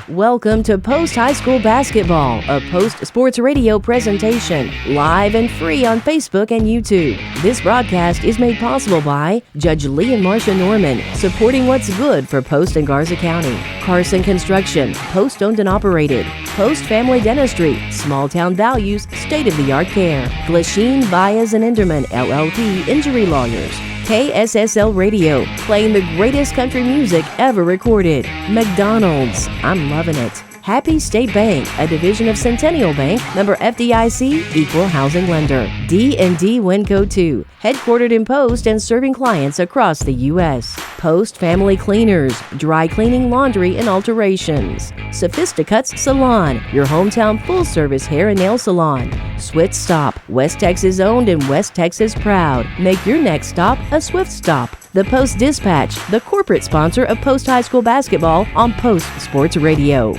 Welcome to Post High School Basketball, a Post Sports Radio presentation, live and free on Facebook and YouTube. This broadcast is made possible by Judge Lee and Marcia Norman, supporting what's good for Post and Garza County. Carson Construction, Post owned and operated. Post Family Dentistry, small town values, state-of-the-art care. Glasheen, Baez, and Enderman, LLP, injury lawyers. KSSL Radio, playing the greatest country music ever recorded. McDonald's, I'm loving it. Happy State Bank, a division of Centennial Bank, member FDIC, equal housing lender. D&D Winco 2, headquartered in Post and serving clients across the U.S. Post Family Cleaners, dry cleaning, laundry, and alterations. Sophisticuts Salon, your hometown full-service hair and nail salon. Swift Stop, West Texas owned and West Texas proud. Make your next stop a Swift Stop. The Post Dispatch, the corporate sponsor of Post High School Basketball on Post Sports Radio.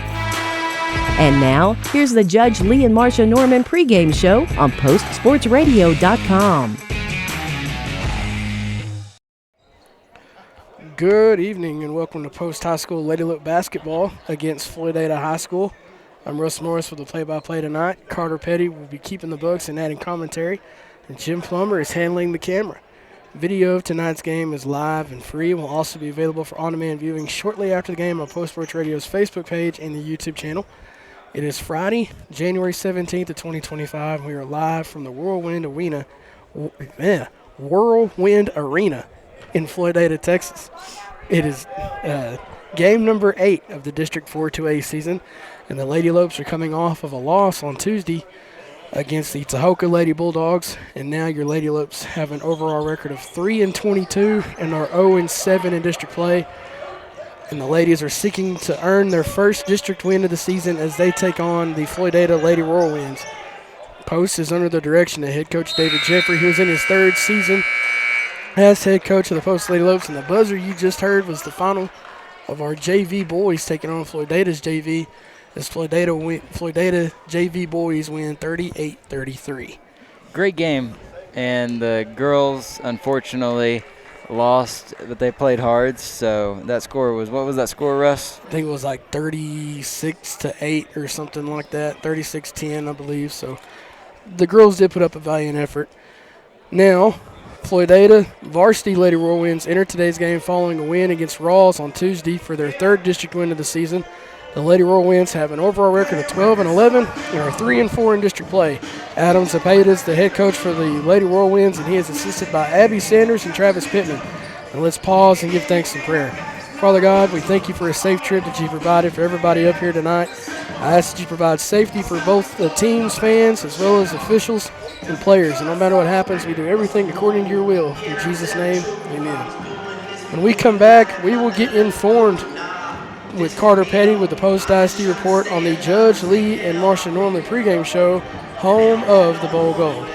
And now, here's the Judge Lee and Marcia Norman pregame show on PostSportsRadio.com. Good evening and welcome to Post High School Lady Look Basketball against Floydada High School. I'm Russ Morris with the play-by-play tonight. Carter Petty will be keeping the books and adding commentary, and Jim Plummer is handling the camera. Video of tonight's game is live and free and will also be available for on-demand viewing shortly after the game on Post Sports Radio's Facebook page and the YouTube channel. It is Friday, January 17th of 2025. We are live from the Whirlwind Arena in Floydada, Texas. It is game number 8 of the District 4-2A season, and the Lady Lopes are coming off of a loss on Tuesday against the Tahoka Lady Bulldogs, and now your Lady Lopes have an overall record of 3-22 and are 0-7 in district play. And the ladies are seeking to earn their first district win of the season as they take on the Floydada Lady Whirlwinds. Post is under the direction of head coach David Jeffrey, who is in his 3rd season as head coach of the Post Lady Lopes. And the buzzer you just heard was the final of our JV boys taking on Floydada's JV, as Floydada JV boys win 38-33. Great game, and the girls unfortunately lost, but they played hard. So that score was, what was that score, Russ? I think it was like 36-8 or something like that, 36-10, I believe. So the girls did put up a valiant effort. Now, Floydada varsity Lady Whirlwinds enter today's game following a win against Rawls on Tuesday for their 3rd district win of the season. The Lady Whirlwinds have an overall record of 12-11 and are 3-4 in district play. Adam Zapata is the head coach for the Lady Whirlwinds, and he is assisted by Abby Sanders and Travis Pittman. And let's pause and give thanks in prayer. Father God, we thank you for a safe trip that you provided for everybody up here tonight. I ask that you provide safety for both the team's fans as well as officials and players. And no matter what happens, we do everything according to your will. In Jesus' name, amen. When we come back, we will get informed with Carter Petty with the Post ISD report on the Judge Lee and Marcia Norman pregame show, home of the Bowl Gold.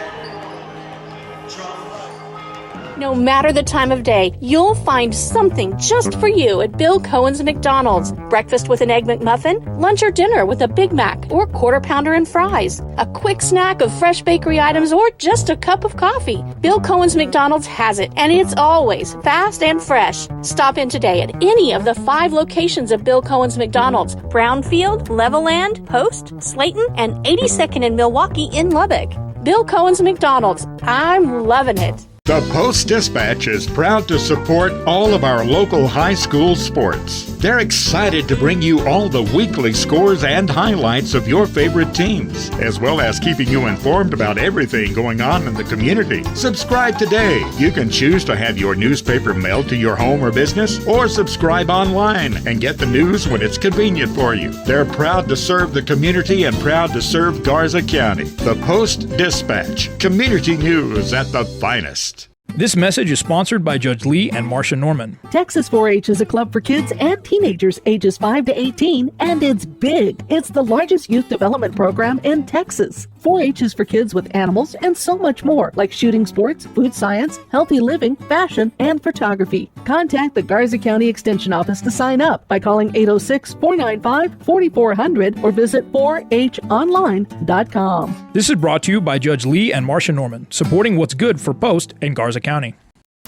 No matter the time of day, you'll find something just for you at Bill Cohen's McDonald's. Breakfast with an Egg McMuffin, lunch or dinner with a Big Mac or Quarter Pounder and fries, a quick snack of fresh bakery items, or just a cup of coffee. Bill Cohen's McDonald's has it, and it's always fast and fresh. Stop in today at any of the 5 locations of Bill Cohen's McDonald's: Brownfield, Levelland, Post, Slayton, and 82nd in Milwaukee in Lubbock. Bill Cohen's McDonald's. I'm loving it. The Post-Dispatch is proud to support all of our local high school sports. They're excited to bring you all the weekly scores and highlights of your favorite teams, as well as keeping you informed about everything going on in the community. Subscribe today. You can choose to have your newspaper mailed to your home or business, or subscribe online and get the news when it's convenient for you. They're proud to serve the community and proud to serve Garza County. The Post-Dispatch, community news at the finest. This message is sponsored by Judge Lee and Marcia Norman. Texas 4-H is a club for kids and teenagers ages 5 to 18, and it's big. It's the largest youth development program in Texas. 4-H is for kids with animals and so much more, like shooting sports, food science, healthy living, fashion, and photography. Contact the Garza County Extension Office to sign up by calling 806-495-4400 or visit 4honline.com. This is brought to you by Judge Lee and Marcia Norman, supporting what's good for Post and Garza County.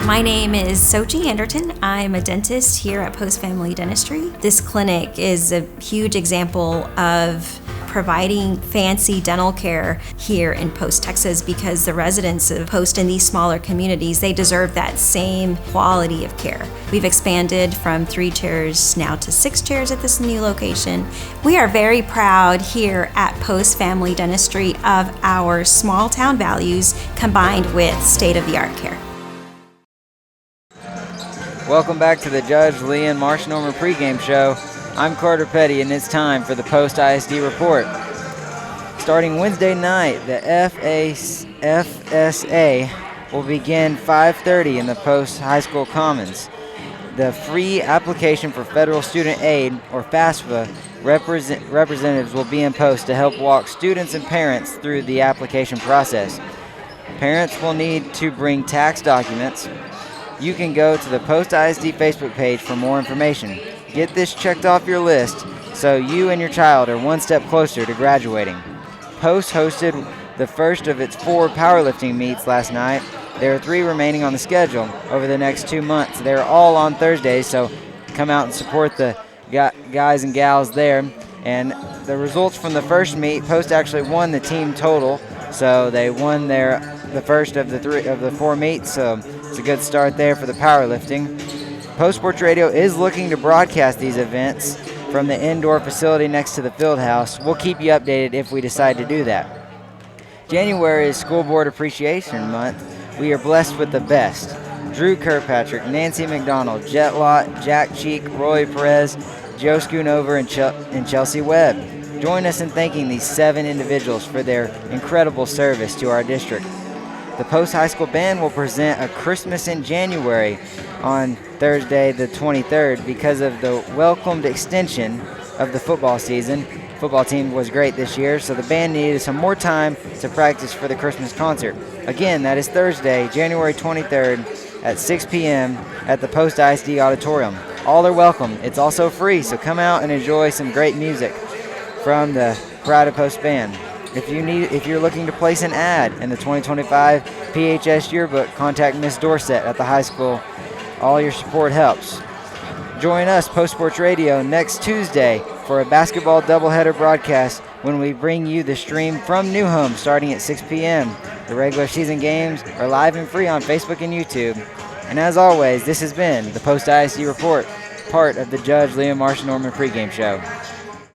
My name is Sochi Anderton. I'm a dentist here at Post Family Dentistry. This clinic is a huge example of providing fancy dental care here in Post, Texas, because the residents of Post in these smaller communities, they deserve that same quality of care. We've expanded from 3 chairs now to 6 chairs at this new location. We are very proud here at Post Family Dentistry of our small town values combined with state-of-the-art care. Welcome back to the Judge Lee and Marsh Norman pregame show. I'm Carter Petty, and it's time for the Post ISD Report. Starting Wednesday night, the FSA will begin 5:30 in the Post High School Commons. The free application for Federal Student Aid, or FAFSA, representatives will be in Post to help walk students and parents through the application process. Parents will need to bring tax documents. You can go to the Post ISD Facebook page for more information. Get this checked off your list so you and your child are one step closer to graduating. Post hosted the first of its 4 powerlifting meets last night. There are 3 remaining on the schedule over the next 2 months. They're all on Thursdays, so come out and support the guys and gals there. And the results from the first meet, Post actually won the team total, so they won the first of the 4 meets, so it's a good start there for the powerlifting. Post Sports Radio is looking to broadcast these events from the indoor facility next to the field house. We'll keep you updated if we decide to do that. January is School Board Appreciation Month. We are blessed with the best. Drew Kirkpatrick, Nancy McDonald, Jet Lott, Jack Cheek, Roy Perez, Joe Schoonover, and Chelsea Webb. Join us in thanking these 7 individuals for their incredible service to our district. The Post High School Band will present a Christmas in January on Thursday the 23rd because of the welcomed extension of the football season. Football team was great this year, so the band needed some more time to practice for the Christmas concert. Again, that is Thursday, January 23rd at 6 p.m. at the Post ISD Auditorium. All are welcome. It's also free, so come out and enjoy some great music from the Pride of Post Band. If you're looking to place an ad in the 2025 PHS yearbook, contact Miss Dorsett at the high school. All your support helps. Join us, Post Sports Radio, next Tuesday for a basketball doubleheader broadcast when we bring you the stream from New Home starting at 6 p.m. The regular season games are live and free on Facebook and YouTube. And as always, this has been the Post ISD Report, part of the Judge Liam Marsh Norman pregame show.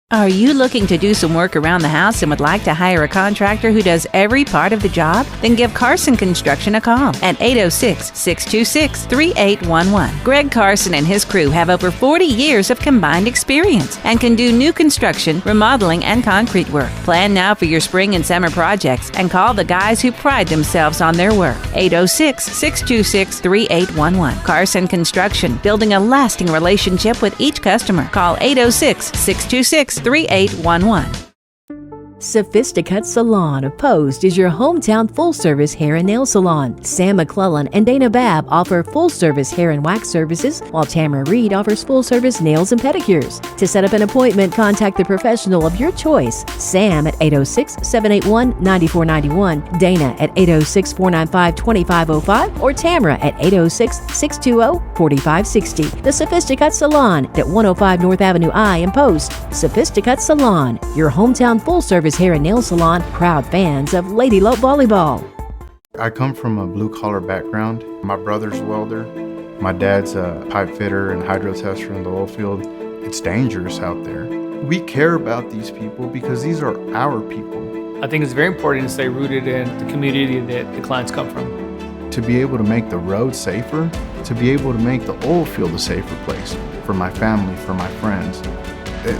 Are you looking to do some work around the house and would like to hire a contractor who does every part of the job? Then give Carson Construction a call at 806-626-3811. Greg Carson and his crew have over 40 years of combined experience and can do new construction, remodeling, and concrete work. Plan now for your spring and summer projects and call the guys who pride themselves on their work. 806-626-3811. Carson Construction, building a lasting relationship with each customer. Call 806-626-3811. Sophisticut Salon of Post is your hometown full-service hair and nail salon. Sam McClellan and Dana Babb offer full-service hair and wax services, while Tamara Reed offers full-service nails and pedicures. To set up an appointment, contact the professional of your choice. Sam at 806-781-9491, Dana at 806-495-2505, or Tamara at 806-620-4560. The Sophisticut Salon at 105 North Avenue I in Post. Sophisticut Salon, your hometown full-service hair and nail salon, proud fans of Lady Lope Volleyball. I come from a blue-collar background. My brother's a welder. My dad's a pipe fitter and hydro tester in the oil field. It's dangerous out there. We care about these people because these are our people. I think it's very important to stay rooted in the community that the clients come from. To be able to make the road safer, to be able to make the oil field a safer place for my family, for my friends.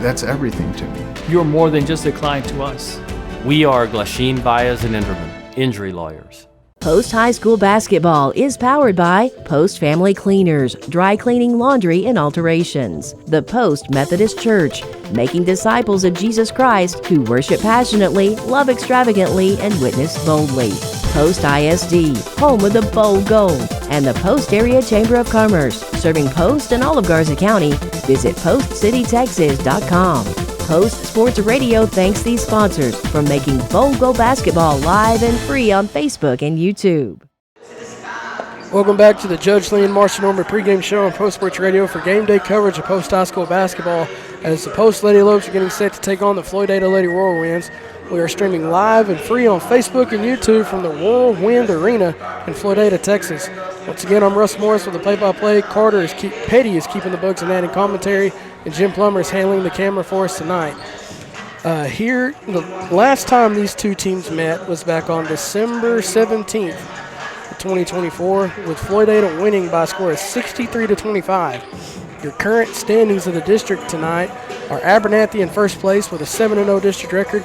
That's everything to me. You're more than just a client to us. We are Glasheen, Baez, and Inderman, injury lawyers. Post High School Basketball is powered by Post Family Cleaners, dry cleaning, laundry, and alterations. The Post Methodist Church, making disciples of Jesus Christ who worship passionately, love extravagantly, and witness boldly. Post ISD, home of the bold goal. And the Post Area Chamber of Commerce, serving Post and all of Garza County. Visit postcitytexas.com. Post Sports Radio thanks these sponsors for making Bold Go Basketball live and free on Facebook and YouTube. Welcome back to the Judge Lee and Marcia Norman pregame show on Post Sports Radio for game day coverage of Post High School basketball as the Post Lady Lopes are getting set to take on the Floydada Lady Whirlwinds. We are streaming live and free on Facebook and YouTube from the Whirlwind Arena in Floydada, Texas. Once again, I'm Russ Morris with the play-by-play. Petty is keeping the books and adding commentary, and Jim Plummer is handling the camera for us tonight. The last time these two teams met was back on December 17th. 2024, with Floydada winning by a score of 63-25. Your current standings of the district tonight are Abernathy in first place with a 7-0 district record,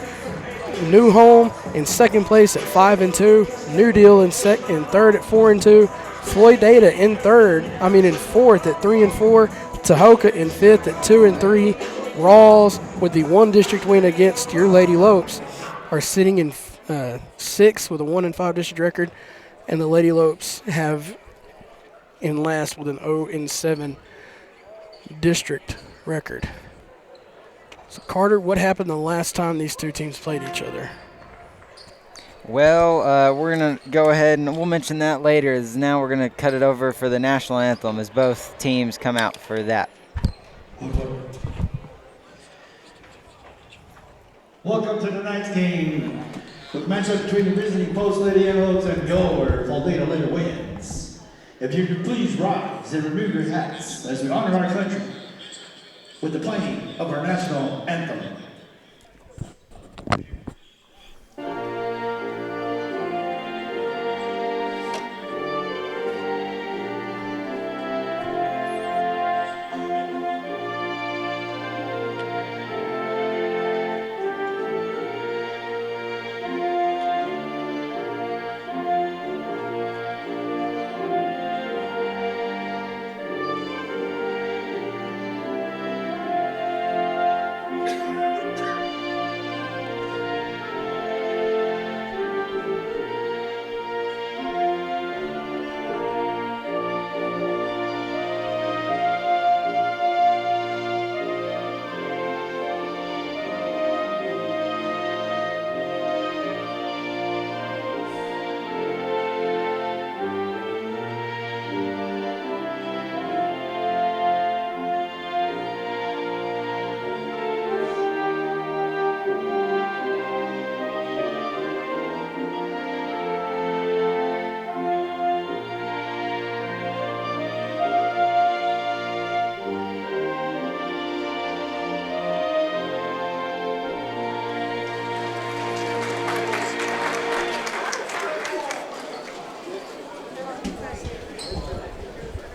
New Home in second place at 5-2, New Deal in third at 4-2, Floydada in fourth at 3-4, Tahoka in fifth at 2-3, Rawls with the one district win against your Lady Lopes are sitting in sixth with a 1-5 district record. And the Lady Lopes have in last with an 0-7 district record. So, Carter, what happened the last time these two teams played each other? Well, we're going to go ahead and we'll mention that later, as now we're going to cut it over for the national anthem as both teams come out for that. Welcome to tonight's game. With matchup between the visiting Post Lady Antelopes and your Floydada Lady wins. If you could please rise and remove your hats as we honor our country with the playing of our national anthem.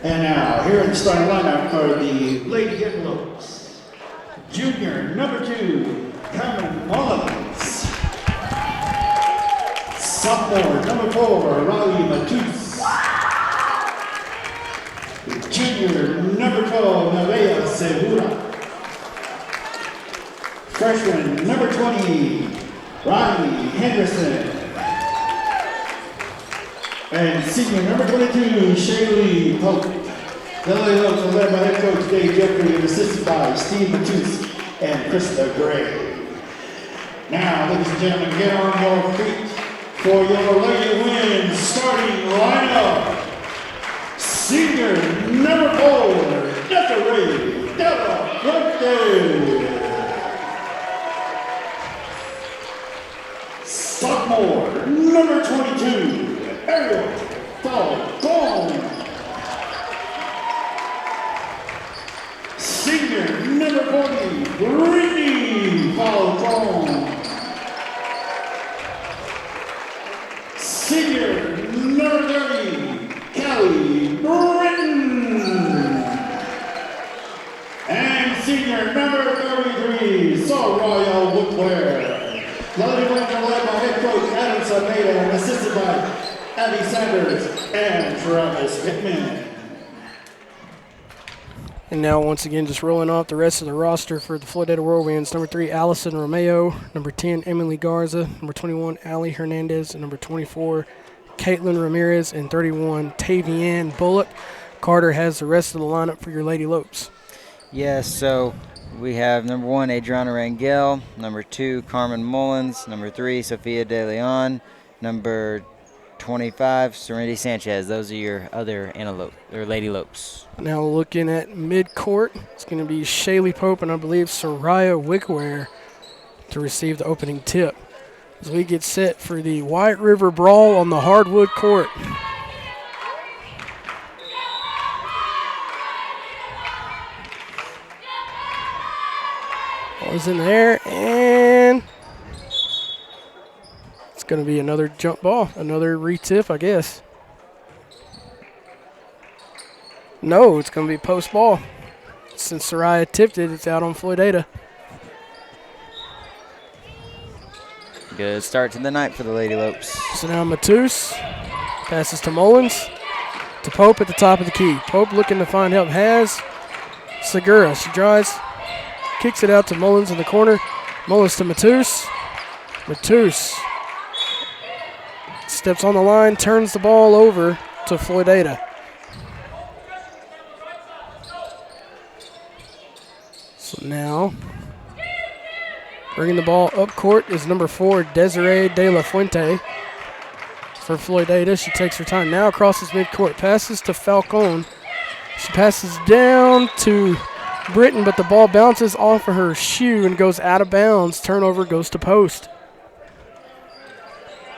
And now, here in the starting lineup are the Lady Antelopes. Junior, number 2, Cameron Mullins. Sophomore, number 4, Riley Matus. Junior, number 12, Nevaeh Segura. Freshman, number 20, Riley Henderson. And senior, number 22, Shaylee Pope. The Lady Lopes are led by head coach Dave Jeffrey and assisted by Steve Matus and Krista Gray. Now, ladies and gentlemen, get on your feet for your Lady Win starting lineup. Senior, number 4, Desiree Della Fuente. Sophomore, number 22, Ariel Falcone. Senior, number 40, Brittany Falcone. Senior, number 30, Callie Britton. And senior, number 33, Soraya Woodware. The Lady Wings are led by head coach Adam Sameda and assisted by Abby Sanders and Travis Pittman. And now, once again, just rolling off the rest of the roster for the Floydada Whirlwinds. Number 3, Allison Romeo. Number 10, Emily Garza. Number 21, Ali Hernandez. And number 24, Caitlin Ramirez. And 31, Tavian Bullock. Carter has the rest of the lineup for your Lady Lopes. Yes, so we have number 1, Adriana Rangel. Number 2, Carmen Mullins. Number 3, Sophia De Leon. Number 25, Serenity Sanchez. Those are your other Lady Lopes. Now looking at midcourt, it's going to be Shaylee Pope and I believe Soraya Wickware to receive the opening tip as we get set for the White River Brawl on the hardwood court. Ball's in there, and it's going to be another jump ball, another retip, I guess. No, it's going to be post ball. Since Soraya tipped it, it's out on Floydada. Good start to the night for the Lady Lopes. So now Matus passes to Mullins, to Pope at the top of the key. Pope looking to find help, has Segura. She drives, kicks it out to Mullins in the corner. Mullins to Matus. Matus steps on the line, turns the ball over to Floydada. So now, bringing the ball up court is number 4, Desiree De La Fuente. For Floydada, she takes her time. Now crosses midcourt, passes to Falcone. She passes down to Britton, but the ball bounces off of her shoe and goes out of bounds. Turnover goes to post.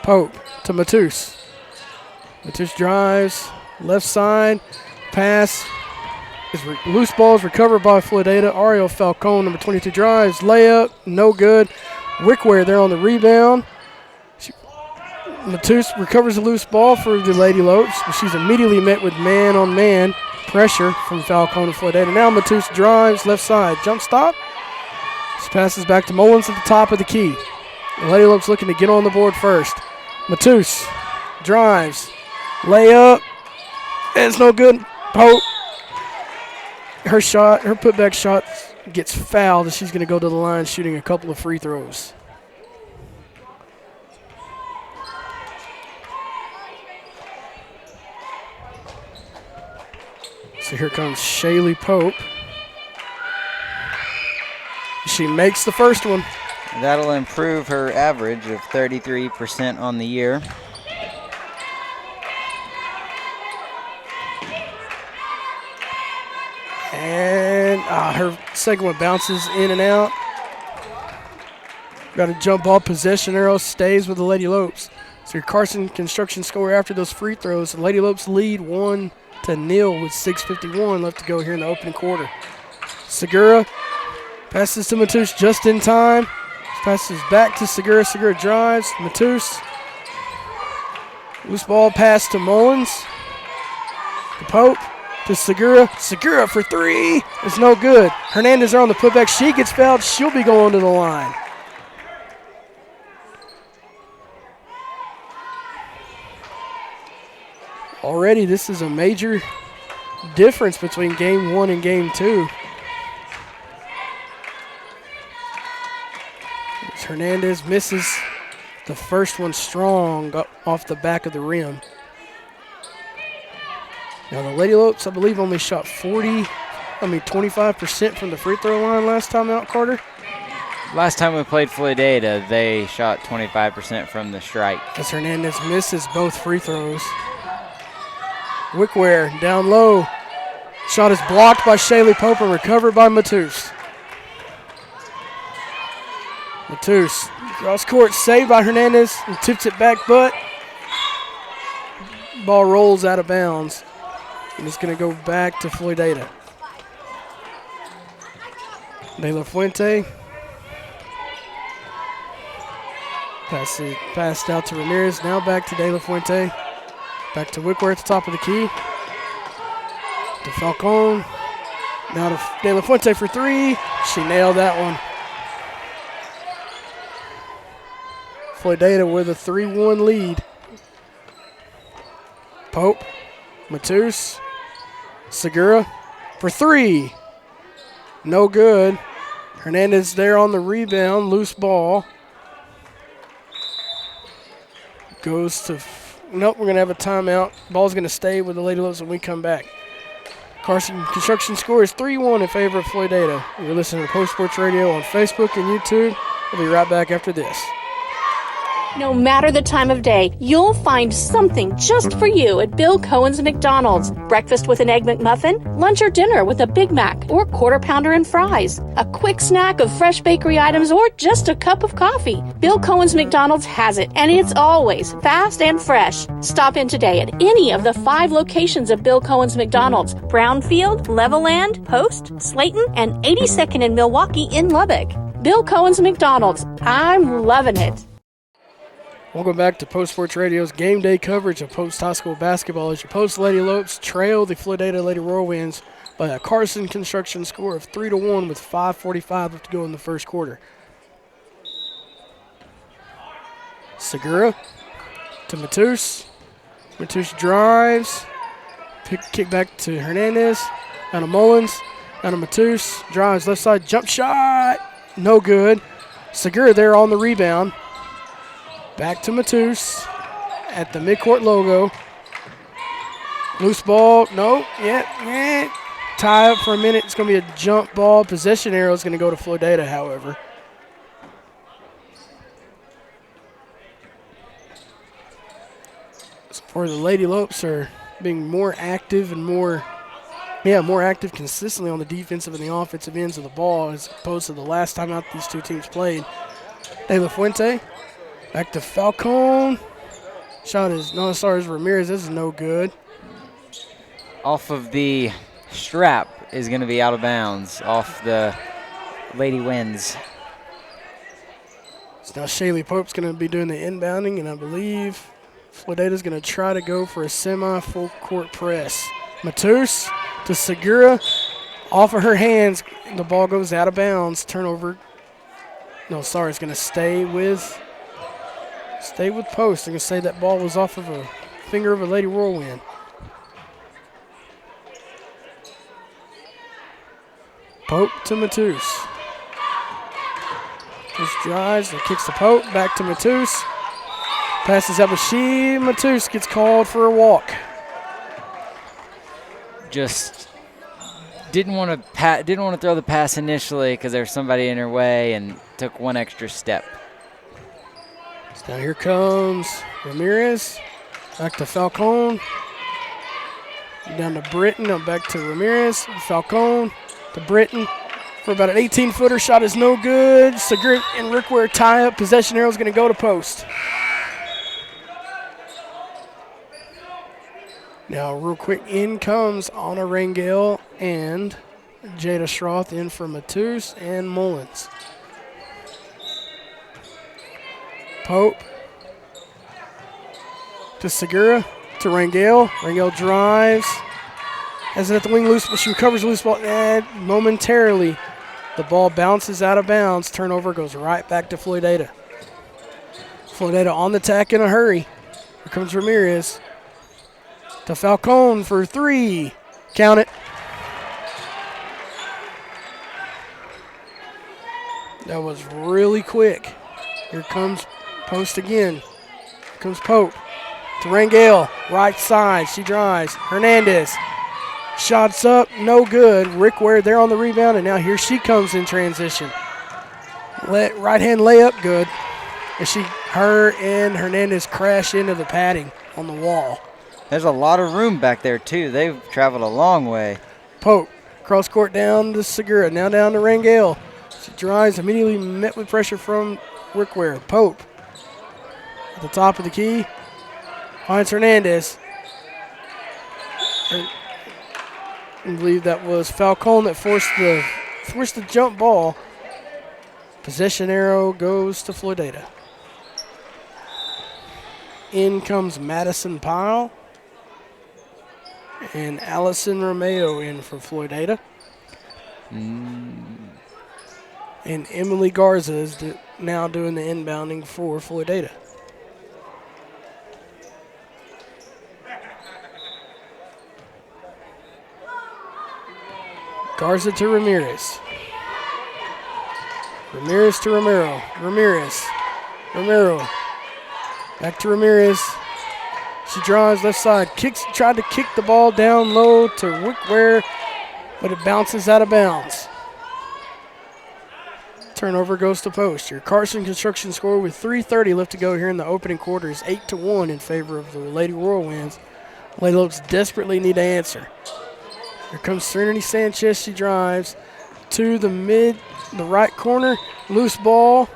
Pope to Matus. Matus drives, left side, pass. Loose ball is recovered by Floydada. Ariel Falcone, number 22, drives, layup, no good. Wickware there on the rebound. Matus recovers the loose ball for the Lady Lopes, but she's immediately met with man-on-man pressure from Falcone and Floydada. Now Matus drives, left side, jump stop. She passes back to Mullins at the top of the key. The Lady Lopes looking to get on the board first. Matus drives, layup, and it's no good. Pope. Her putback shot gets fouled as she's going to go to the line shooting a couple of free throws. So here comes Shaylee Pope. She makes the first one. That'll improve her average of 33% on the year. And her second one bounces in and out. Got a jump ball possession arrow, stays with the Lady Lopes. So your Carson Construction score after those free throws. The Lady Lopes lead 1-0 with 6:51 left to go here in the opening quarter. Segura passes to Matus just in time. Passes back to Segura. Segura drives. Matus. Loose ball pass to Mullins. To Pope. To Segura. Segura for three. It's no good. Hernandez there on the putback. She gets fouled. She'll be going to the line. Already, this is a major difference between game 1 and game 2. Hernandez misses the first one strong off the back of the rim. Now the Lady Lopes, I believe, only shot 25% from the free throw line last time out, Carter. Last time we played Floydada, they shot 25% from the strike. As Hernandez misses both free throws. Wickware down low. Shot is blocked by Shaylee Pope and recovered by Matus. Matus, cross court, saved by Hernandez and tips it back, but ball rolls out of bounds. And it's going to go back to Floydada. De La Fuente. Passed out to Ramirez. Now back to De La Fuente. Back to Wickware at the top of the key. To Falcone. Now to De La Fuente for three. She nailed that one. Floydada with a 3-1 lead. Pope. Matus. Segura for three. No good. Hernandez there on the rebound. Loose ball. Goes to... Nope, we're going to have a timeout. Ball's going to stay with the Lady Lopes when we come back. Carson Construction score is 3-1 in favor of Floydada. You're listening to Post Sports Radio on Facebook and YouTube. We'll be right back after this. No matter the time of day, you'll find something just for you at Bill Cohen's McDonald's. Breakfast with an Egg McMuffin, lunch or dinner with a Big Mac or Quarter Pounder and fries, a quick snack of fresh bakery items, or just a cup of coffee. Bill Cohen's McDonald's has it, and it's always fast and fresh. Stop in today at any of the 5 locations of Bill Cohen's McDonald's: Brownfield, Levelland, Post, Slayton, and 82nd in Milwaukee in Lubbock. Bill Cohen's McDonald's. I'm loving it. Welcome back to Post Sports Radio's game day coverage of Post High School basketball as your Post Lady Lopes trail the Floydada Lady Whirlwinds by a Carson Construction score of 3-1 with 5:45 left to go in the first quarter. Segura to Matus. Matus drives. Kick back to Hernandez. Down to Mullins. Down to Matus. Drives left side. Jump shot. No good. Segura there on the rebound. Back to Matus at the midcourt logo. Loose ball. No. Yeah. Tie up for a minute. It's going to be a jump ball. Possession arrow is going to go to Floydada, however. So for the Lady Lopes are being more active and more active consistently on the defensive and the offensive ends of the ball as opposed to the last time out these two teams played. De La Fuente. Back to Falcone. Shot is Ramirez. This is no good. Off of the strap is going to be out of bounds off the Lady Winds. So now Shaylee Pope's going to be doing the inbounding, and I believe Floydada's going to try to go for a semi-full court press. Matus to Segura. Off of her hands. The ball goes out of bounds. Turnover. It's going to stay with Post. I'm going to say that ball was off of a finger of a Lady Whirlwind. Pope to Matus. Just drives and kicks the Pope. Back to Matus. Passes out, but Matus gets called for a walk. Just didn't want to throw the pass initially because there's somebody in her way and took one extra step. Now here comes Ramirez. Back to Falcone. Down to Britton. Now back to Ramirez. Falcone to Britton. For about an 18-footer. Shot is no good. Segura and Rick Ware tie up. Possession arrow is going to go to Post. Now real quick, in comes Anna Rangel and Jada Schroth in for Matus and Mullins. Pope to Segura to Rangel. Rangel drives. Has it at the wing loose, but she recovers the loose ball. Momentarily, the ball bounces out of bounds. Turnover goes right back to Floydada. Floydada on the attack in a hurry. Here comes Ramirez to Falcone for 3. Count it. That was really quick. Here comes Post again. Here comes Pope to Rangel. Right side. She drives. Hernandez. Shots up. No good. Rick Ware there on the rebound. And now here she comes in transition. Right hand layup. Good. As her and Hernandez crash into the padding on the wall. There's a lot of room back there, too. They've traveled a long way. Pope. Cross court down to Segura. Now down to Rangel. She drives. Immediately met with pressure from Rick Ware. Pope. At the top of the key, finds Hernandez. I believe that was Falcone that forced the jump ball. Possession arrow goes to Floydada. In comes Madison Pyle and Allison Romeo in for Floydada. And Emily Garza is now doing the inbounding for Floydada. Garza to Ramirez. Ramirez to Romero. Romero. Back to Ramirez. She drives left side. Tried to kick the ball down low to Rick Ware, but it bounces out of bounds. Turnover goes to post. Your Carson Construction score with 3:30 left to go here in the opening quarter is 8-1 in favor of the Lady Whirlwinds. Lady Lopes desperately need to answer. Here comes Serenity Sanchez. She drives to the right corner. Loose ball.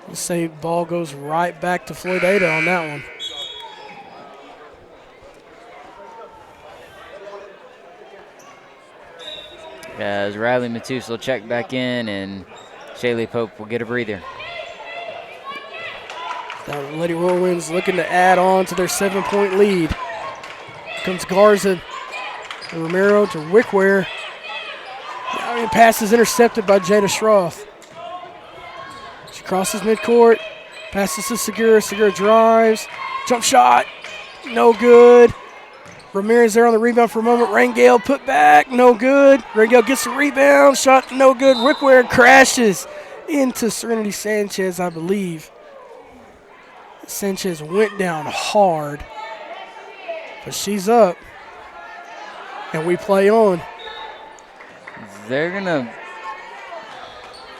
Let's say ball goes right back to Floydada on that one. As Riley Matus will check back in, and Shaylee Pope will get a breather. The Lady Whirlwinds looking to add on to their 7-point lead. Here comes Garza and Romero to Wickware. Pass is intercepted by Jada Schroth. She crosses midcourt, passes to Segura. Segura drives, jump shot, no good. Ramirez there on the rebound for a moment. Rangel put back, no good. Rangel gets the rebound, shot no good. Wickware crashes into Serenity Sanchez, I believe. Sanchez went down hard, but she's up, and we play on. They're going to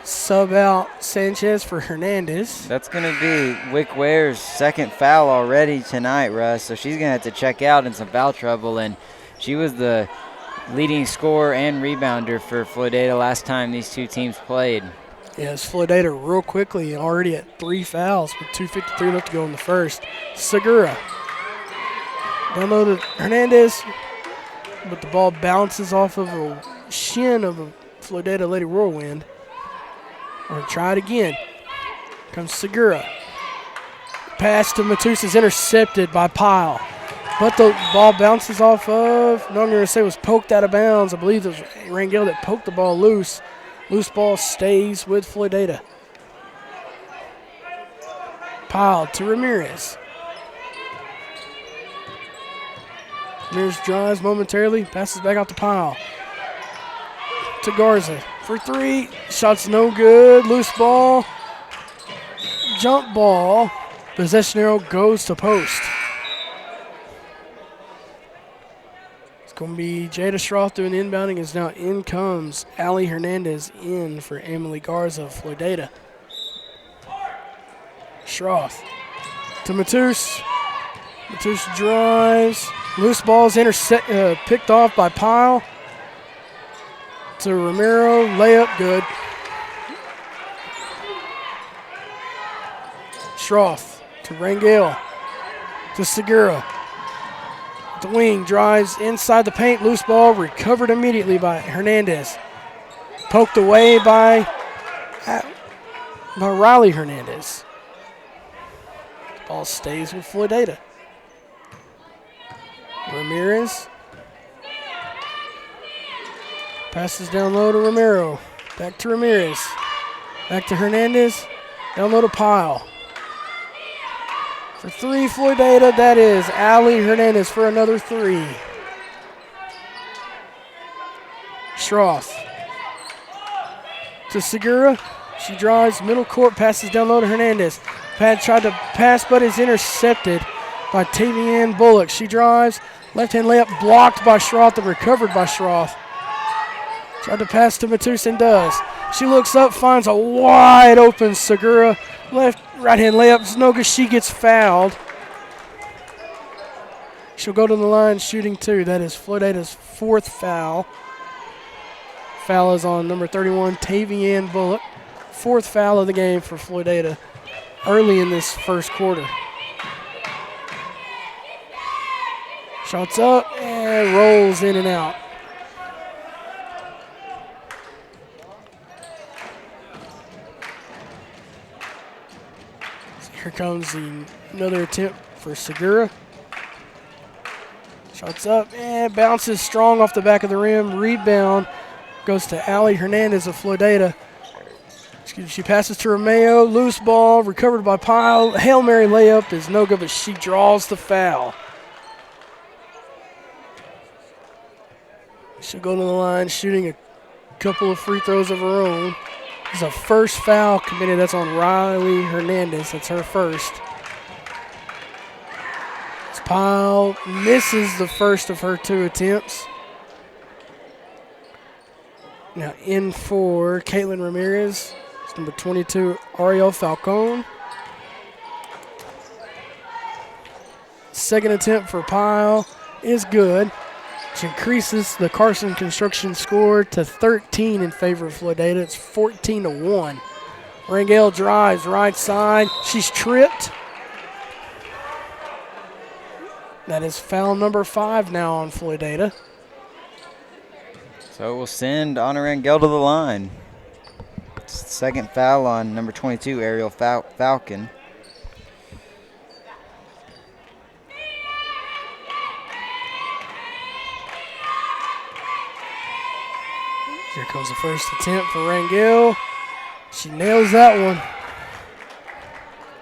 sub out Sanchez for Hernandez. That's going to be Wickware's second foul already tonight, Russ. So she's going to have to check out in some foul trouble. And she was the leading scorer and rebounder for Floydada last time these two teams played. Yes, Floydada real quickly already at 3 fouls with 2:53 left to go in the first. Segura. Down low to Hernandez, but the ball bounces off of a shin of a Floydada Lady Whirlwind. We're going to try it again. Comes Segura. Pass to Matus is intercepted by Pyle. But the ball bounces off of, no, I'm going to say it was poked out of bounds. I believe it was Rangel that poked the ball loose. Loose ball stays with Floydada. Pyle to Ramirez. Ramirez drives momentarily, passes back out to Pyle. To Garza for 3. Shot's no good. Loose ball. Jump ball. Possession arrow goes to post. It's going to be Jada Schroth doing the inbounding. As now in comes Allie Hernandez in for Emily Garza of Floydada. Schroth to Matus. Matus drives. Loose ball is picked off by Pyle. To Romero, layup good. Schroth to Rangel, to Segura. The wing drives inside the paint, loose ball recovered immediately by Hernandez. Poked away by Riley Hernandez. The ball stays with Floydada. Ramirez. Passes down low to Romero. Back to Ramirez. Back to Hernandez. Down low to Pyle. For 3, Floydada, that is Allie Hernandez for another 3. Schroth to Segura. She drives middle court, passes down low to Hernandez. Pad tried to pass, but is intercepted by Tavian Bullock. She drives, left-hand layup blocked by Schroth and recovered by Schroth. Tried to pass to Matus and does. She looks up, finds a wide open Segura. Right-hand layup is no good. She gets fouled. She'll go to the line shooting 2. That is Floydada's 4th foul. Foul is on number 31, Tavian Bullock. 4th foul of the game for Floydada early in this first quarter. Shots up and rolls in and out. Here comes another attempt for Segura. Shots up and bounces strong off the back of the rim. Rebound goes to Allie Hernandez of Floydada. She passes to Romeo. Loose ball recovered by Pyle. Hail Mary layup is no good, but she draws the foul. She'll go to the line shooting a couple of free throws of her own. It's a first foul committed. That's on Riley Hernandez. That's her first. Pyle misses the first of her 2 attempts. Now in for Caitlin Ramirez. It's number 22, Ariel Falcone. Second attempt for Pyle is good, which increases the Carson Construction score to 13 in favor of Floydada. It's 14-1. Rangel drives right side. She's tripped. That is foul number 5 now on Floydada. So we'll send Anna Rangel to the line. Second foul on number 22, Ariel Falcon. Here comes the first attempt for Rangel. She nails that one.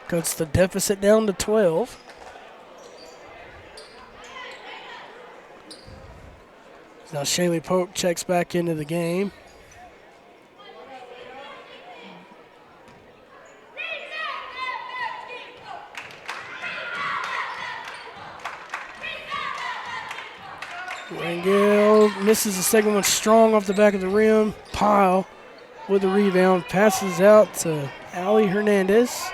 Cuts the deficit down to 12. Now Shaylee Pope checks back into the game. Rangel misses the second one strong off the back of the rim. Pyle with the rebound. Passes out to Ali Hernandez.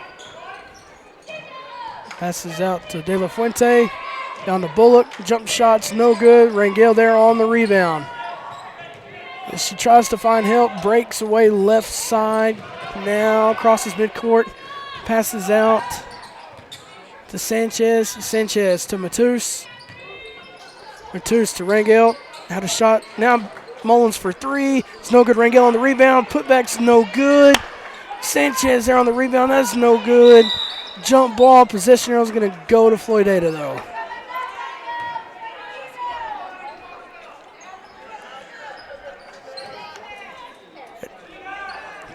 Passes out to De La Fuente. Down to Bullock. Jump shots no good. Rangel there on the rebound. As she tries to find help. Breaks away left side. Now crosses midcourt. Passes out to Sanchez. Sanchez to Matus. Matus to Rangel. Had a shot. Now Mullins for three. It's no good. Rangel on the rebound. Putback's no good. Sanchez there on the rebound. That's no good. Jump ball. Possession arrow is going to go to Floydada though.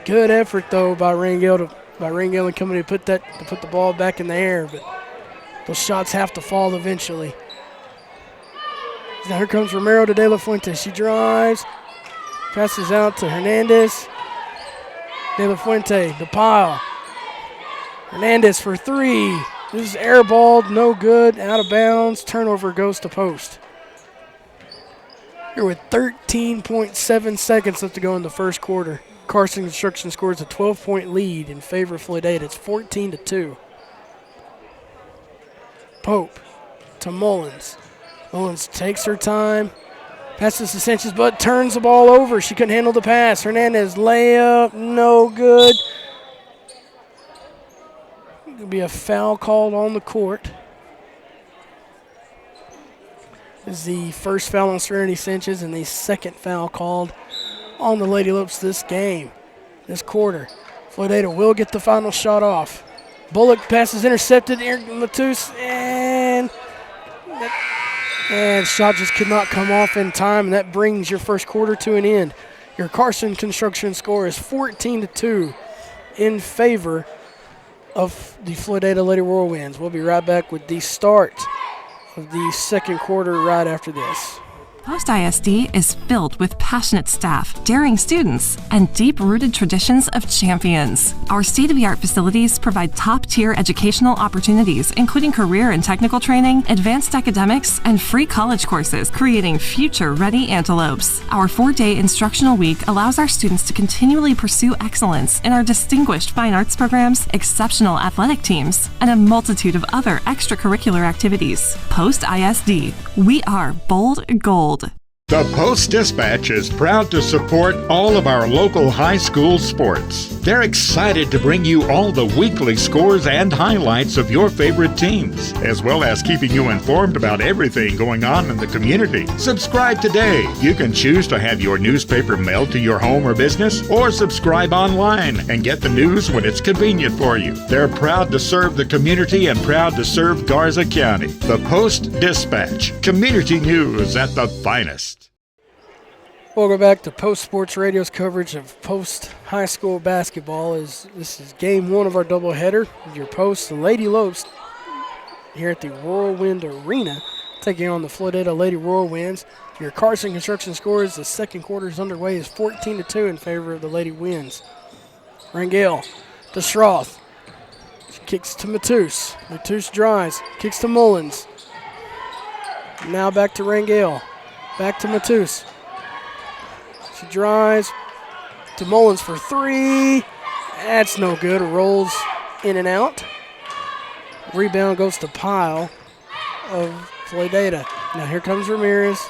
Good effort though by Rangel and company to put the ball back in the air, but those shots have to fall eventually. Now here comes Romero to De La Fuente. She drives, passes out to Hernandez. De La Fuente to Pyle. Hernandez for three. This is airballed, no good, out of bounds. Turnover goes to post. Here with 13.7 seconds left to go in the first quarter. Carson Construction scores a 12-point lead in favor of Floydada. It's 14-2. Pope to Mullins. Mullins takes her time. Passes to Sanchez, but turns the ball over. She couldn't handle the pass. Hernandez layup, no good. There'll be a foul called on the court. This is the first foul on Serenity Sanchez and the second foul called on the Lady Lopes this game, this quarter. Floydada will get the final shot off. Bullock passes intercepted. Matus and shot just could not come off in time, and that brings your first quarter to an end. Your Carson Construction score is 14-2 in favor of the Floydada Lady Whirlwinds. We'll be right back with the start of the second quarter right after this. Post ISD is filled with passionate staff, daring students, and deep-rooted traditions of champions. Our state-of-the-art facilities provide top-tier educational opportunities, including career and technical training, advanced academics, and free college courses, creating future-ready antelopes. Our 4-day instructional week allows our students to continually pursue excellence in our distinguished fine arts programs, exceptional athletic teams, and a multitude of other extracurricular activities. Post ISD, we are bold gold. The Post-Dispatch is proud to support all of our local high school sports. They're excited to bring you all the weekly scores and highlights of your favorite teams, as well as keeping you informed about everything going on in the community. Subscribe today. You can choose to have your newspaper mailed to your home or business, or subscribe online and get the news when it's convenient for you. They're proud to serve the community and proud to serve Garza County. The Post-Dispatch, community news at the finest. Welcome back to Post Sports Radio's coverage of Post High School basketball. This is game one of our doubleheader. Your Post, the Lady Lopes, here at the Whirlwind Arena, taking on the Floydada Lady Whirlwinds. Your Carson Construction scores. The second quarter is underway. Is 14-2 in favor of the Lady Winds. Rangel to Schroth. She kicks to Matus. Matus drives. Kicks to Mullins. Now back to Rangel. Back to Matus. She drives to Mullins for three. That's no good. Rolls in and out. Rebound goes to Pyle of Floydada. Now here comes Ramirez.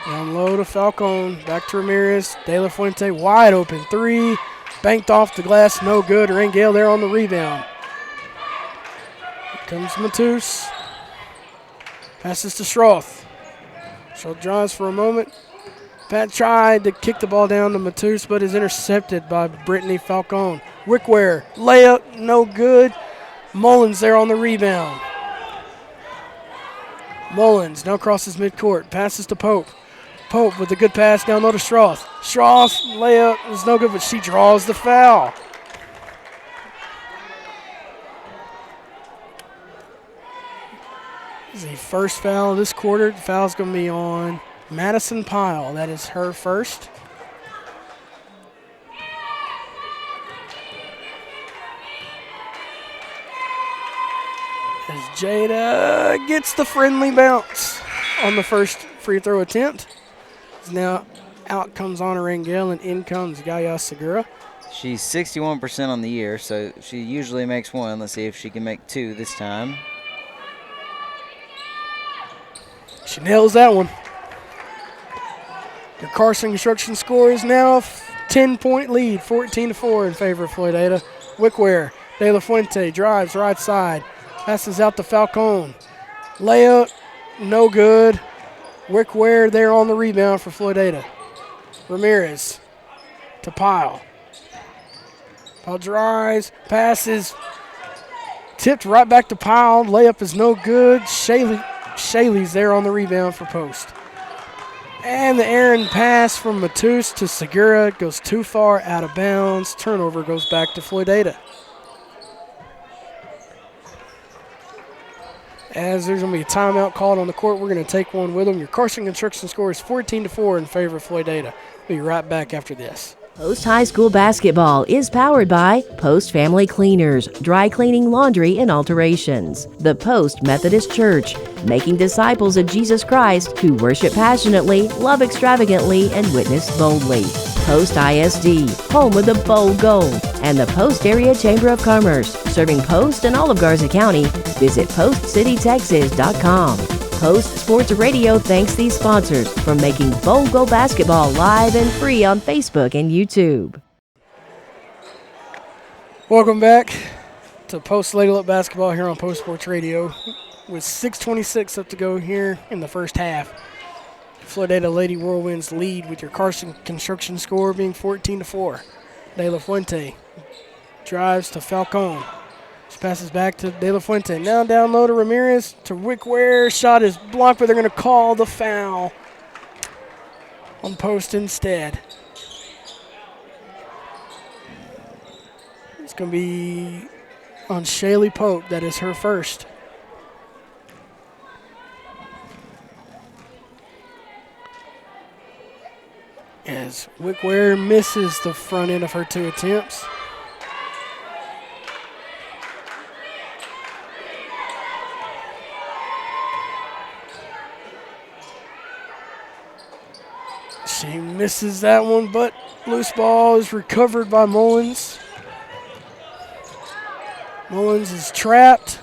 Down low to Falcone. Back to Ramirez. De La Fuente wide open three. Banked off the glass. No good. Rangel there on the rebound. Here comes Matus. Passes to Schroth. Schroth drives for a moment. Pat tried to kick the ball down to Matus, but is intercepted by Brittany Falcone. Wickware, layup, no good. Mullins there on the rebound. Mullins now crosses midcourt, passes to Pope. Pope with a good pass down low to Schroth. Schroth, layup is no good, but she draws the foul. This is the first foul of this quarter. The foul's going to be on Madison Pyle. That is her first. As Jada gets the friendly bounce on the first free throw attempt. Now out comes Honor Rangel and in comes Gaia Segura. She's 61% on the year, so she usually makes one. Let's see if she can make two this time. She nails that one. Your Carson Construction score is now a 10-point lead, 14-4 in favor of Floydada. Wickware, De La Fuente drives right side, passes out to Falcone. Layup, no good. Wickware there on the rebound for Floydada. Ramirez to Pyle. Pyle drives, passes, tipped right back to Pyle. Layup is no good. Shaley's there on the rebound for Post. And the errant pass from Matus to Segura goes too far out of bounds. Turnover goes back to Floydada. As there's going to be a timeout called on the court, we're going to take one with them. Your Carson Construction score is 14-4 in favor of Floydada. We'll be right back after this. Post High School basketball is powered by Post Family Cleaners, dry cleaning, laundry, and alterations. The Post Methodist Church, making disciples of Jesus Christ who worship passionately, love extravagantly, and witness boldly. Post ISD, home of the bold goal. And the Post Area Chamber of Commerce, serving Post and all of Garza County. Visit postcitytexas.com. Post Sports Radio thanks these sponsors for making Bold Go basketball live and free on Facebook and YouTube. Welcome back to Post Lady Luck basketball here on Post Sports Radio. With 6:26 up to go here in the first half. Floydada Lady Whirlwinds lead with your Carson Construction score being 14-4. De La Fuente drives to Falcone. She passes back to De La Fuente. Now down low to Ramirez to Wickware. Shot is blocked, but they're going to call the foul on Post instead. It's going to be on Shaylee Pope. That is her first. As Wickware misses the front end of her two attempts. She misses that one, but loose ball is recovered by Mullins. Mullins is trapped.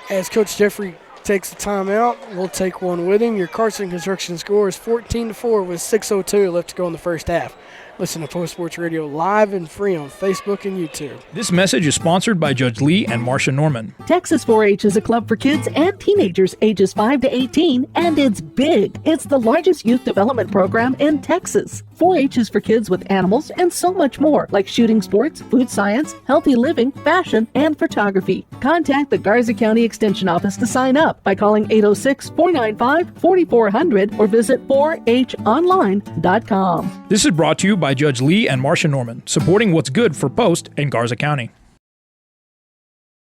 As Coach Jeffrey takes the timeout, we'll take one with him. Your Carson Construction score is 14-4 with 6:02 left to go in the first half. Listen to Post Sports Radio live and free on Facebook and YouTube. This message is sponsored by Judge Lee and Marcia Norman. Texas 4-H is a club for kids and teenagers ages 5 to 18, and it's big. It's the largest youth development program in Texas. 4-H is for kids with animals and so much more, like shooting sports, food science, healthy living, fashion, and photography. Contact the Garza County Extension Office to sign up by calling 806-495-4400 or visit 4honline.com. This is brought to you by Judge Lee and Marcia Norman, supporting what's good for Post and Garza County.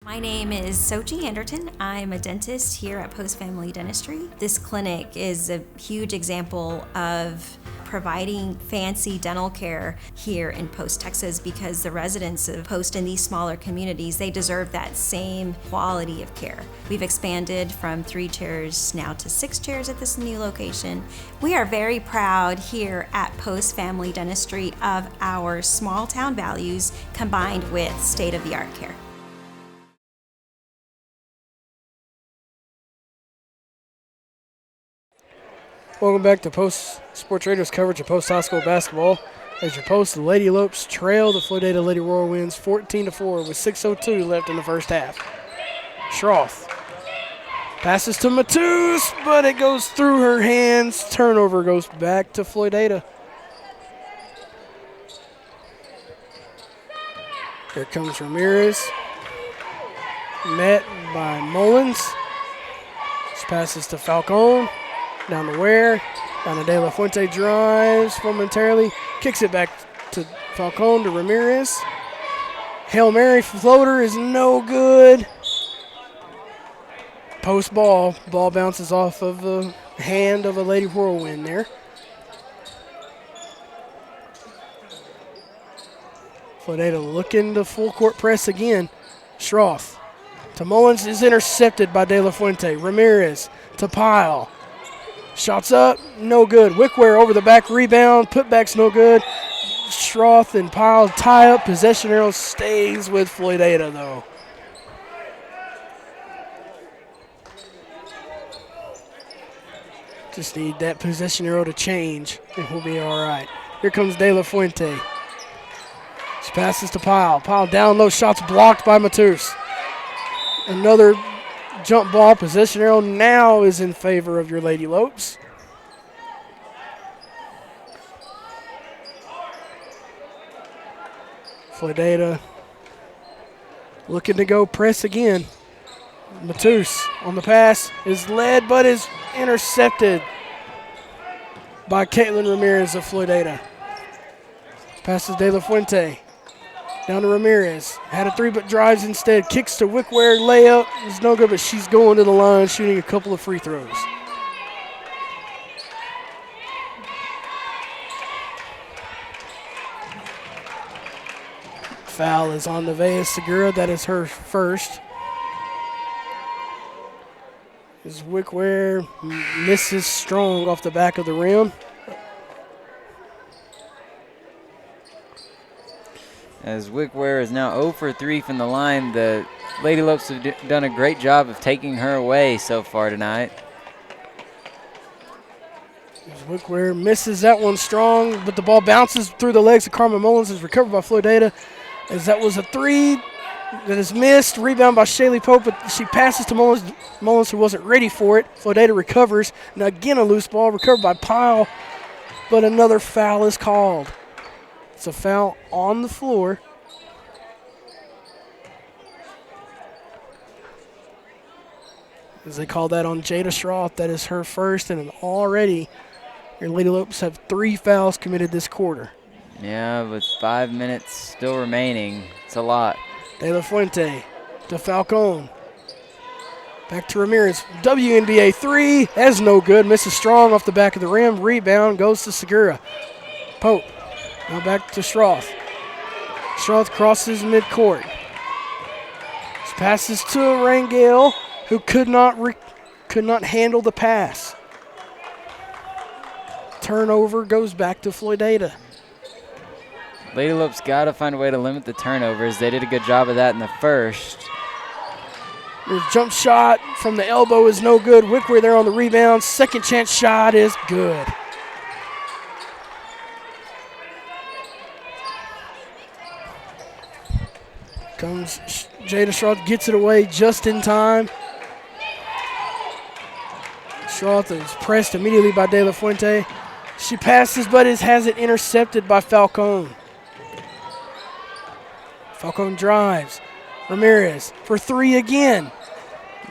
My name is Sochi Anderton. I'm a dentist here at Post Family Dentistry. This clinic is a huge example of providing fancy dental care here in Post, Texas, because the residents of Post in these smaller communities, they deserve that same quality of care. We've expanded from 3 chairs now to 6 chairs at this new location. We are very proud here at Post Family Dentistry of our small town values combined with state-of-the-art care. Welcome back to Post Sports Radio's coverage of Post High School basketball. As your Post, the Lady Lopes trail the Floydada Lady Whirlwinds 14-4 with 6:02 left in the first half. Schroth passes to Matus, but it goes through her hands. Turnover goes back to Floydada. Here comes Ramirez. Met by Mullins. She passes to Falcone. Down to Ware. Down to De La Fuente, drives momentarily. Kicks it back to Falcone to Ramirez. Hail Mary floater is no good. Post ball. Ball bounces off of the hand of a Lady Whirlwind there. Floydada looking to full court press again. Schroth to Mullins is intercepted by De La Fuente. Ramirez to Pyle. Shots up, no good. Wickware over the back, rebound. Putback's no good. Schroth and Pyle tie up. Possession arrow stays with Floydada, though. Just need that possession arrow to change, and we'll be all right. Here comes De La Fuente. She passes to Pyle. Pyle down low, shots blocked by Matus. Another jump ball. Possession arrow now is in favor of your Lady Lopes. Floydada looking to go press again. Matus on the pass is led but is intercepted by Caitlin Ramirez of Floydada. Passes De La Fuente. Down to Ramirez. Had a 3 but drives instead. Kicks to Wickware. Layup is no good, but she's going to the line shooting a couple of free throws. Foul is on Nevaeh Segura. That is her first. As Wickware misses strong off the back of the rim. As Wickware is now 0 for 3 from the line, the Lady Lopes have done a great job of taking her away so far tonight. As Wickware misses that one strong, but the ball bounces through the legs of Carmen Mullins, is recovered by Floydada. As that was a 3 that is missed. Rebound by Shaylee Pope, but she passes to Mullins, who wasn't ready for it. Floydada recovers. And again, a loose ball recovered by Pyle, but another foul is called. It's a foul on the floor. As they call that on Jada Schroth, that is her first, and already your Lady Lopes have 3 fouls committed this quarter. Yeah, with 5 minutes still remaining, it's a lot. De La Fuente to Falcone. Back to Ramirez. WNBA 3. That's no good. Misses strong off the back of the rim. Rebound goes to Segura. Pope. Now back to Schroth. Schroth crosses midcourt. She passes to Rangel, who could not handle the pass. Turnover goes back to Floydada. Lady Lopes got to find a way to limit the turnovers. They did a good job of that in the first. The jump shot from the elbow is no good. Wickware there on the rebound. Second chance shot is good. Comes Jada Schroth, gets it away just in time. Schroth is pressed immediately by De La Fuente. She passes, but has it intercepted by Falcone. Falcone drives. Ramirez for 3 again.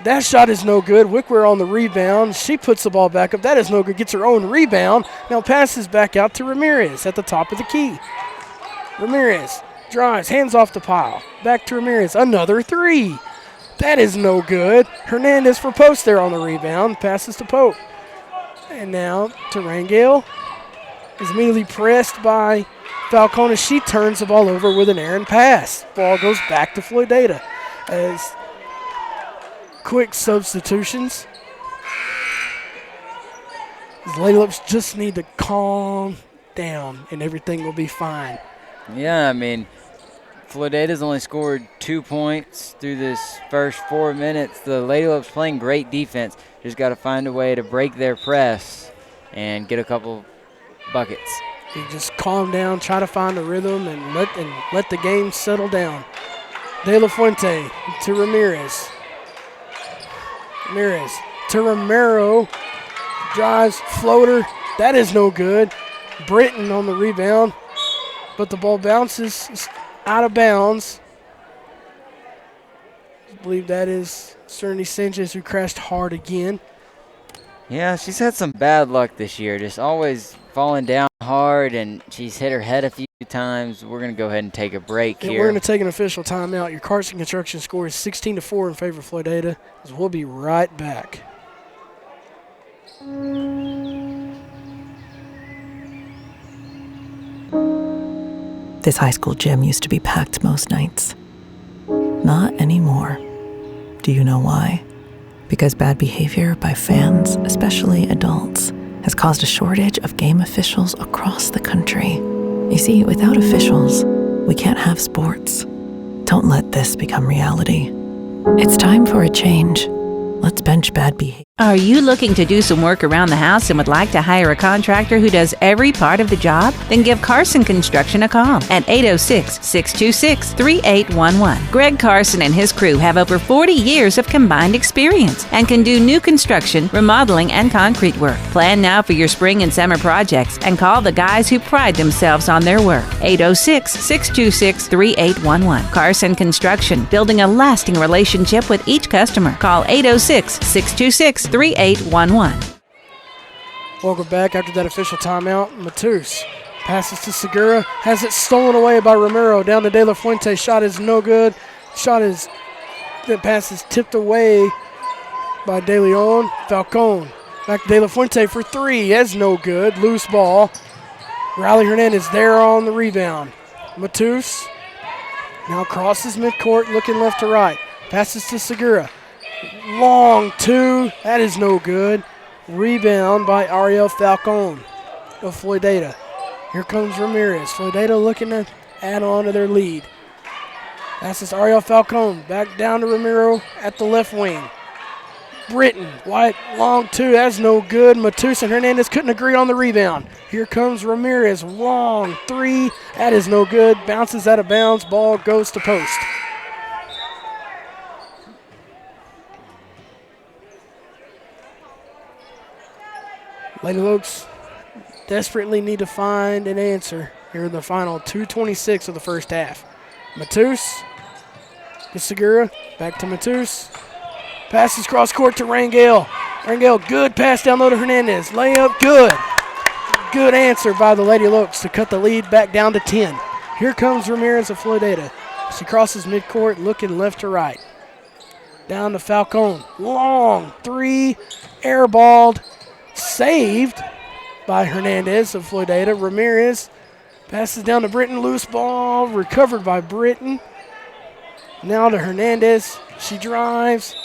That shot is no good. Wickware on the rebound. She puts the ball back up. That is no good. Gets her own rebound. Now passes back out to Ramirez at the top of the key. Ramirez drives, hands off the Pyle. Back to Ramirez. Another 3. That is no good. Hernandez for Post there on the rebound. Passes to Pope. And now to Rangel. Is immediately pressed by Falcone. She turns the ball over with an errant pass. Ball goes back to Floydada. As quick substitutions. The Lady Lopes just need to calm down and everything will be fine. Yeah, I mean, Floydada's only scored 2 points through this first 4 minutes. The Lady Lopes playing great defense. Just got to find a way to break their press and get a couple buckets. You just calm down, try to find a rhythm, and let the game settle down. De La Fuente to Ramirez. Ramirez to Romero. Drives, floater. That is no good. Britton on the rebound, but the ball bounces out of bounds. I believe that is Serenity Sanchez who crashed hard again. Yeah, she's had some bad luck this year, just always falling down hard, and she's hit her head a few times. We're going to go ahead and take a break here. We're going to take an official timeout. Your Carson Construction score is 16-4 in favor of Floydada. We'll be right back. This high school gym used to be packed most nights. Not anymore. Do you know why? Because bad behavior by fans, especially adults, has caused a shortage of game officials across the country. You see, without officials, we can't have sports. Don't let this become reality. It's time for a change. Let's bench bad behavior. Are you looking to do some work around the house and would like to hire a contractor who does every part of the job? Then give Carson Construction a call at 806-626-3811. Greg Carson and his crew have over 40 years of combined experience and can do new construction, remodeling, and concrete work. Plan now for your spring and summer projects and call the guys who pride themselves on their work. 806-626-3811. Carson Construction, building a lasting relationship with each customer. Call 806-626-3811. Welcome back after that official timeout. Matus passes to Segura, has it stolen away by Romero. Down to De La Fuente. Shot is no good. That pass is tipped away by De Leon. Falcone back to De La Fuente for three. That's no good. Loose ball. Riley Hernandez there on the rebound. Matus now crosses midcourt, looking left to right. Passes to Segura. Long two. That is no good. Rebound by Ariel Falcone of Floydada. Here comes Ramirez. Floydada looking to add on to their lead. Passes Ariel Falcone back down to Romero at the left wing. Britton, White, long two. That's no good. Matus and Hernandez couldn't agree on the rebound. Here comes Ramirez. Long three. That is no good. Bounces out of bounds. Ball goes to post. Lady Lopes desperately need to find an answer here in the final 2:26 of the first half. Matus to Segura, back to Matus. Passes cross court to Rangel. Rangel, good pass down low to Hernandez. Layup, good. Good answer by the Lady Lopes to cut the lead back down to 10. Here comes Ramirez of Floydada. She crosses midcourt, looking left to right. Down to Falcone. Long three, airballed. Saved by Hernandez of Floydada. Ramirez passes down to Britton. Loose ball recovered by Britton. Now to Hernandez. She drives.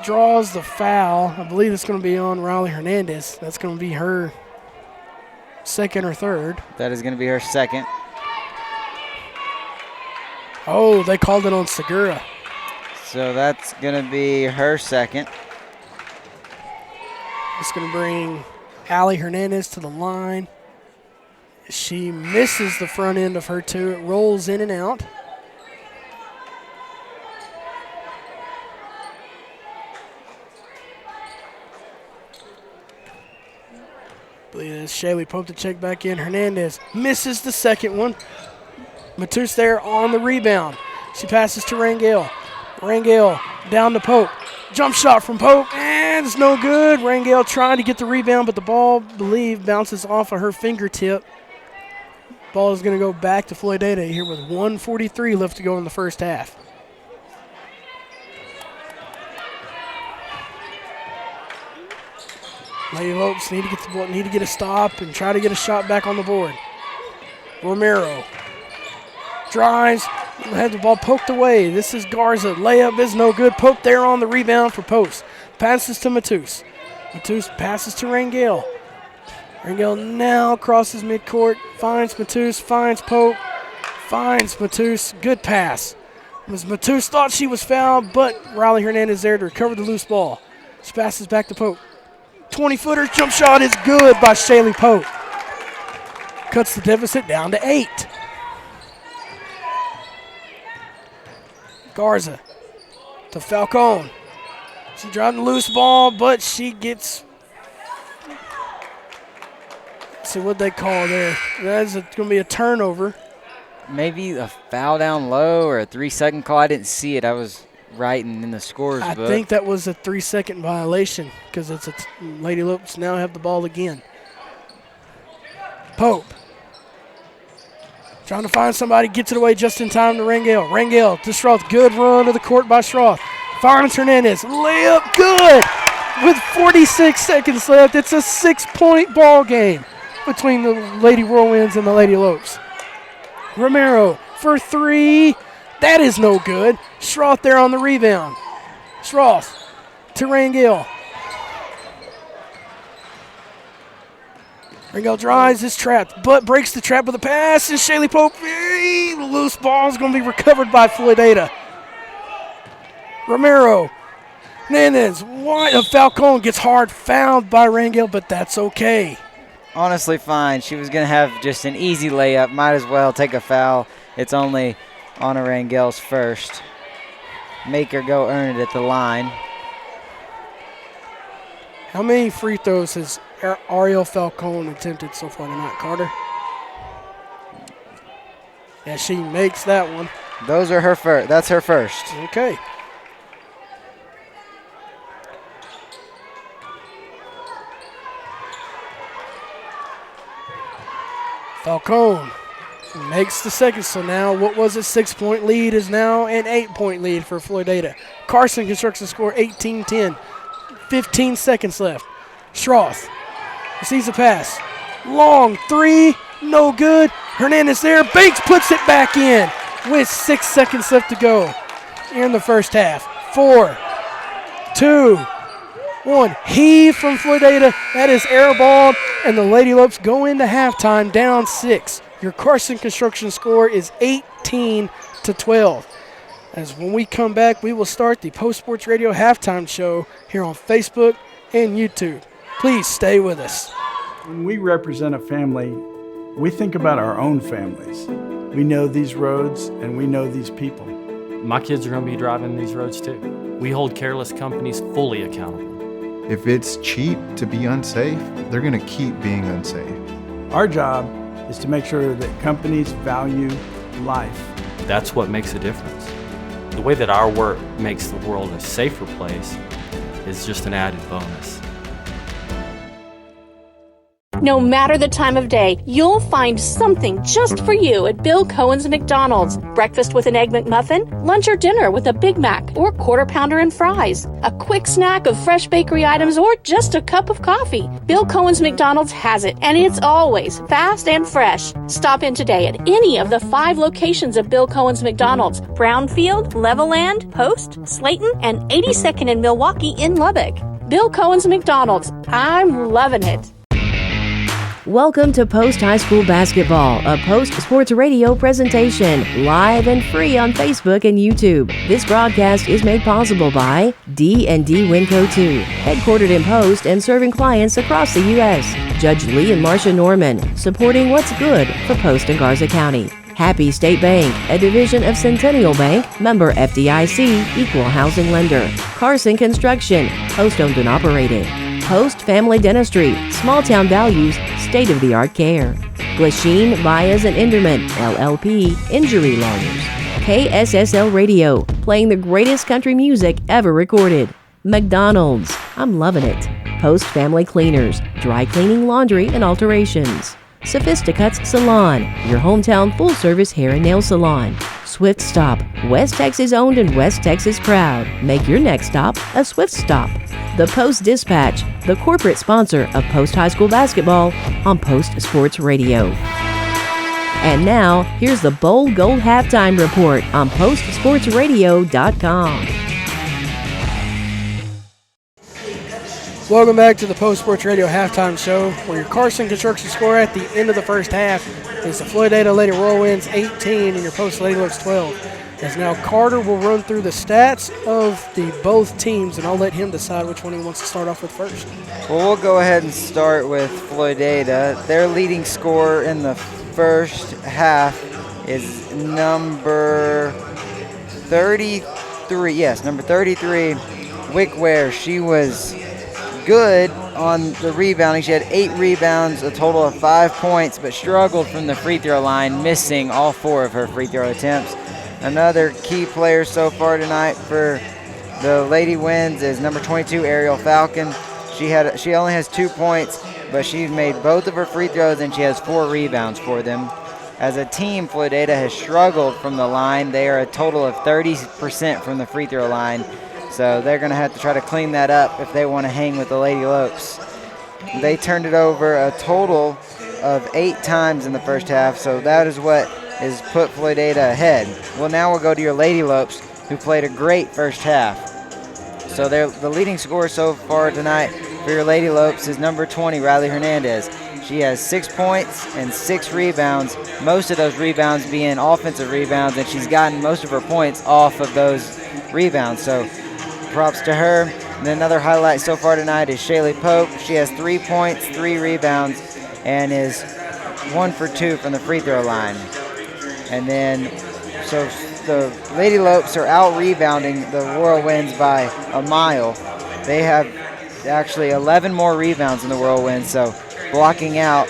Draws the foul. I believe it's going to be on Riley Hernandez. That's going to be her second or third. That is going to be her second. Oh, they called it on Segura. So that's going to be her second. It's going to bring Allie Hernandez to the line. She misses the front end of her two. It rolls in and out. I believe it's Shaylee Pope to check back in. Hernandez misses the second one. Matus there on the rebound. She passes to Rangel. Rangel down to Pope. Jump shot from Pope, and it's no good. Rangel trying to get the rebound, but the ball, I believe, bounces off of her fingertip. Ball is going to go back to Floydada here with 1:43 left to go in the first half. Lady Lopes need to get the ball, need to get a stop and try to get a shot back on the board. Romero drives, had the ball poked away. This is Garza. Layup is no good. Pope there on the rebound for Post. Passes to Matus. Matus passes to Rangel. Rangel now crosses midcourt, finds Matus, finds Pope, finds Matus. Good pass. Matus thought she was fouled, but Riley Hernandez there to recover the loose ball. She passes back to Pope. 20-footer jump shot is good by Shaylee Pope. Cuts the deficit down to 8. Garza to Falcone. She dropped the loose ball, but she gets, let's see what they call there. That's going to be a turnover. Maybe a foul down low or a 3-second call. I didn't see it. I was writing in the scores book. I think that was a 3-second violation because it's Lady Lopes now have the ball again. Pope trying to find somebody, gets it away just in time to Rangel. Rangel to Schroth. Good run to the court by Schroth. Finds Hernandez. Layup good with 46 seconds left. It's a 6-point ball game between the Lady Whirlwinds and the Lady Lopes. Romero for 3. That is no good. Schroth there on the rebound. Schroth to Rangel. Rangel drives, is trapped, but breaks the trap with a pass. And Shaylee Pope, loose ball is going to be recovered by Floydada. Romero. Hernandez. Falcone gets hard fouled by Rangel, but that's okay. Honestly fine. She was going to have just an easy layup. Might as well take a foul. It's only Anna Rangel's first. Make her go earn it at the line. How many free throws has Ariel Falcone attempted so far tonight, Carter? Yeah, she makes that one. Those are her first. That's her first. Okay. Falcone makes the second. So now what was a 6-point lead is now an 8-point lead for Floydada. Carson constructs the score 18-10. 15 seconds left. Schroth receives a pass. Long 3, no good. Hernandez there. Banks puts it back in with 6 seconds left to go in the first half. 4, 2, 1. Heave from Floydada. That is airballed, and the Lady Lopes go into halftime down 6. Your Carson Construction score is 18-12. As when we come back, we will start the Post Sports Radio halftime show here on Facebook and YouTube. Please stay with us. When we represent a family, we think about our own families. We know these roads and we know these people. My kids are going to be driving these roads too. We hold careless companies fully accountable. If it's cheap to be unsafe, they're going to keep being unsafe. Our job is to make sure that companies value life. That's what makes a difference. The way that our work makes the world a safer place is just an added bonus. No matter the time of day, you'll find something just for you at Bill Cohen's McDonald's. Breakfast with an Egg McMuffin, lunch or dinner with a Big Mac or Quarter Pounder and fries, a quick snack of fresh bakery items, or just a cup of coffee. Bill Cohen's McDonald's has it, and it's always fast and fresh. Stop in today at any of the 5 locations of Bill Cohen's McDonald's: Brownfield, Levelland, Post, Slayton, and 82nd in Milwaukee in Lubbock. Bill Cohen's McDonald's. I'm loving it. Welcome to Post High School Basketball, a Post Sports Radio presentation, live and free on Facebook and YouTube. This broadcast is made possible by D&D Winco 2, headquartered in Post and serving clients across the U.S. Judge Lee and Marcia Norman, supporting what's good for Post and Garza County. Happy State Bank, a division of Centennial Bank, member FDIC, equal housing lender. Carson Construction, Post-owned and operated. Post Family Dentistry, small town values, state-of-the-art care. Glasheen, Baez and Enderman, LLP, injury lawyers. KSSL Radio, playing the greatest country music ever recorded. McDonald's, I'm loving it. Post Family Cleaners, dry cleaning, laundry, and alterations. Sophisticuts Salon, your hometown full-service hair and nail salon. Swift Stop, West Texas owned and West Texas proud. Make your next stop a Swift Stop. The Post-Dispatch, the corporate sponsor of Post High School basketball on Post Sports Radio. And now, here's the Bowl Gold Halftime Report on PostSportsRadio.com. Welcome back to the Post Sports Radio Halftime Show, where your Carson Construction score at the end of the first half is the Floydada Lady Whirlwinds 18 and your Post Lady Looks 12. As now Carter will run through the stats of the both teams, and I'll let him decide which one he wants to start off with first. Well, we'll go ahead and start with Floydada. Their leading scorer in the first half is number 33. Yes, number 33, Wick Ware. She was good on the rebounding. She had 8 rebounds, a total of 5 points, but struggled from the free throw line, missing all 4 of her free throw attempts. Another key player so far tonight for the Lady Winds is number 22, Ariel Falcon. She only has 2 points, but she made both of her free throws and she has 4 rebounds for them. As a team, Floydada has struggled from the line. They are a total of 30% from the free throw line. So they're going to have to try to clean that up if they want to hang with the Lady Lopes. They turned it over a total of 8 times in the first half, so that is what has put Floydada ahead. Well, now we'll go to your Lady Lopes, who played a great first half. So the leading scorer so far tonight for your Lady Lopes is number 20, Riley Hernandez. She has 6 points and 6 rebounds, most of those rebounds being offensive rebounds, and she's gotten most of her points off of those rebounds. So props to her. And another highlight so far tonight is Shaylee Pope. She has 3 points, 3 rebounds, and is 1 for 2 from the free throw line. And then, so the Lady Lopes are out rebounding the Whirlwinds by a mile. They have actually 11 more rebounds than the Whirlwinds, so blocking out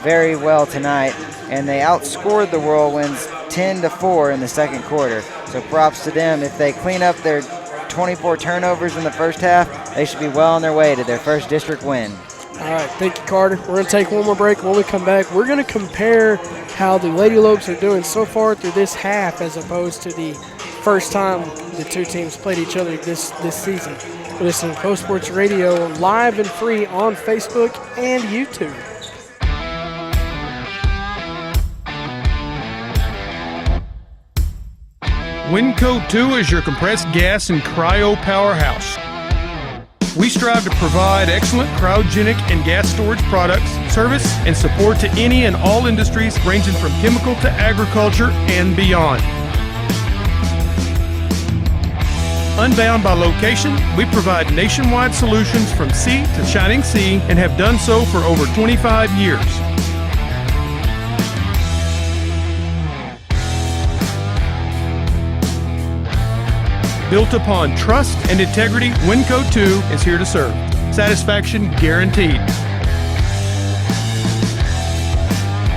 very well tonight. And they outscored the Whirlwinds 10-4 in the second quarter. So props to them. If they clean up their 24 turnovers in the first half, they should be well on their way to their first district win. All right, thank you, Carter. We're going to take one more break. When we come back, we're going to compare how the Lady Lopes are doing so far through this half as opposed to the first time the two teams played each other this season. Listen to Post Sports Radio live and free on Facebook and YouTube. Winco 2 is your compressed gas and cryo powerhouse. We strive to provide excellent cryogenic and gas storage products, service, and support to any and all industries ranging from chemical to agriculture and beyond. Unbound by location, we provide nationwide solutions from sea to shining sea and have done so for over 25 years. Built upon trust and integrity, Winco 2 is here to serve. Satisfaction guaranteed.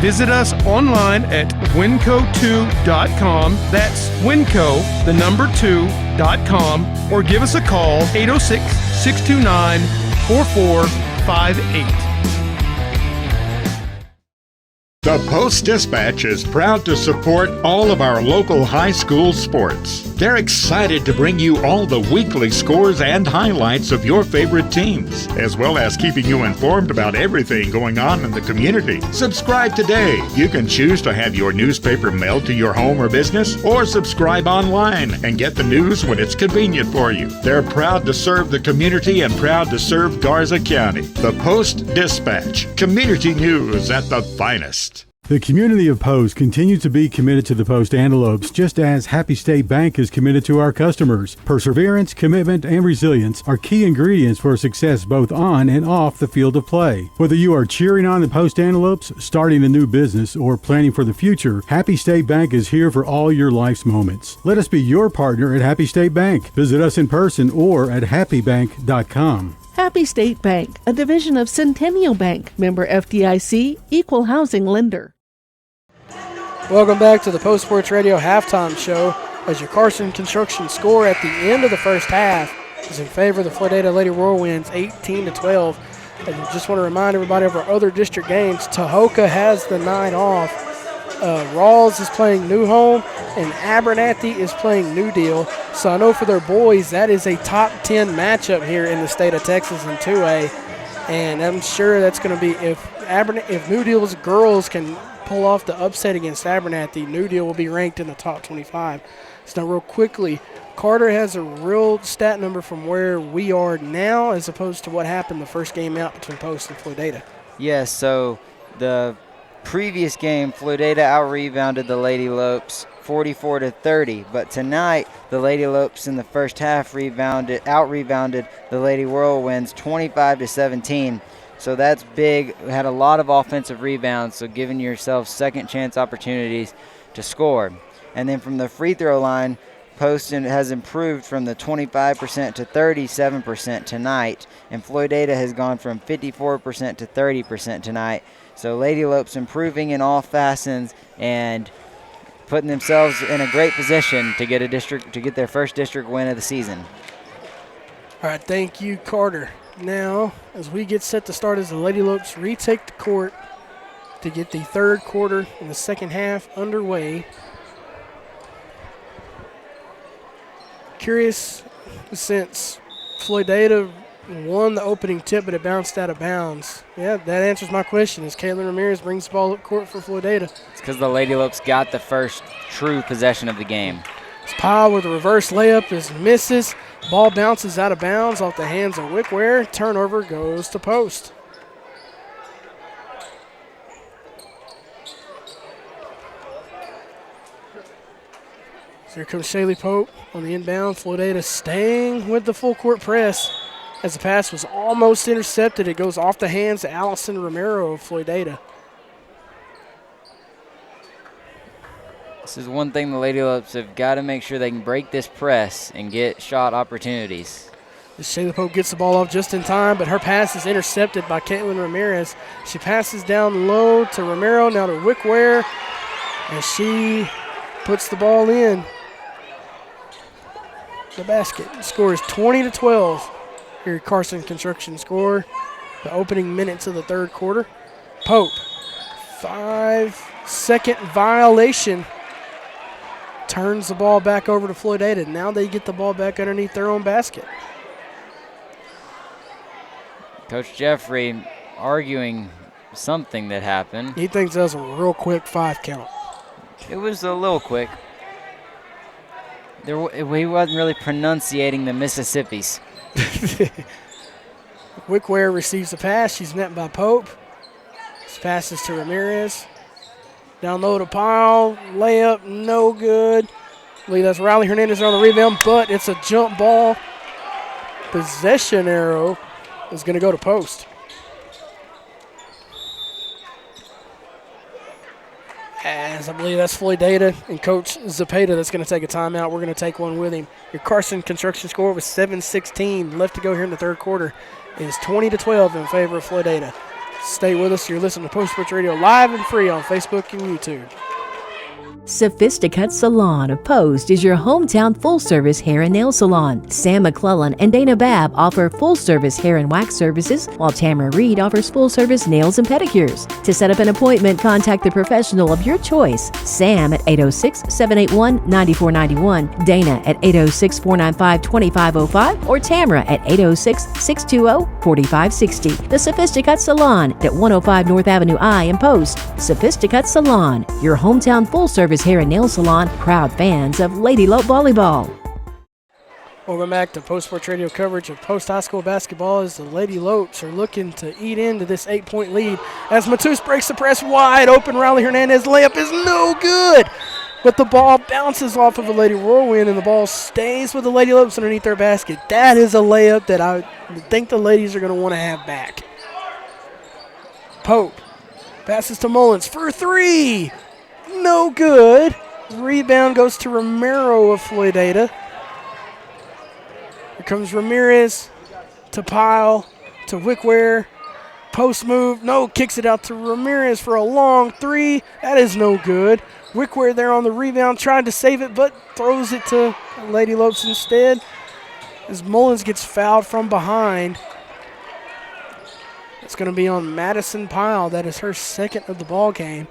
Visit us online at winco2.com. That's winco, the number 2.com, or give us a call, 806-629-4458. The Post-Dispatch is proud to support all of our local high school sports. They're excited to bring you all the weekly scores and highlights of your favorite teams, as well as keeping you informed about everything going on in the community. Subscribe today. You can choose to have your newspaper mailed to your home or business, or subscribe online and get the news when it's convenient for you. They're proud to serve the community and proud to serve Garza County. The Post-Dispatch, community news at the finest. The community of Post continues to be committed to the Post Antelopes, just as Happy State Bank is committed to our customers. Perseverance, commitment, and resilience are key ingredients for success both on and off the field of play. Whether you are cheering on the Post Antelopes, starting a new business, or planning for the future, Happy State Bank is here for all your life's moments. Let us be your partner at Happy State Bank. Visit us in person or at happybank.com. Happy State Bank, a division of Centennial Bank, member FDIC, equal housing lender. Welcome back to the Post Sports Radio halftime show. As your Carson Construction score at the end of the first half is in favor of the Floydada Lady Whirlwinds 18-12. And just want to remind everybody of our other district games. Tahoka has the night off Rawls is playing New Home, and Abernathy is playing New Deal. So I know for their boys, that is a top 10 matchup here in the state of Texas in 2A. And I'm sure that's going to be, if New Deal's girls can pull off the upset against Abernathy, New Deal will be ranked in the top 25. So now real quickly, Carter has a real stat number from where we are now as opposed to what happened the first game out between Post and Floydada. Yes, so the previous game, Floydada out-rebounded the Lady Lopes 44-30, but tonight the Lady Lopes in the first half out-rebounded the Lady Whirlwinds 25-17. So that's big. We had a lot of offensive rebounds, so giving yourself second chance opportunities to score. And then from the free throw line, Poston has improved from the 25% to 37% tonight, and Floydada has gone from 54% to 30% tonight. So Lady Lopes improving in all facets and putting themselves in a great position to get their first district win of the season. All right, thank you, Carter. Now, as we get set to start, as the Lady Lopes retake the court to get the third quarter and the second half underway. Curious, since Floydada won the opening tip, but it bounced out of bounds. Yeah, that answers my question. As Caitlin Ramirez brings the ball up court for Floydada. It's because the Lady Lopes got the first true possession of the game. It's Powell with a reverse layup is misses. Ball bounces out of bounds off the hands of Wickware. Turnover goes to Post. So here comes Shaylee Pope on the inbound. Floydada staying with the full court press. As the pass was almost intercepted, it goes off the hands of Allison Romero of Floydada. This is one thing the Lady Lopes have got to make sure they can break this press and get shot opportunities. Shayla Pope gets the ball off just in time, but her pass is intercepted by Caitlin Ramirez. She passes down low to Romero, now to Wickware, and she puts the ball in the basket. The score is 20-12. Here, Carson Construction score. The opening minutes of the third quarter. Pope, 5-second violation. Turns the ball back over to Floydada. Now they get the ball back underneath their own basket. Coach Jeffrey arguing something that happened. He thinks that was a real quick 5 count. It was a little quick. He wasn't really pronunciating the Mississippis. Wickware receives the pass. She's met by Pope. This passes to Ramirez. Down low to Powell. Layup, no good. I believe that's Riley Hernandez on the rebound, but it's a jump ball. Possession arrow is going to go to Post. As I believe that's Floydada and Coach Zepeda that's going to take a timeout. We're going to take one with him. Your Carson Construction score with 7:16 left to go here in the third quarter is 20-12 in favor of Floydada. Stay with us. You're listening to Post Sports Radio live and free on Facebook and YouTube. Sophisticut Salon of Post is your hometown full-service hair and nail salon. Sam McClellan and Dana Babb offer full-service hair and wax services, while Tamara Reed offers full-service nails and pedicures. To set up an appointment, contact the professional of your choice. Sam at 806-781-9491, Dana at 806-495-2505, or Tamara at 806-620-4560. The Sophisticut Salon at 105 North Avenue I in Post. Sophisticut Salon, your hometown full-service hair and nail salon, proud fans of Lady Lope Volleyball. Welcome back to Post Sports Radio coverage of Post High School basketball as the Lady Lopes are looking to eat into this 8-point lead. As Matus breaks the press wide open, Riley Hernandez layup is no good. But the ball bounces off of a Lady Whirlwind and the ball stays with the Lady Lopes underneath their basket. That is a layup that I think the ladies are going to want to have back. Pope passes to Mullins for 3. No good. Rebound goes to Romero of Floydada. Here comes Ramirez to Pyle to Wickware. Post move. No, kicks it out to Ramirez for a long 3. That is no good. Wickware there on the rebound, tried to save it, but throws it to Lady Lopes instead. As Mullins gets fouled from behind. It's going to be on Madison Pyle. That is her second of the ball game.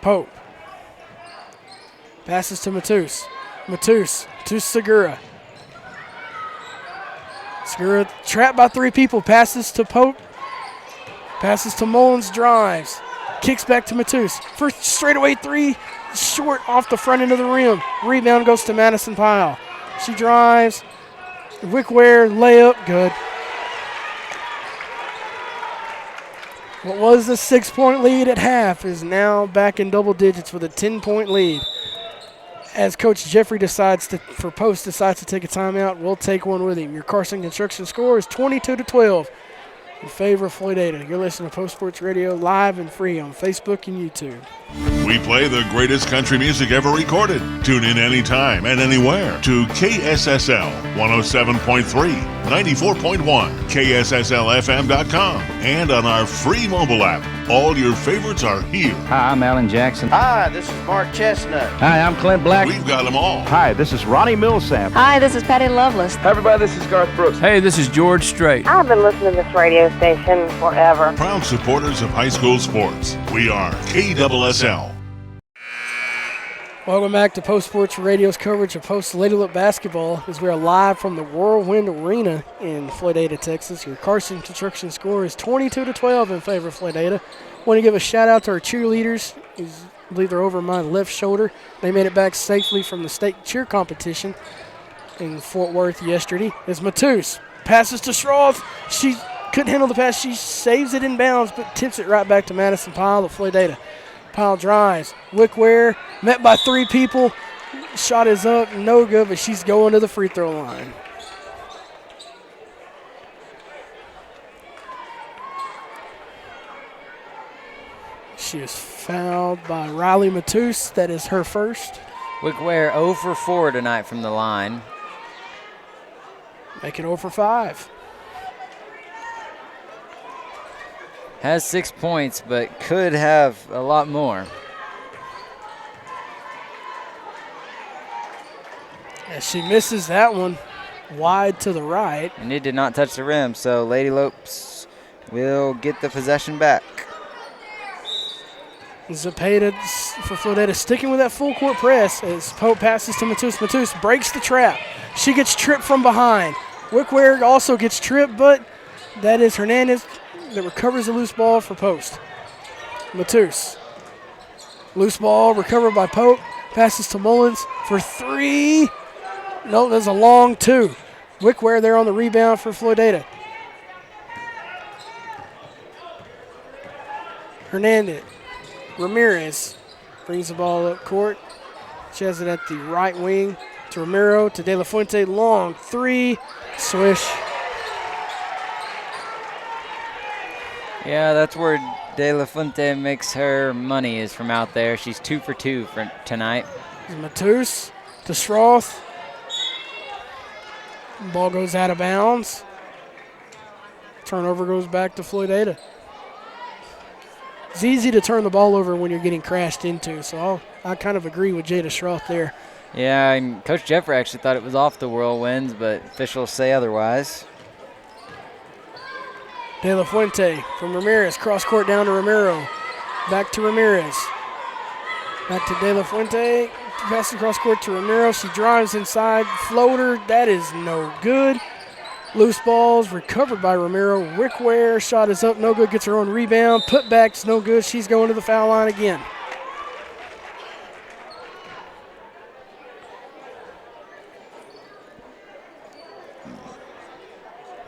Pope. Passes to Matus. Matus to Segura. Segura trapped by 3 people. Passes to Pope. Passes to Mullins. Drives. Kicks back to Matus. First straightaway 3. Short off the front end of the rim. Rebound goes to Madison Pyle. She drives. Wickware layup. Good. What was the 6-point lead at half is now back in double digits with a 10-point lead. As Coach Jeffrey decides to take a timeout, we'll take one with him. Your Carson Construction score is 22-12 in favor of Floydada. You're listening to Post Sports Radio live and free on Facebook and YouTube. We play the greatest country music ever recorded. Tune in anytime and anywhere to KSSL 107.3, 94.1, KSSLFM.com, and on our free mobile app. All your favorites are here. Hi, I'm Alan Jackson. Hi, this is Mark Chestnut. Hi, I'm Clint Black. We've got them all. Hi, this is Ronnie Millsap. Hi, this is Patty Loveless. Hi, everybody, this is Garth Brooks. Hey, this is George Strait. I've been listening to this radio station forever. Proud supporters of high school sports. We are KSSL. Welcome back to Post Sports Radio's coverage of Post Lady Look basketball as we are live from the Whirlwind Arena in Floydada, Texas. Your Carson Construction score is 22-12 in favor of Floydada. Want to give a shout out to our cheerleaders. I believe they're over my left shoulder. They made it back safely from the state cheer competition in Fort Worth yesterday. As Matus passes to Schroth. She couldn't handle the pass. She saves it in bounds but tips it right back to Madison Pyle of Floydada. Pyle drives. Wickware met by 3 people. Shot is up, no good, but she's going to the free throw line. She is fouled by Riley Matus. That is her first. Wickware 0 for 4 tonight from the line. Make it 0 for 5. Has 6 points, but could have a lot more. As she misses that one wide to the right. And it did not touch the rim, so Lady Lopes will get the possession back. Zepeda for Floydada sticking with that full court press as Pope passes to Matus. Matus breaks the trap. She gets tripped from behind. Wickware also gets tripped, but that is Hernandez that recovers the loose ball for Post. Matus. Loose ball recovered by Pope. Passes to Mullins for 3. No, there's a long 2. Wickware there on the rebound for Floydada. Hernandez. Ramirez brings the ball up court. She has it at the right wing to Romero, to De La Fuente. Long 3. Swish. Yeah, that's where De La Fuente makes her money, is from out there. She's 2 for 2 for tonight. Matus to Schroth. Ball goes out of bounds. Turnover goes back to Floydada. It's easy to turn the ball over when you're getting crashed into, so I kind of agree with Jada Schroth there. Yeah, and Coach Jeffrey actually thought it was off the Whirlwinds, but officials say otherwise. De La Fuente from Ramirez, cross court down to Romero. Back to Ramirez. Back to De La Fuente. Passing cross court to Romero. She drives inside. Floater. That is no good. Loose balls recovered by Romero. Wickware. Shot is up. No good. Gets her own rebound. Putback's no good. She's going to the foul line again.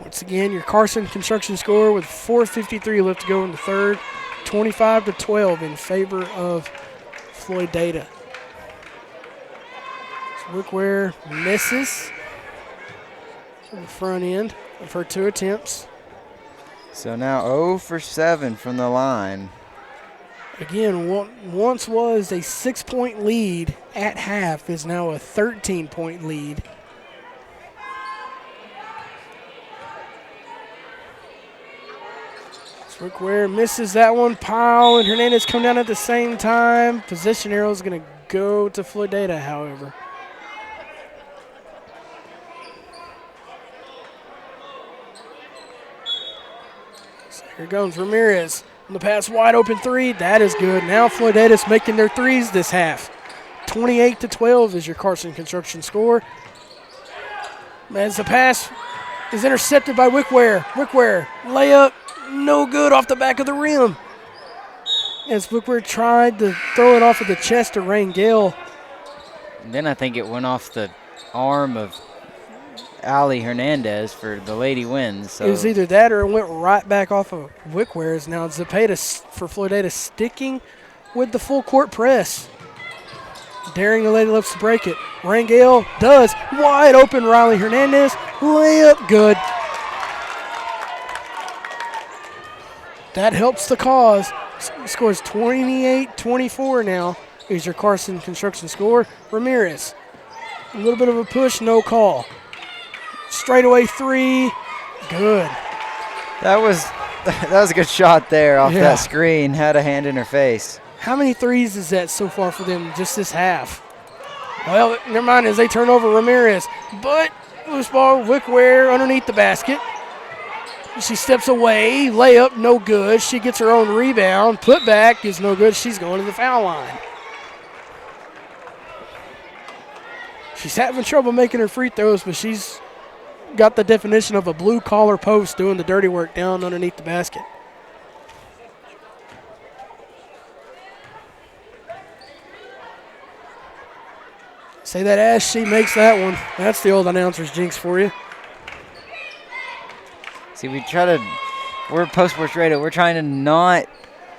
Once again, your Carson Construction score with 4:53 left to go in the third. 25-12 in favor of Floydada. So Wickware misses on the front end of her 2 attempts. So now 0 for 7 from the line. Again, what once was a 6-point lead at half is now a 13-point lead. Wickware misses that one. Pyle and Hernandez come down at the same time. Position arrow is going to go to Floydada, however. So here goes Ramirez. The pass wide open three. That is good. Now Floydada's making their threes this half. 28-12 is your Carson Construction score. As the pass is intercepted by Wickware. Wickware, layup, no good off the back of the rim. As Wickware tried to throw it off of the chest of Rangel. And then I think it went off the arm of Ali Hernandez for the Lady Wins. So It was either that or it went right back off of Wickware's. Now Zepeda for Floydada sticking with the full court press. Daring the Lady Loves to break it. Rangel does. Wide open Riley Hernandez. Layup good. That helps the cause. Scores 28-24 now. Here's your Carson Construction score. Ramirez. A little bit of a push, no call. Straightaway three. Good. that was a good shot there off Yeah. that screen. Had a hand in her face. How many threes is that so far for them just this half? Well, never mind as they turn over Ramirez. But loose ball, Wickware underneath the basket. She steps away, layup, no good. She gets her own rebound. Put back is no good. She's going to the foul line. She's having trouble making her free throws, but she's got the definition of a blue-collar post doing the dirty work down underneath the basket. Say that as she makes that one. That's the old announcer's jinx for you. See, we're Post Sports Radio. We're trying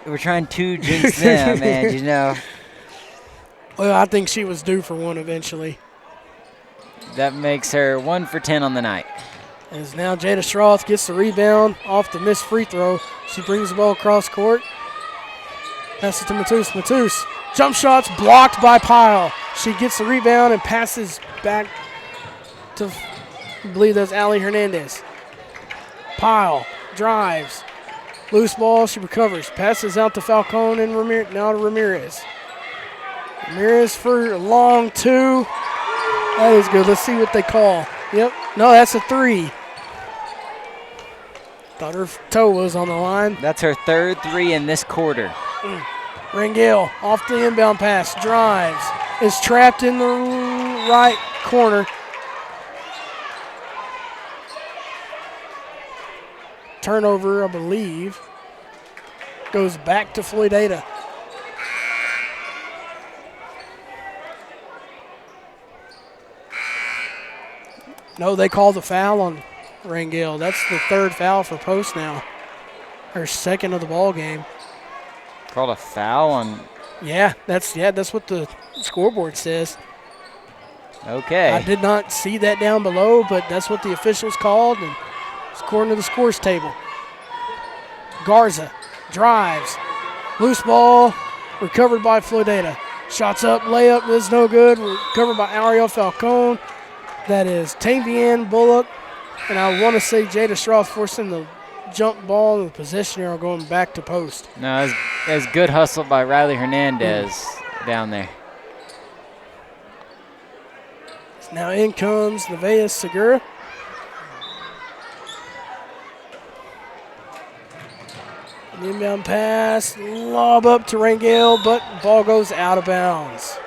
to jinx them, man, you know. Well, I think she was due for one eventually. That makes her 1 for 10 on the night. As now Jada Strauss gets the rebound off the missed free throw. She brings the ball across court. Passes to Matus. Matus. Jump shots blocked by Pyle. She gets the rebound and passes back to, I believe that's Ali Hernandez. Pyle drives. Loose ball, she recovers. Passes out to Falcone and now to Ramirez. Ramirez for a long two. That is good. Let's see what they call. Yep. No, that's a three. Thought her toe was on the line. That's her third three in this quarter. Rangel off the inbound pass. Drives. Is trapped in the right corner. Turnover, I believe. Goes back to Floydada. No, they called the foul on Rangel. That's the third foul for Post now. Her second of the ball game. Called a foul on. Yeah, that's what the scoreboard says. Okay. I did not see that down below, but that's what the officials called, and it's according to the scores table. Garza drives. Loose ball, recovered by Floydada. Shots up, layup is no good. Recovered by Ariel Falcone. That is Tavian Bullock, and I want to say Jada Strauss forcing the jump ball and the possession arrow going back to Post. No, it was good hustle by Riley Hernandez down there. Now in comes Nevaeh Segura. An inbound pass, lob up to Rangel, but ball goes out of bounds.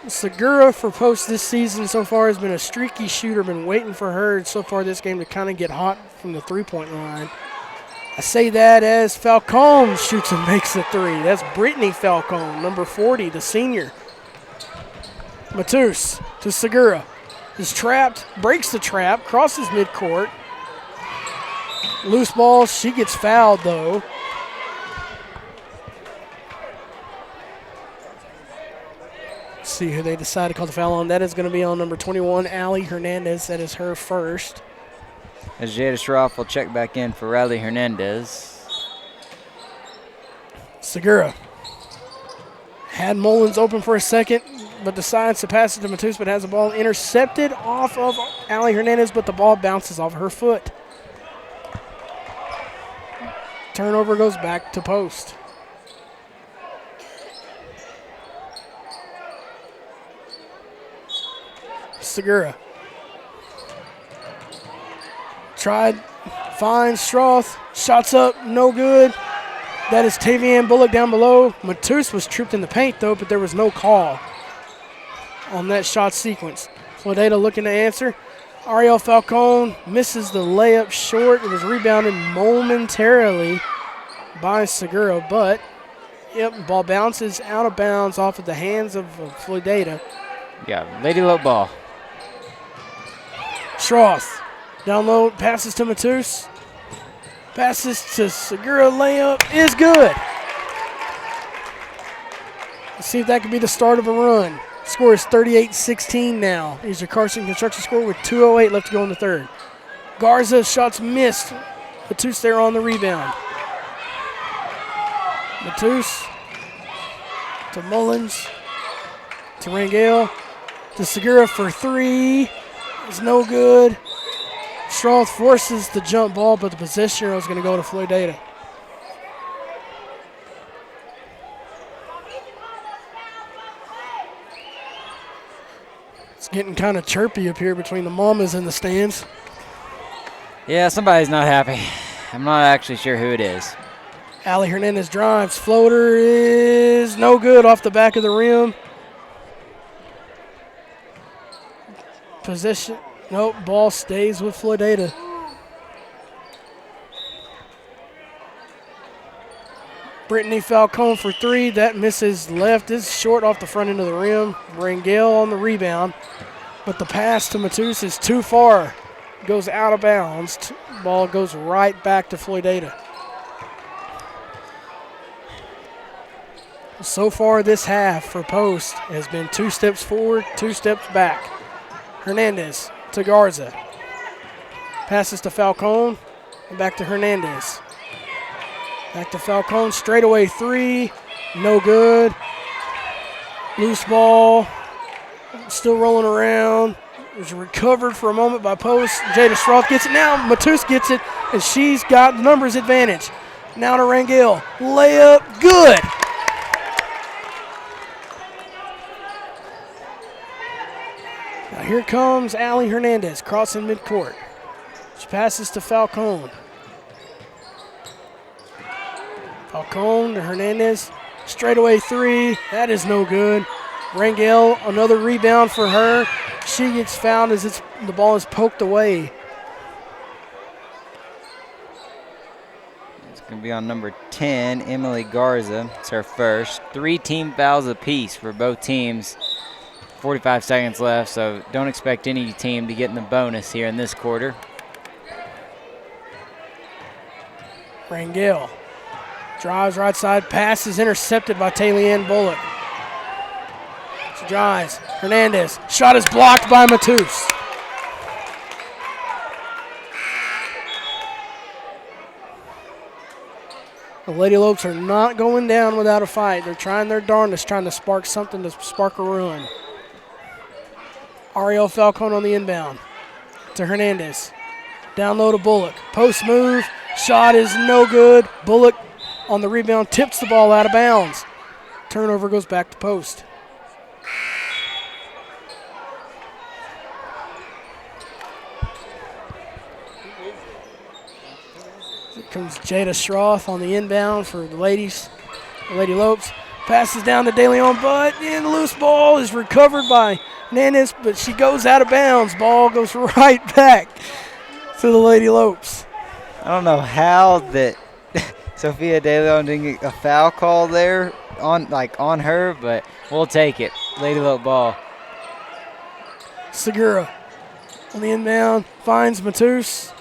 Segura for Post this season so far has been a streaky shooter. Been waiting for her so far this game to kind of get hot from the three-point line. I say that as Falcone shoots and makes a three. That's Brittany Falcone, number 40, the senior. Matus to Segura. Is trapped, breaks the trap, crosses midcourt. Loose ball, she gets fouled though. See who they decide to call the foul on. That is going to be on number 21, Ali Hernandez. That is her first. As Jada Schroff will check back in for Riley Hernandez. Segura had Mullins open for a second, but decides to pass it to Matus, but has the ball intercepted off of Ali Hernandez, but the ball bounces off her foot. Turnover goes back to Post. Segura tried finds Stroth. Shots up, no good. That is Tavian Bullock down below. Matus was tripped in the paint, though, but there was no call on that shot sequence. Floydada looking to answer. Ariel Falcone misses the layup short. It was rebounded momentarily by Segura, but ball bounces out of bounds off of the hands of Floydada. Yeah, Lady Lope ball. Stroth down low, passes to Matus. Passes to Segura, layup is good. Let's see if that could be the start of a run. Score is 38-16 now. Here's your Carson Construction score with 2:08 left to go in the third. Garza, shots missed. Matus there on the rebound. Matus to Mullins, to Rangel, to Segura for three. It's no good. Stroth forces the jump ball, but the possession arrow is going to go to Floydada. It's getting kind of chirpy up here between the mamas and the stands. Yeah, somebody's not happy. I'm not actually sure who it is. Allie Hernandez drives. Floater is no good off the back of the rim. Position. Nope, ball stays with Floydada. Brittany Falcone for three. That misses left. Is short off the front end of the rim. Rangel on the rebound. But the pass to Matus is too far. Goes out of bounds. Ball goes right back to Floydada. So far this half for Post has been 2 steps forward, 2 steps back. Hernandez to Garza. Passes to Falcone and back to Hernandez. Back to Falcone, straightaway three, no good. Loose ball, still rolling around. It was recovered for a moment by Post. Jada Stroth gets it now. Matus gets it, and she's got the numbers advantage. Now to Rangel, layup, good. Now here comes Allie Hernandez crossing midcourt. She passes to Falcone. Falcone to Hernandez. Straightaway three. That is no good. Rangel, another rebound for her. She gets fouled as the ball is poked away. It's going to be on number 10, Emily Garza. It's her first. 3 team fouls apiece for both teams. 45 seconds left, so don't expect any team to get in the bonus here in this quarter. Rangel drives right side, pass is intercepted by Taylor Bullock. She drives. Hernandez, shot is blocked by Matus. The Lady Lopes are not going down without a fight. They're trying their darndest, trying to spark something to spark a run. Ariel Falcone on the inbound to Hernandez. Down low to Bullock. Post move. Shot is no good. Bullock on the rebound tips the ball out of bounds. Turnover goes back to Post. Here comes Jada Stroth on the inbound for the ladies. The Lady Lopes. Passes down to DeLeon, but the loose ball is recovered by Hernandez, but she goes out of bounds. Ball goes right back to the Lady Lopes. I don't know how that Sophia DeLeon didn't get a foul call there on her, but we'll take it. Lady Lope ball. Segura on the inbound finds Matus.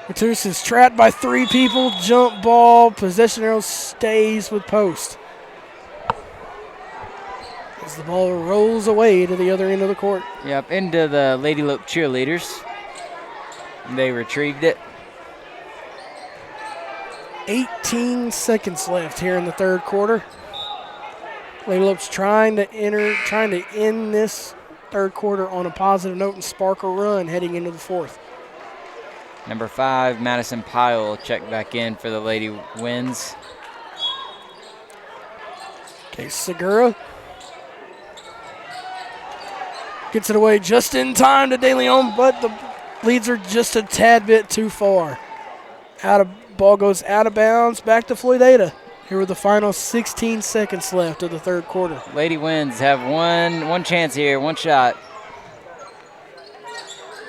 Matus is trapped by 3 people. Jump ball. Possession arrow stays with Post. As the ball rolls away to the other end of the court. Yep, into the Lady Lope cheerleaders. They retrieved it. 18 seconds left here in the third quarter. Lady Lopes trying to end this third quarter on a positive note and spark a run heading into the fourth. Number 5, Madison Pyle will check back in for the Lady Winds. Okay, Segura gets it away just in time to DeLeon, but the leads are just a tad bit too far. Ball goes out of bounds, back to Floydada. Here with the final 16 seconds left of the third quarter. Lady Winds have one chance here, one shot.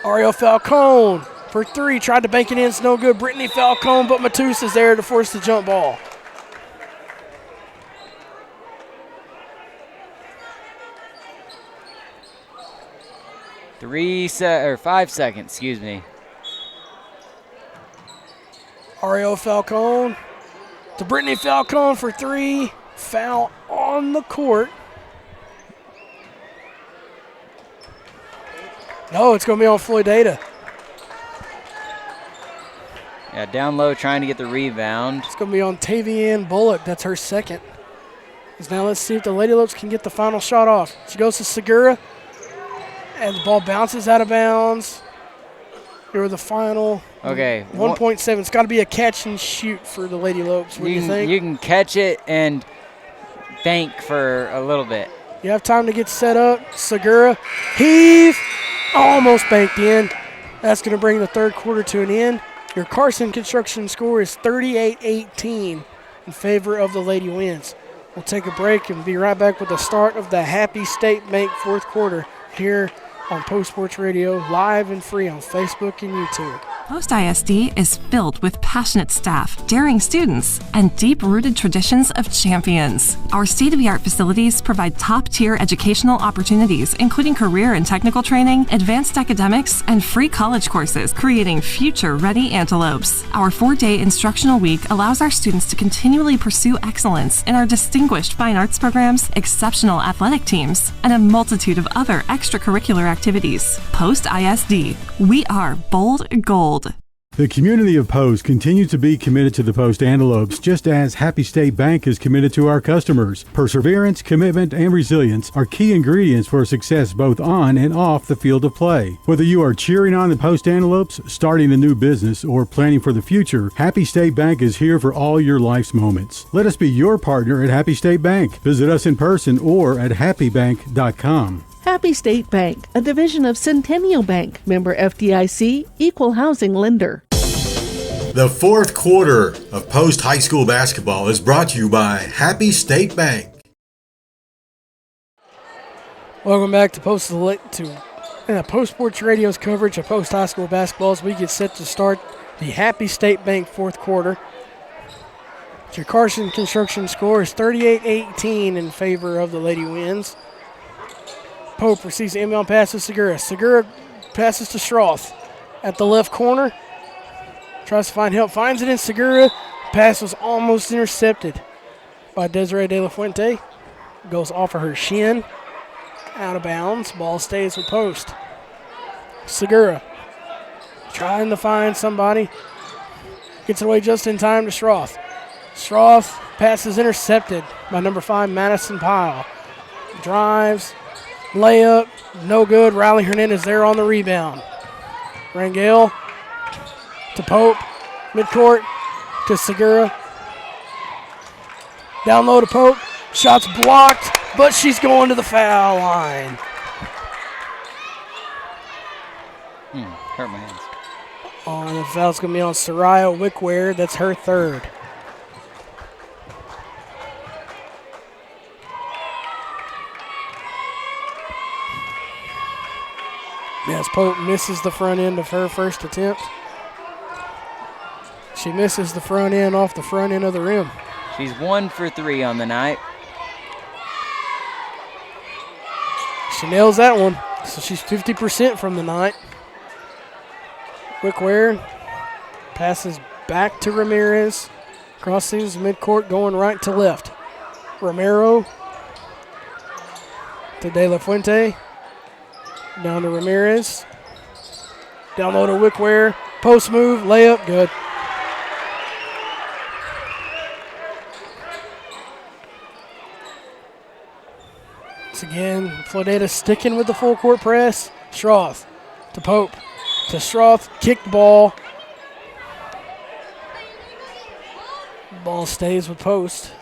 Ariel Falcone for three, tried to bank it in, it's no good. Brittany Falcone, but Matus is there to force the jump ball. Or 5 seconds, excuse me. Ariel Falcone to Brittany Falcone for three. Foul on the court. No, it's going to be on Floydada. Yeah, down low trying to get the rebound. It's going to be on Tavian Bullock. That's her second. Now let's see if the Lady Lopes can get the final shot off. She goes to Segura. And the ball bounces out of bounds. Here with the final. Okay. 1.7. It's got to be a catch and shoot for the Lady Lopes. What do you think? You can catch it and bank for a little bit. You have time to get set up. Segura. Heave. Almost banked in. That's going to bring the third quarter to an end. Your Carson Construction score is 38-18 in favor of the Lady Winds. We'll take a break and be right back with the start of the Happy State Bank fourth quarter here on Post Sports Radio, live and free on Facebook and YouTube. Post ISD is filled with passionate staff, daring students, and deep-rooted traditions of champions. Our state-of-the-art facilities provide top-tier educational opportunities, including career and technical training, advanced academics, and free college courses, creating future-ready antelopes. Our 4-day instructional week allows our students to continually pursue excellence in our distinguished fine arts programs, exceptional athletic teams, and a multitude of other extracurricular activities. Post ISD, we are bold gold. The community of Post continues to be committed to the Post Antelopes, just as Happy State Bank is committed to our customers. Perseverance, commitment, and resilience are key ingredients for success both on and off the field of play. Whether you are cheering on the Post Antelopes, starting a new business, or planning for the future, Happy State Bank is here for all your life's moments. Let us be your partner at Happy State Bank. Visit us in person or at happybank.com. Happy State Bank, a division of Centennial Bank, member FDIC, equal housing lender. The fourth quarter of Post High School basketball is brought to you by Happy State Bank. Welcome back to Post Sports Radio's coverage of Post High School basketball as we get set to start the Happy State Bank fourth quarter. Your Carson Construction score is 38-18 in favor of the Lady Winds. Pope receives the inbound pass to Segura. Segura passes to Schroth at the left corner. Tries to find help. Finds it in Segura. Pass was almost intercepted by Desiree De La Fuente. Goes off of her shin. Out of bounds. Ball stays with Post. Segura trying to find somebody. Gets it away just in time to Schroth. Schroth pass is intercepted by number 5, Madison Pyle. Drives. Layup, no good. Riley Hernandez there on the rebound. Rangel to Pope, midcourt to Segura. Down low to Pope. Shot's blocked, but she's going to the foul line. Hurt my hands. And the foul's going to be on Soraya Wickware. That's her third. Yes, Pope misses the front end of her first attempt. She misses the front end off the front end of the rim. She's 1 for 3 on the night. She nails that one, so she's 50% from the night. Wickware passes back to Ramirez. Crossings midcourt going right to left. Romero to De La Fuente. Down to Ramirez. Down low to Wickware. Post move, layup, good. Once again, Floydada sticking with the full court press. Schroth to Pope. To Schroth, kicked ball. Ball stays with Post.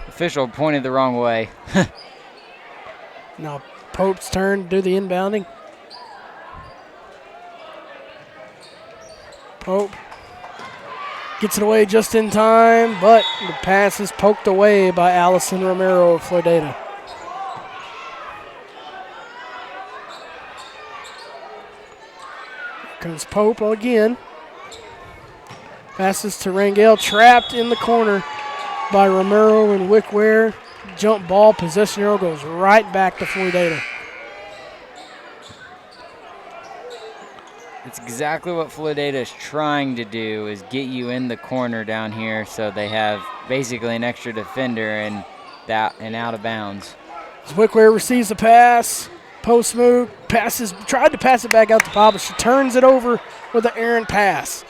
Official pointed the wrong way. Now Pope's turn to do the inbounding. Pope Gets it away just in time, but the pass is poked away by Allison Romero of Floydada. Here comes Pope again. Passes to Rangel, trapped in the corner by Romero and Wickware. Jump ball, possession arrow goes right back to Floydada. It's exactly what Floydada is trying to do, is get you in the corner down here so they have basically an extra defender and out of bounds. As Wickware receives the pass, post move, tried to pass it back out to Paul, but she turns it over with an errant pass.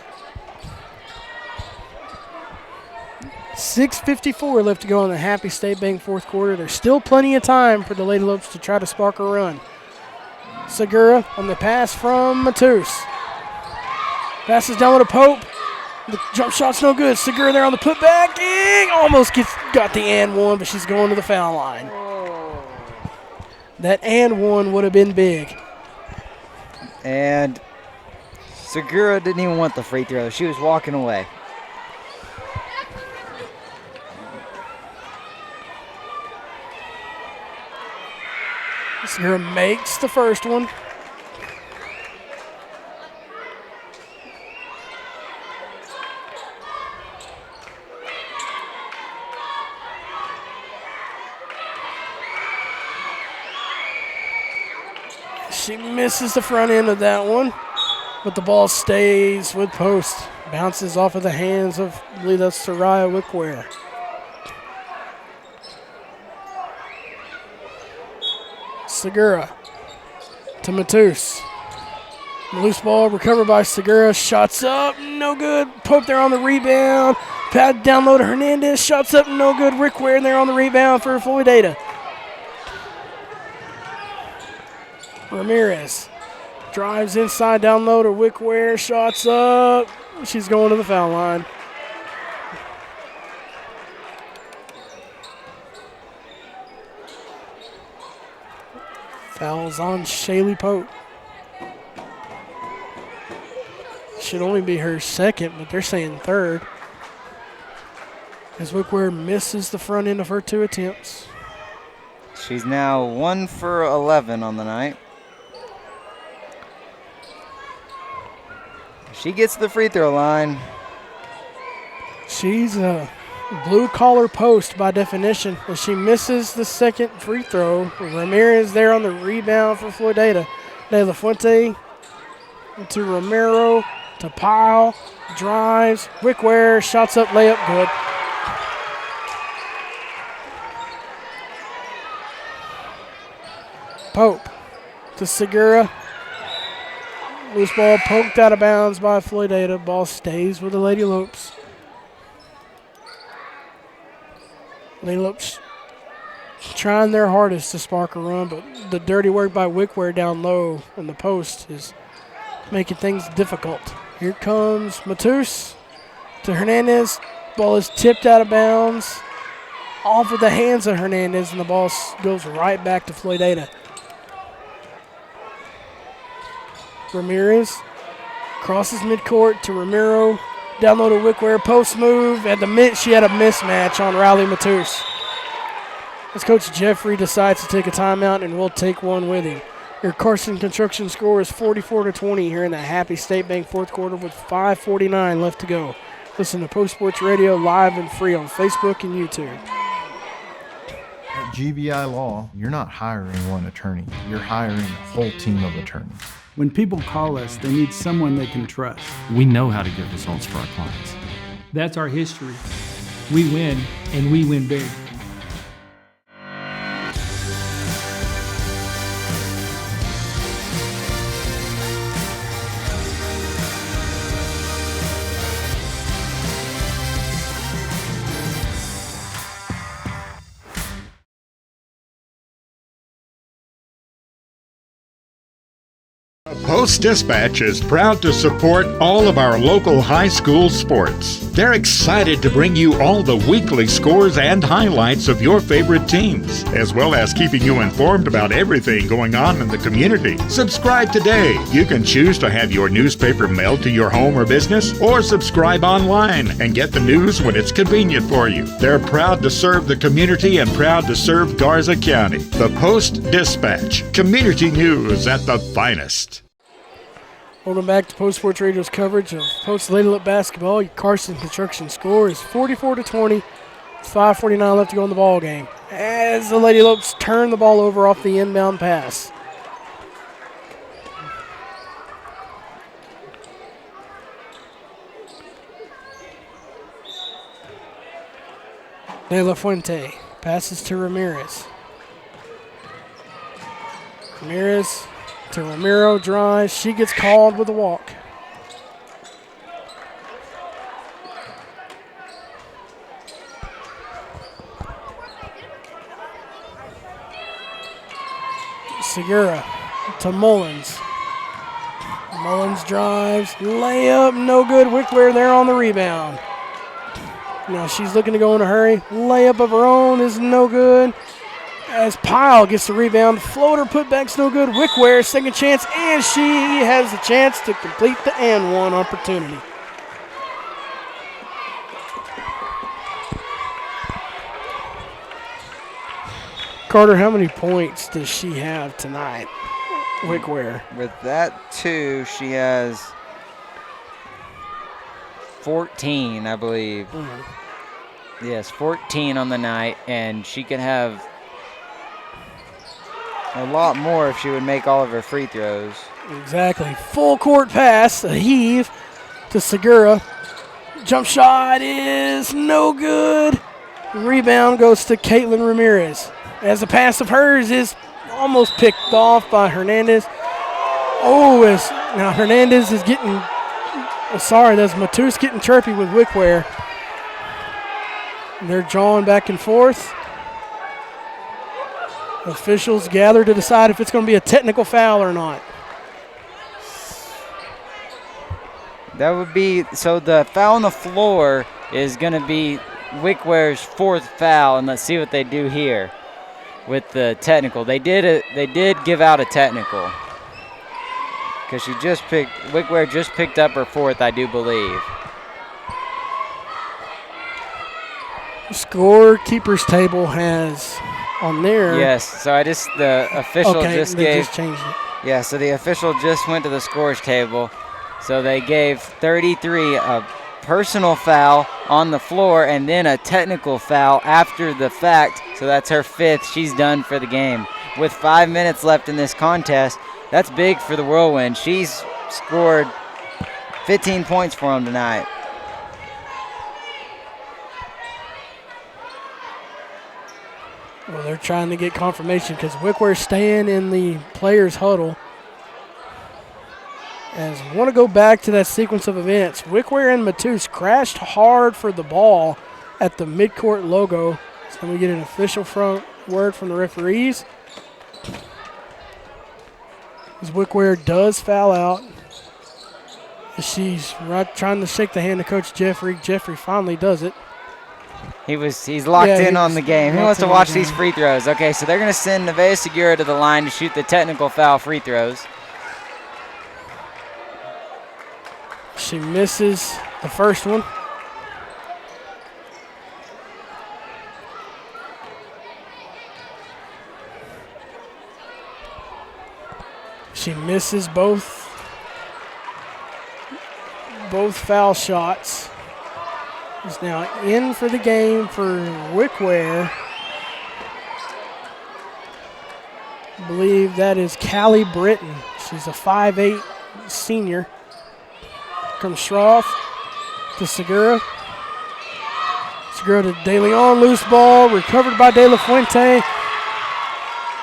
6:54 left to go in the Happy State Bank fourth quarter. There's still plenty of time for the Lady Lopes to try to spark a run. Segura on the pass from Matus. Passes down to Pope. The jump shot's no good. Segura there on the putback. Almost got the and one, but she's going to the foul line. That and one would have been big. And Segura didn't even want the free throw. She was walking away. Segura makes the first one. She misses the front end of that one, but the ball stays with Post. Bounces off of the hands of, I believe that's Soraya Wickware. Segura to Matus. Loose ball recovered by Segura. Shots up, no good. Pope there on the rebound. Pad down low to Hernandez. Shots up, no good. Rick Ware there on the rebound for Floydada. Ramirez drives inside down low to Wickware. Shots up. She's going to the foul line. Fouls on Shaylee Pope. Should only be her second, but they're saying third. As Wickware misses the front end of her two attempts. She's now 1 for 11 on the night. She gets the free throw line. She's a blue-collar post by definition, but she misses the second free throw. Ramirez there on the rebound for Floydada. De La Fuente to Romero to Pyle. Drives. Wickware. Shots up, layup, good. Pope to Segura. Loose ball poked out of bounds by Floydada. Ball stays with the Lady Lopes. Lady Lopes trying their hardest to spark a run, but the dirty work by Wickware down low in the post is making things difficult. Here comes Matus to Hernandez. Ball is tipped out of bounds off of the hands of Hernandez, and the ball goes right back to Floydada. Ramirez crosses midcourt to Romero. Down low to Wickware. Post move. At the mid, she had a mismatch on Riley Matus. As Coach Jeffrey decides to take a timeout, and we'll take one with him. Your Carson Construction score is 44-20 here in the Happy State Bank fourth quarter with 5:49 left to go. Listen to Post Sports Radio live and free on Facebook and YouTube. At GVI Law, you're not hiring one attorney. You're hiring a whole team of attorneys. When people call us, they need someone they can trust. We know how to get results for our clients. That's our history. We win, and we win big. The Post-Dispatch is proud to support all of our local high school sports. They're excited to bring you all the weekly scores and highlights of your favorite teams, as well as keeping you informed about everything going on in the community. Subscribe today. You can choose to have your newspaper mailed to your home or business, or subscribe online and get the news when it's convenient for you. They're proud to serve the community and proud to serve Garza County. The Post-Dispatch. Community news at the finest. Welcome back to Post Sports Radio's coverage of Post Lady Lip basketball. Your Carson Construction score is 44-20. 5:49 left to go in the ball game. As the Lady Lopes turn the ball over off the inbound pass. De La Fuente passes to Ramirez. Ramirez to Ramiro, drives. She gets called with a walk. Segura to Mullins. Mullins drives. Layup, no good. Wickware there on the rebound. Now she's looking to go in a hurry. Layup of her own is no good. As Pyle gets the rebound, floater putback's no good. Wickware, second chance, and she has the chance to complete the and one opportunity. Carter, how many points does she have tonight? Wickware. With that 2, she has 14, I believe. Mm-hmm. Yes, 14 on the night, and she could have a lot more if she would make all of her free throws. Exactly. Full court pass, a heave to Segura. Jump shot is no good. Rebound goes to Caitlin Ramirez. As a pass of hers is almost picked off by Hernandez. Now Hernandez is getting, that's Matus getting chirpy with Wickware. They're drawing back and forth. Officials gather to decide if it's going to be a technical foul or not. That would be, so the foul on the floor is going to be Wickware's 4th foul, and let's see what they do here with the technical. They did give out a technical because Wickware just picked up her 4th, I do believe. Scorekeeper's table has on there. Yes, so the official just changed it. Yeah, so the official just went to the scores table. So they gave 33 a personal foul on the floor and then a technical foul after the fact. So that's her 5th. She's done for the game. With 5 minutes left in this contest, that's big for the Whirlwind. She's scored 15 points for them tonight. Well, they're trying to get confirmation because Wickware's staying in the players' huddle. As we want to go back to that sequence of events, Wickware and Matus crashed hard for the ball at the midcourt logo. So we get an official word from the referees. As Wickware does foul out. She's trying to shake the hand of Coach Jeffrey. Jeffrey finally does it. He's locked in on the game. He wants to watch these free throws. Okay, so they're going to send Nevaeh Segura to the line to shoot the technical foul free throws. She misses the first one. She misses both foul shots. Is now in for the game for Wickware. I believe that is Callie Britton. She's a 5'8" senior. Comes Schroff to Segura. Segura to De Leon, loose ball, recovered by De La Fuente.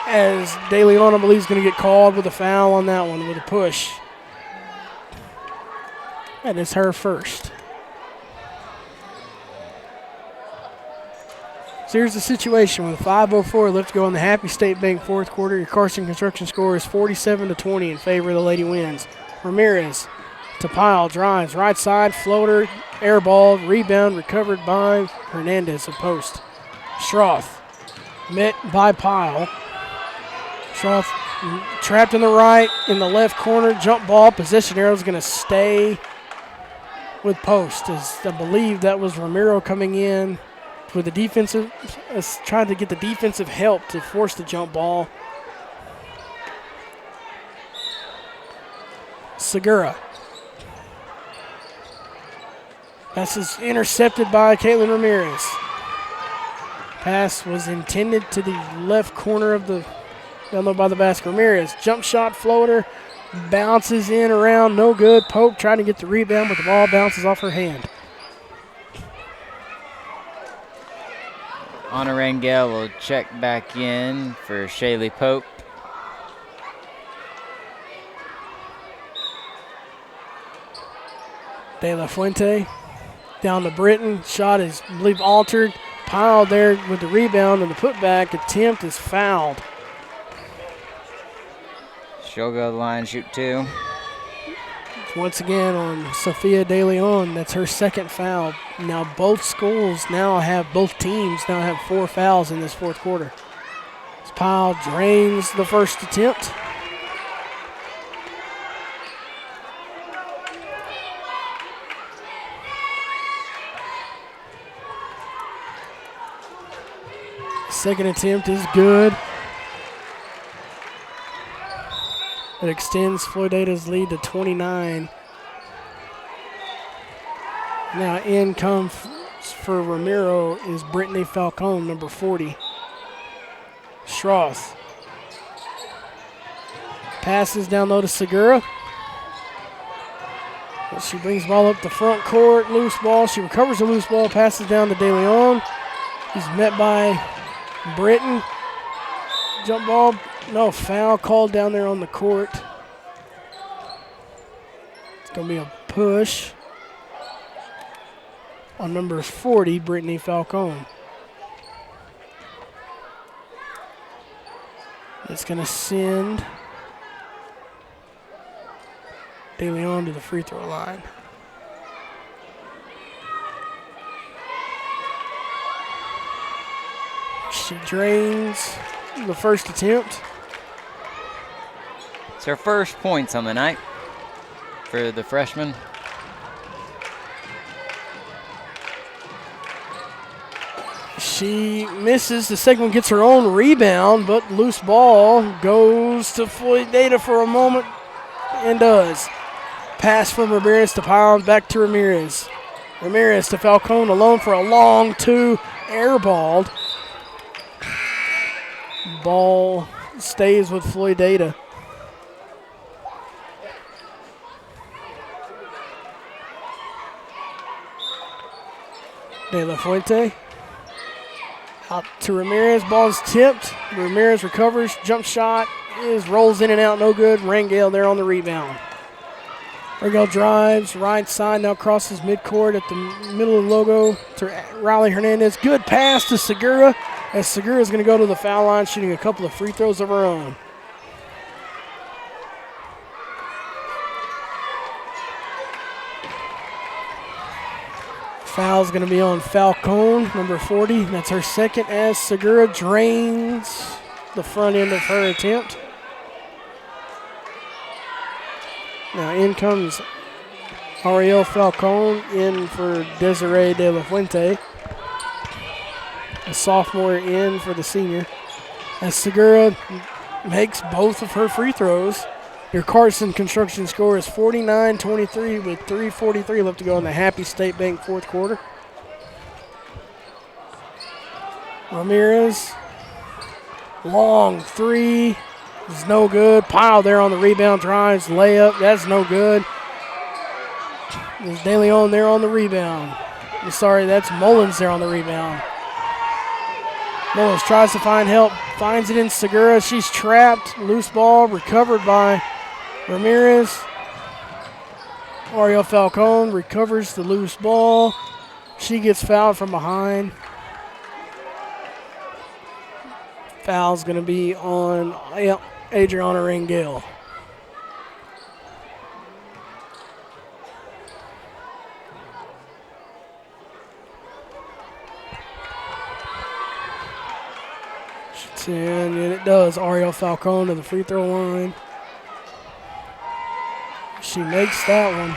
As De Leon, I believe, is going to get called with a foul on that one with a push. And it's her first. So here's the situation with 5:04 left to go in the Happy State Bank fourth quarter. Your Carson Construction score is 47-20 in favor of the Lady Winds. Ramirez to Pyle, drives, right side, floater, air ball, rebound, recovered by Hernandez, a post. Schroth met by Pyle. Schroth trapped in the right, in the left corner, jump ball, possession arrow is going to stay with post. As I believe that was Romero coming in with the defensive, trying to get the defensive help to force the jump ball. Segura. Pass is intercepted by Caitlin Ramirez. Pass was intended to the left corner of the, down low by the basket. Ramirez, jump shot, floater, bounces in around, no good. Pope trying to get the rebound, but the ball bounces off her hand. Anna Rangel will check back in for Shaylee Pope. De La Fuente down to Britton. Shot is, I believe, altered. Pyle there with the rebound, and the putback attempt is fouled. She'll go to the line, shoot two. Once again on Sophia De Leon, that's her second foul. Now both teams now have 4 fouls in this fourth quarter. Pyle drains the first attempt. Second attempt is good. It extends Floydada's lead to 29. Now in comes for Ramiro is Brittany Falcone, number 40. Schroth. Passes down low to Segura. She brings the ball up the front court, loose ball. She recovers the loose ball, passes down to De Leon. He's met by Britton. Jump ball. No, foul called down there on the court. It's going to be a push on number 40, Brittany Falcone. It's going to send De Leon to the free throw line. She drains the first attempt. It's her first points on the night for the freshman. She misses. The second one gets her own rebound, but loose ball goes to Floydada for a moment and does. Pass from Ramirez to Pyle, back to Ramirez. Ramirez to Falcone alone for a long two, airballed. Ball stays with Floydada. De La Fuente out to Ramirez. Ball is tipped. Ramirez recovers. Jump shot rolls in and out. No good. Rangel there on the rebound. Rangel drives right side. Now crosses midcourt at the middle of the logo to Riley Hernandez. Good pass to Segura. As Segura is going to go to the foul line, shooting a couple of free throws of her own. Foul's going to be on Falcone, number 40. That's her second as Segura drains the front end of her attempt. Now in comes Ariel Falcone in for Desiree De La Fuente. A sophomore in for the senior. As Segura makes both of her free throws. Your Carson Construction score is 49-23 with 3:43 left to go in the Happy State Bank fourth quarter. Ramirez, long three is no good. Pyle there on the rebound, drives, layup, that's no good. There's De Leon there on the rebound. I'm sorry, that's Mullins there on the rebound. Mullins tries to find help, finds it in Segura. She's trapped, loose ball, recovered by Ramirez. Ariel Falcone recovers the loose ball. She gets fouled from behind. Foul's going to be on Adriana Rangel. And it does. Ariel Falcone to the free throw line. She makes that one.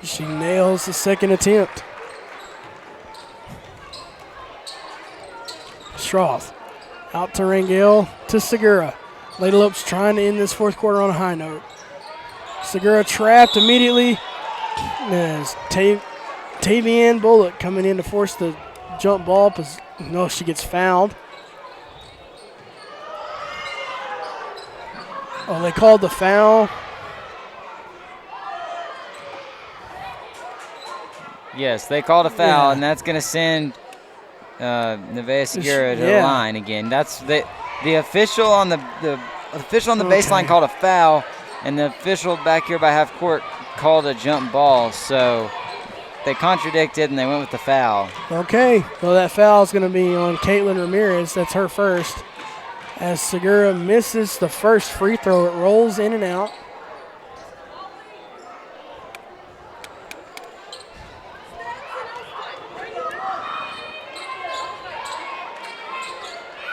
She nails the second attempt. Strauss out to Rangel to Segura. Lady Lopes trying to end this fourth quarter on a high note. Segura trapped immediately. There's Tavian Bullock coming in to force the jump ball. No, she gets fouled. Oh, they called the foul. Yes, they called a foul, and that's going to send Nevaeh Segura to the line again. That's the official on the official on the baseline called a foul, and the official back here by half court called a jump ball. So they contradicted and they went with the foul. Okay, well that foul is going to be on Caitlin Ramirez. That's her first. As Segura misses the first free throw, it rolls in and out.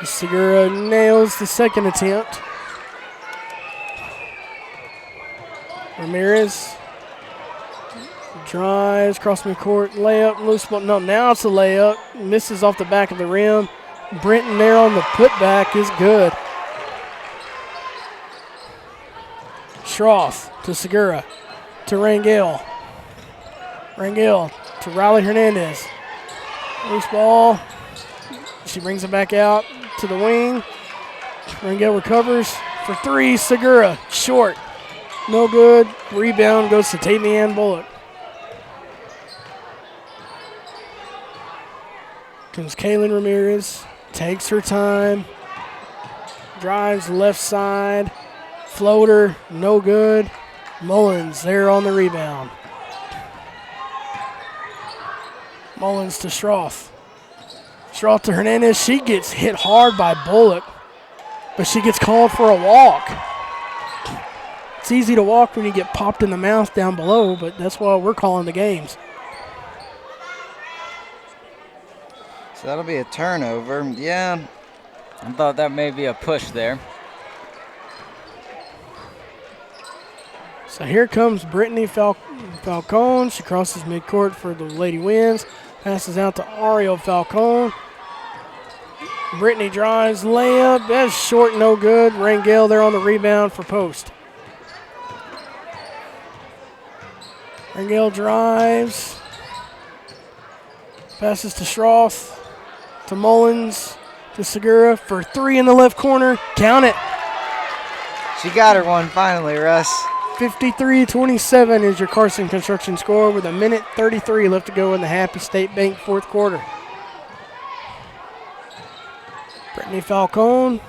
Segura nails the second attempt. Ramirez drives across midcourt, layup, loose ball. No, now it's a layup. Misses off the back of the rim. Brenton there on the putback is good. Schroth to Segura to Rangel. Rangel to Riley Hernandez. Loose ball. She brings it back out to the wing. Rangel recovers for three. Segura short. No good. Rebound goes to Tavian Bullock. Comes Kaylin Ramirez. Takes her time. Drives left side. Floater. No good. Mullins there on the rebound. Mullins to Schroth. Schroth to Hernandez. She gets hit hard by Bullock, but she gets called for a walk. It's easy to walk when you get popped in the mouth down below, but that's why we're calling the games. So that'll be a turnover. Yeah, I thought that may be a push there. So here comes Brittany Falcone. She crosses midcourt for the Lady Winds. Passes out to Ariel Falcone. Brittany drives, layup. That's short, no good. Rangel there on the rebound for post. Rangel drives. Passes to Schroth. To Mullins. To Segura for three in the left corner. Count it. She got her one finally, Russ. 53-27 is your Carson Construction score with 1:33 left to go in the Happy State Bank fourth quarter. Brittany Falcone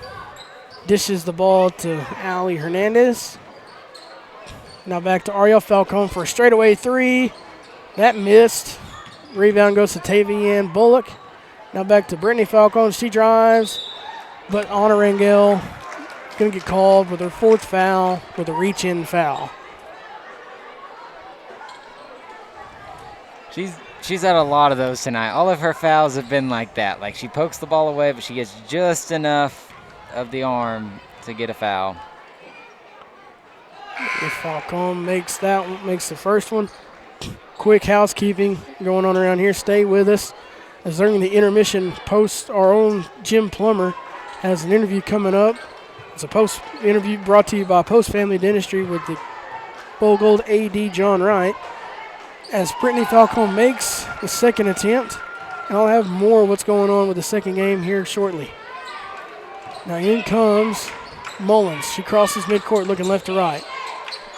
dishes the ball to Allie Hernandez. Now back to Ariel Falcone for a straightaway three. That missed. Rebound goes to Tavian Bullock. Now back to Brittany Falcone. She drives, but Anna Rangel going to get called with her fourth foul with a reach-in foul. She's had a lot of those tonight. All of her fouls have been like that. Like she pokes the ball away, but she gets just enough of the arm to get a foul. If Falcone makes the first one. Quick housekeeping going on around here. Stay with us. As during the intermission, our own Jim Plummer has an interview coming up. It's a post interview brought to you by Post Family Dentistry with the Bull Gold AD John Wright. As Brittany Falcone makes the second attempt, and I'll have more of what's going on with the second game here shortly. Now in comes Mullins. She crosses midcourt looking left to right.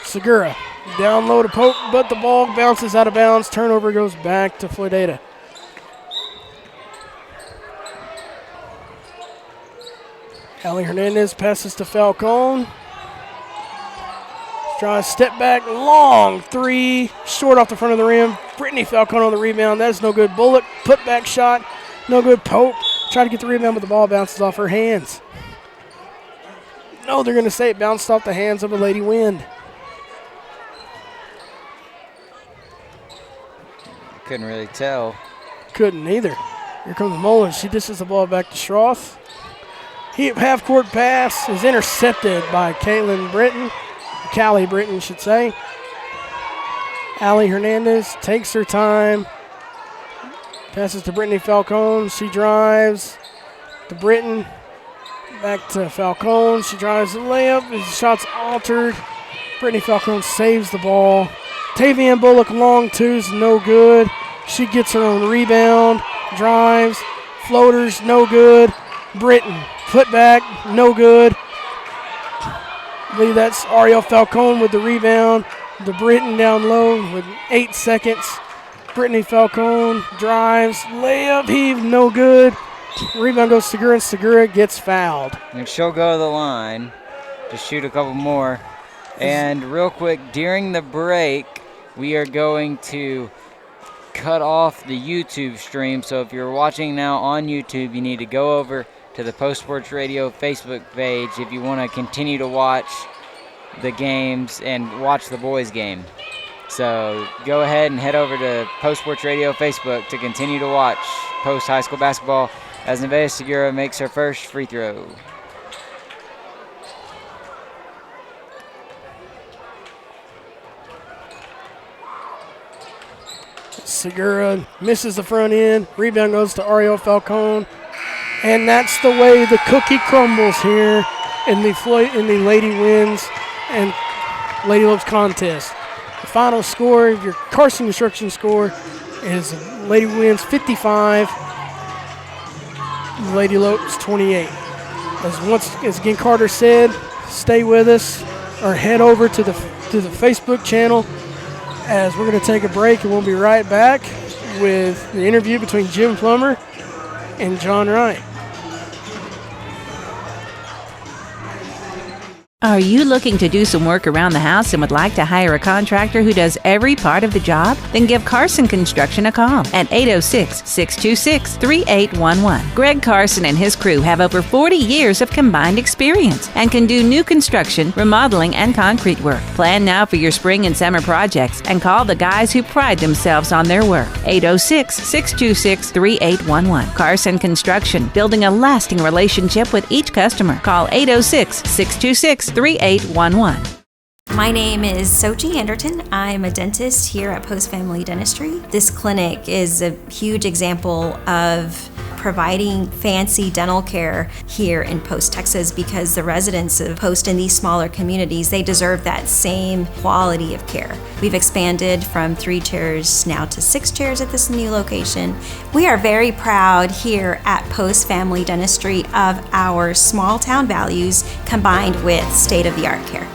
Segura down low to poke, but the ball bounces out of bounds. Turnover goes back to Floydada. Allie Hernandez passes to Falcone. Tries step back, long three, short off the front of the rim. Brittany Falcone on the rebound. That's no good. Bullock, put back shot, no good. Pope tried to get the rebound, but the ball bounces off her hands. No, they're going to say it bounced off the hands of a Lady Wind. Couldn't really tell. Couldn't either. Here comes Mullen. She dishes the ball back to Schroth. Half-court pass is intercepted by Callie Britton, should say. Allie Hernandez takes her time. Passes to Brittany Falcone. She drives to Britton. Back to Falcone. She drives the layup. The shot's altered. Brittany Falcone saves the ball. Tavian Bullock long twos, no good. She gets her own rebound. Drives. Floaters, no good. Britton, put back, no good. I believe that's Ariel Falcone with the rebound. To Britton down low with 8 seconds. Brittany Falcone drives, layup, heave, no good. Rebound goes to Segura, and Segura gets fouled. And she'll go to the line to shoot a couple more. And real quick, during the break, we are going to cut off the YouTube stream. So if you're watching now on YouTube, you need to go over to the Post Sports Radio Facebook page if you want to continue to watch the games and watch the boys game. So go ahead and head over to Post Sports Radio Facebook to continue to watch Post High School basketball as Nevaeh Segura makes her first free throw. Segura misses the front end. Rebound goes to Ariel Falcone. And that's the way the cookie crumbles here in the Lady Wins and Lady Lopes contest. The final score, your Carson Construction score, is Lady Wins 55, Lady Lopes 28. As again Carter said, stay with us or head over to the Facebook channel as we're going to take a break, and we'll be right back with the interview between Jim Plummer and John Wright. Are you looking to do some work around the house and would like to hire a contractor who does every part of the job? Then give Carson Construction a call at 806-626-3811. Greg Carson and his crew have over 40 years of combined experience and can do new construction, remodeling, and concrete work. Plan now for your spring and summer projects and call the guys who pride themselves on their work. 806-626-3811. Carson Construction, building a lasting relationship with each customer. Call 806-626-3811. My name is Sochi Anderton. I'm a dentist here at Post Family Dentistry. This clinic is a huge example of providing fancy dental care here in Post, Texas, because the residents of Post in these smaller communities, they deserve that same quality of care. We've expanded from 3 chairs now to 6 chairs at this new location. We are very proud here at Post Family Dentistry of our small town values combined with state-of-the-art care.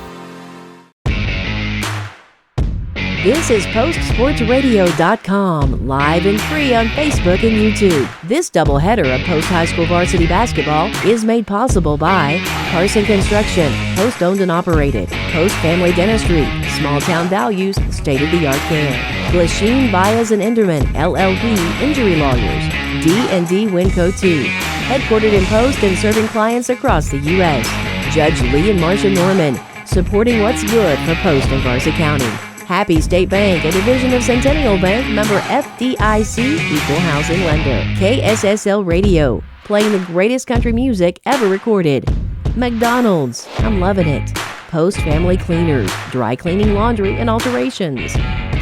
This is PostSportsRadio.com, live and free on Facebook and YouTube. This doubleheader of Post High School varsity basketball is made possible by Carson Construction, Post owned and operated, Post Family Dentistry, Small Town Values, State-of-the-Art Care, Glasheen, Baez and Enderman, LLP, Injury Lawyers, D&D Winco 2, headquartered in Post and serving clients across the U.S. Judge Lee and Marcia Norman, supporting what's good for Post and Varsity County. Happy State Bank, a division of Centennial Bank, member FDIC, equal housing lender. KSSL Radio, playing the greatest country music ever recorded. McDonald's, I'm loving it. Post Family Cleaners, dry cleaning, laundry, and alterations.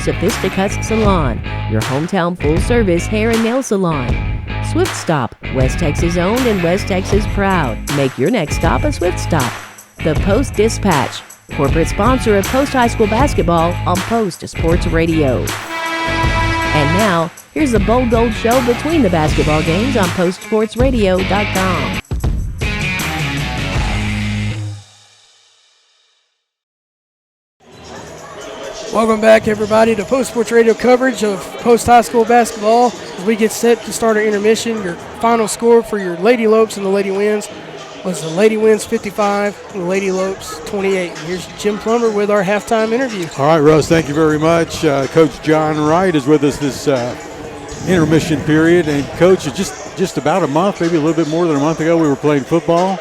Sophisticuts Salon, your hometown full-service hair and nail salon. Swift Stop, West Texas owned and West Texas proud. Make your next stop a Swift Stop. The Post Dispatch, corporate sponsor of Post High School basketball on Post Sports Radio. And now, here's the Bold Gold Show between the basketball games on PostSportsRadio.com. Welcome back, everybody, to Post Sports Radio coverage of Post High School basketball. As we get set to start our intermission, your final score for your Lady Lopes and the Lady Wins was the Lady Wins 55, and the Lady Lopes 28. And here's Jim Plummer with our halftime interview. All right, Russ, thank you very much. Coach John Wright is with us this intermission period. And, Coach, just about a month, maybe a little bit more than a month ago, we were playing football.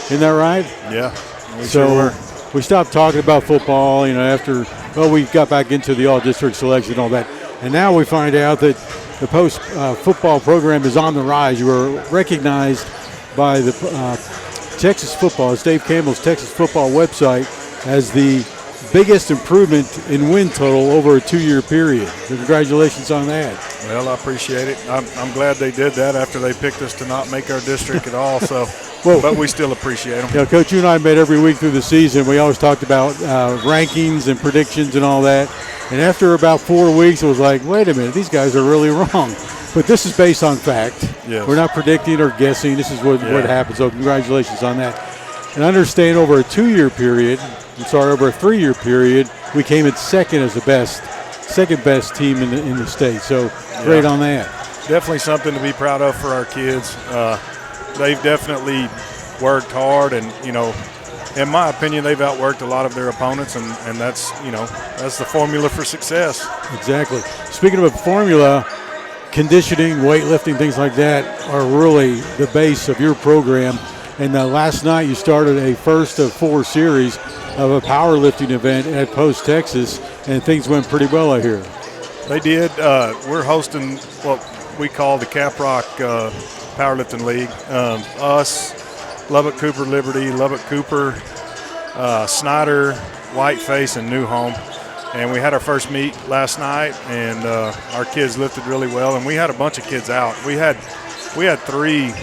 Isn't that right? Yeah, we sure were. We stopped talking about football, after, we got back into the all-district selection and all that. And now we find out that the post football program is on the rise. You were recognized by the Texas Football, it's Dave Campbell's Texas Football website, as the biggest improvement in win total over a 2-year period. Congratulations on that. Well, I appreciate it. I'm glad they did that after they picked us to not make our district at all. So, but we still appreciate them. Coach, you and I met every week through the season. We always talked about rankings and predictions and all that. And after about 4 weeks, it was like, wait a minute, these guys are really wrong. But this is based on fact. Yes. We're not predicting or guessing. This is what happened. So congratulations on that. And understand over a 2-year period, over a 3-year period, we came in second as the second best team in the state. So great on that. Definitely something to be proud of for our kids. They've definitely worked hard, and in my opinion, they've outworked a lot of their opponents, and that's that's the formula for success. Exactly. Speaking of a formula, conditioning, weightlifting, things like that are really the base of your program. And last night you started a first of 4 series of a powerlifting event at Post, Texas, and things went pretty well out here. They did. We're hosting what we call the Caprock Powerlifting League. Us, Lubbock Cooper Liberty, Lubbock Cooper, Snyder, Whiteface, and New Home. And we had our first meet last night, and our kids lifted really well. And we had a bunch of kids out. We had 3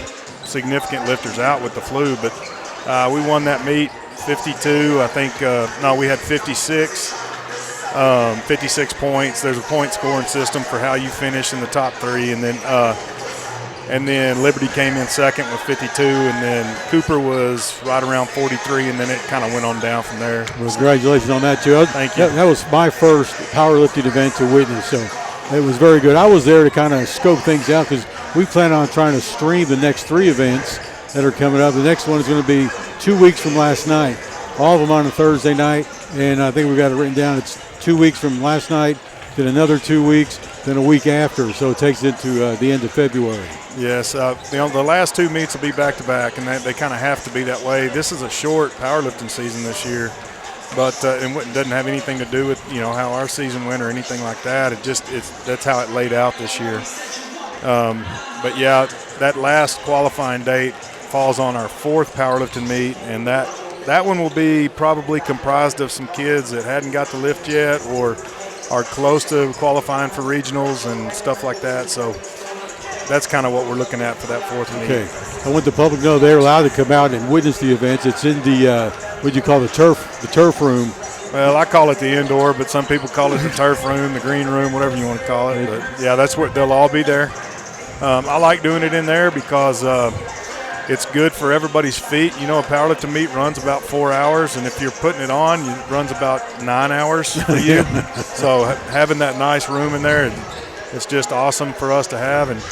significant lifters out with the flu, but we won that meet 52. I think we had 56 points. There's a point scoring system for how you finish in the top 3, and then Liberty came in second with 52, and then Cooper was right around 43, and then it kind of went on down from there. Well, congratulations on that, too. Thank you. That was my first powerlifting event to witness, so it was very good. I was there to kind of scope things out because we plan on trying to stream the next 3 events that are coming up. The next one is going to be 2 weeks from last night, all of them on a Thursday night, and I think we've got it written down. It's 2 weeks from last night, then another 2 weeks, then a week after, so it takes it to the end of February. Yes, the last 2 meets will be back-to-back, and they kind of have to be that way. This is a short powerlifting season this year, but it doesn't have anything to do with how our season went or anything like that. That's how it laid out this year. But yeah, that last qualifying date falls on our 4th powerlifting meet, and that one will be probably comprised of some kids that hadn't got to lift yet or are close to qualifying for regionals and stuff like that. So that's kind of what we're looking at for that 4th meet. Okay. I want the public to know they're allowed to come out and witness the events. It's in the what do you call the turf room. Well, I call it the indoor, but some people call it the turf room, the green room, whatever you want to call it. But yeah, that's where they'll all be there. I like doing it in there because it's good for everybody's feet. A powerlifting meet runs about 4 hours, and if you're putting it on, it runs about 9 hours for you. So having that nice room in there, it's just awesome for us to have. And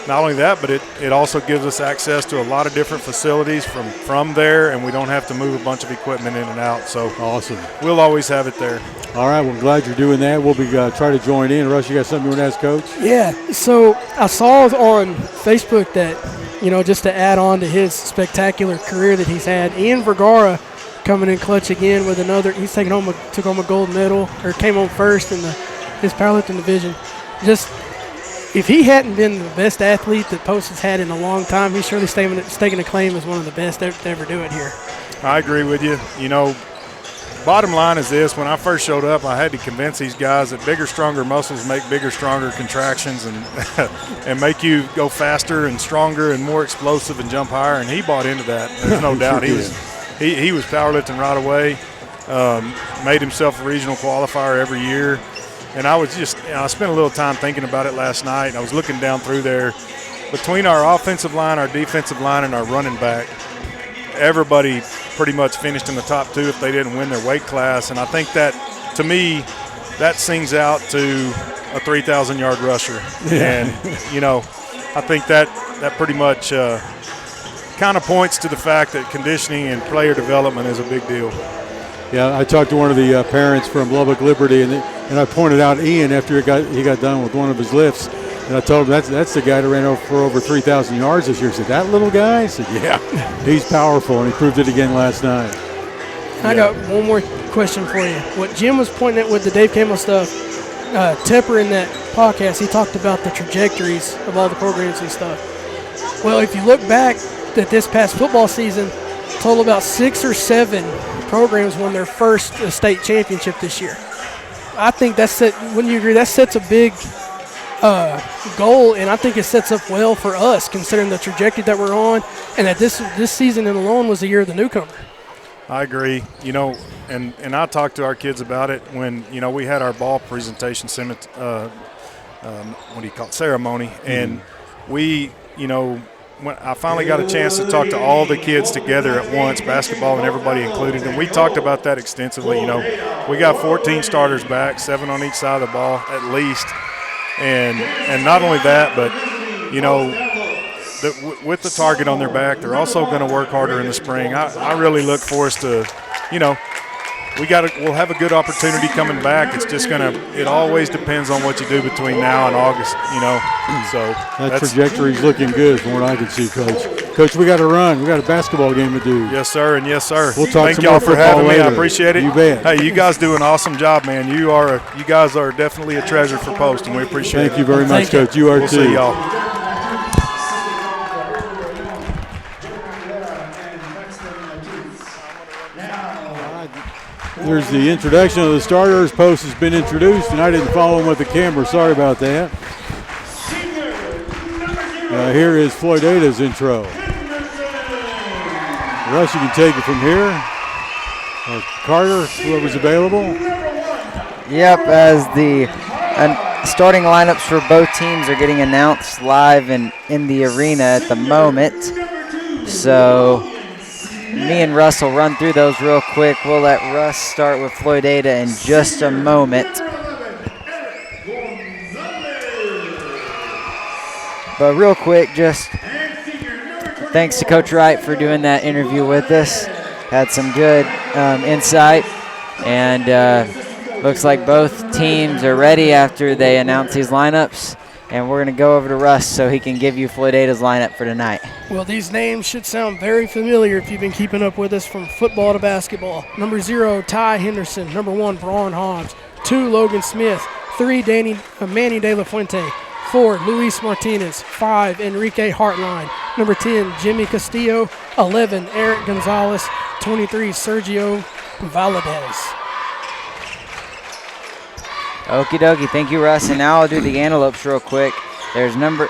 not only that, but it also gives us access to a lot of different facilities from there, and we don't have to move a bunch of equipment in and out. So awesome. We'll always have it there. All right, well, I'm glad you're doing that. We'll be trying to join in. Russ, you got something you want to ask Coach? Yeah, so I saw on Facebook that, just to add on to his spectacular career that he's had, Ian Vergara coming in clutch again with another. He's took home a gold medal, or came home first in his powerlifting division. Just, if he hadn't been the best athlete that Post has had in a long time, he's surely staking a claim as one of the best to ever do it here. I agree with you. Bottom line is this: when I first showed up, I had to convince these guys that bigger, stronger muscles make bigger, stronger contractions and and make you go faster and stronger and more explosive and jump higher. And he bought into that. There's no doubt. He was powerlifting right away. Made himself a regional qualifier every year. And I spent a little time thinking about it last night. I was looking down through there. Between our offensive line, our defensive line, and our running back, everybody pretty much finished in the top 2 if they didn't win their weight class. And I think that, to me, that sings out to a 3,000-yard rusher. Yeah. And, I think that pretty much kind kind of points to the fact that conditioning and player development is a big deal. Yeah, I talked to one of the parents from Lubbock Liberty, and I pointed out Ian after he got done with one of his lifts, and I told him that's the guy that ran for over 3,000 yards this year. He said, that little guy? I said, yeah, he's powerful, and he proved it again last night. I got one more question for you. What Jim was pointing at with the Dave Campbell stuff, Tepper in that podcast, he talked about the trajectories of all the programs and stuff. Well, if you look back at this past football season, total about 6 or 7 programs won their first state championship this year. I think wouldn't you agree, that sets a big goal, and I think it sets up well for us considering the trajectory that we're on, and that this season alone was the year of the newcomer. I agree. And I talked to our kids about it when, we had our ball presentation ceremony, and we, when I finally got a chance to talk to all the kids together at once, basketball and everybody included, and we talked about that extensively. We got 14 starters back, 7 on each side of the ball at least, and not only that, but with the target on their back, they're also going to work harder in the spring. I really look for us to, we'll have a good opportunity coming back. It's just it always depends on what you do between now and August, So that trajectory's looking good from what I can see, Coach. Coach, we got to run. We got a basketball game to do. Yes, sir, and yes, sir. We'll talk Thank y'all for having me. I appreciate it. You bet. Hey, you guys do an awesome job, man. You guys are definitely a treasure for Post, and we appreciate it. Thank you very much, Coach. You are too. We'll see y'all. There's the introduction of the starters. Post has been introduced, and I didn't follow him with the camera. Sorry about that. Here is Floydada's intro. Russ, you can take it from here. Or Carter, whoever's available. Yep, as the starting lineups for both teams are getting announced live and in the arena at the moment. So me and Russ will run through those real quick. We'll let Russ start with Floydada in just a moment. But real quick, just thanks to Coach Wright for doing that interview with us. Had some good insight, and looks like both teams are ready after they announce these lineups. And we're going to go over to Russ so he can give you Floydada's lineup for tonight. Well, these names should sound very familiar if you've been keeping up with us from football to basketball. Number 0, Ty Henderson. Number 1, Braun Hobbs. 2, Logan Smith. 3, Manny De La Fuente. 4, Luis Martinez. 5, Enrique Hartline. Number 10, Jimmy Castillo. 11, Eric Gonzalez. 23, Sergio Valadez. Okie dokie, thank you, Russ. And now I'll do the antelopes real quick. There's number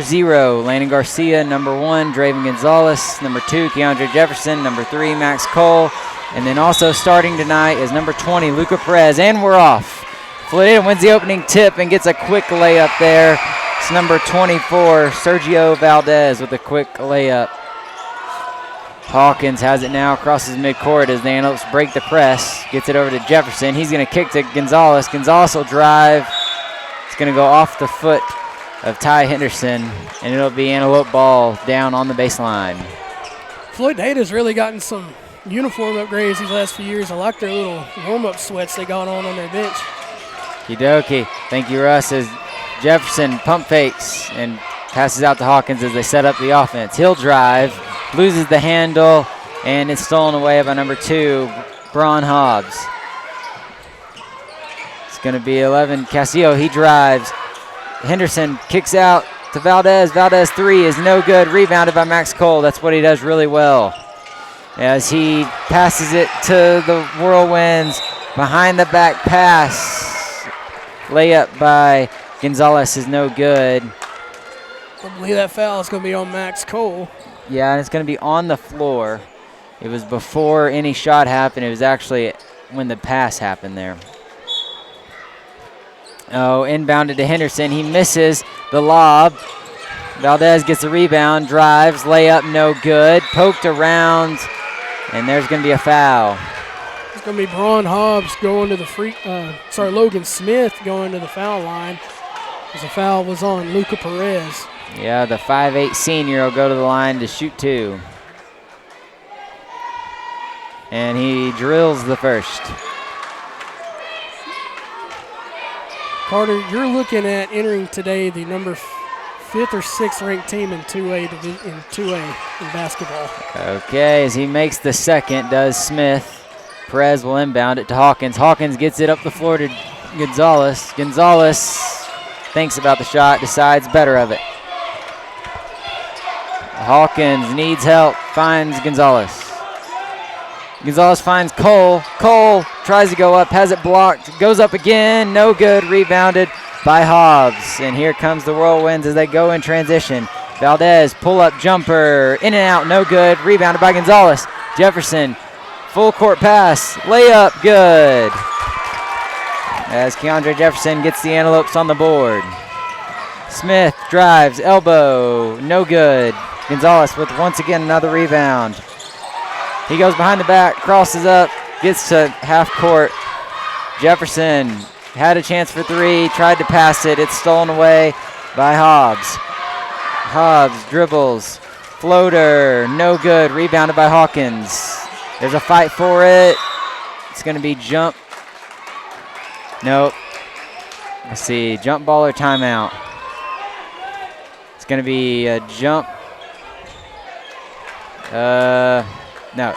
0, Landon Garcia. Number 1, Draven Gonzalez. Number 2, Keandre Jefferson. Number 3, Max Cole. And then also starting tonight is number 20, Luca Perez. And we're off. Floydada wins the opening tip and gets a quick layup there. It's number 24, Sergio Valdez with a quick layup. Hawkins has it now, crosses midcourt as the Antelopes break the press. Gets it over to Jefferson. He's going to kick to Gonzalez. Gonzalez will drive. It's going to go off the foot of Ty Henderson, and it'll be Antelope ball down on the baseline. Floydada's really gotten some uniform upgrades these last few years. I like their little warm-up sweats they got on their bench. Okie-dokie. Thank you, Russ, as Jefferson pump fakes and passes out to Hawkins as they set up the offense. He'll drive. Loses the handle, and it's stolen away by number 2, Braun Hobbs. It's going to be 11, Castillo. He drives. Henderson kicks out to Valdez. Valdez 3 is no good. Rebounded by Max Cole. That's what he does really well. As he passes it to the Whirlwinds. Behind the back pass. Layup by Gonzalez is no good. I believe that foul is going to be on Max Cole. Yeah, and it's going to be on the floor. It was before any shot happened. It was actually when the pass happened there. Oh, inbounded to Henderson. He misses the lob. Valdez gets the rebound, drives, layup, no good. Poked around, and there's going to be a foul. It's going to be Braun Hobbs going to the Logan Smith going to the foul line. The foul was on Luca Perez. Yeah, the 5'8" senior will go to the line to shoot 2. And he drills the first. Carter, you're looking at entering today the number 5th or 6th ranked team in 2A in basketball. Okay, as he makes the second, does Smith. Perez will inbound it to Hawkins. Hawkins gets it up the floor to Gonzalez. Gonzalez thinks about the shot, decides better of it. Hawkins needs help, finds Gonzalez. Gonzalez finds Cole. Cole tries to go up, has it blocked, goes up again, no good, rebounded by Hobbs. And here comes the Whirlwinds as they go in transition. Valdez, pull-up jumper, in and out, no good, rebounded by Gonzalez. Jefferson, full court pass, layup, good. As Keandre Jefferson gets the Antelopes on the board. Smith drives, elbow, no good. Gonzalez with once again another rebound. He goes behind the back, crosses up, gets to half court. Jefferson had a chance for three, tried to pass it. It's stolen away by Hobbs. Hobbs dribbles, floater, no good, rebounded by Hawkins. There's a fight for it. It's going to be jump. Nope. Let's see, jump ball or timeout. It's going to be a jump. No.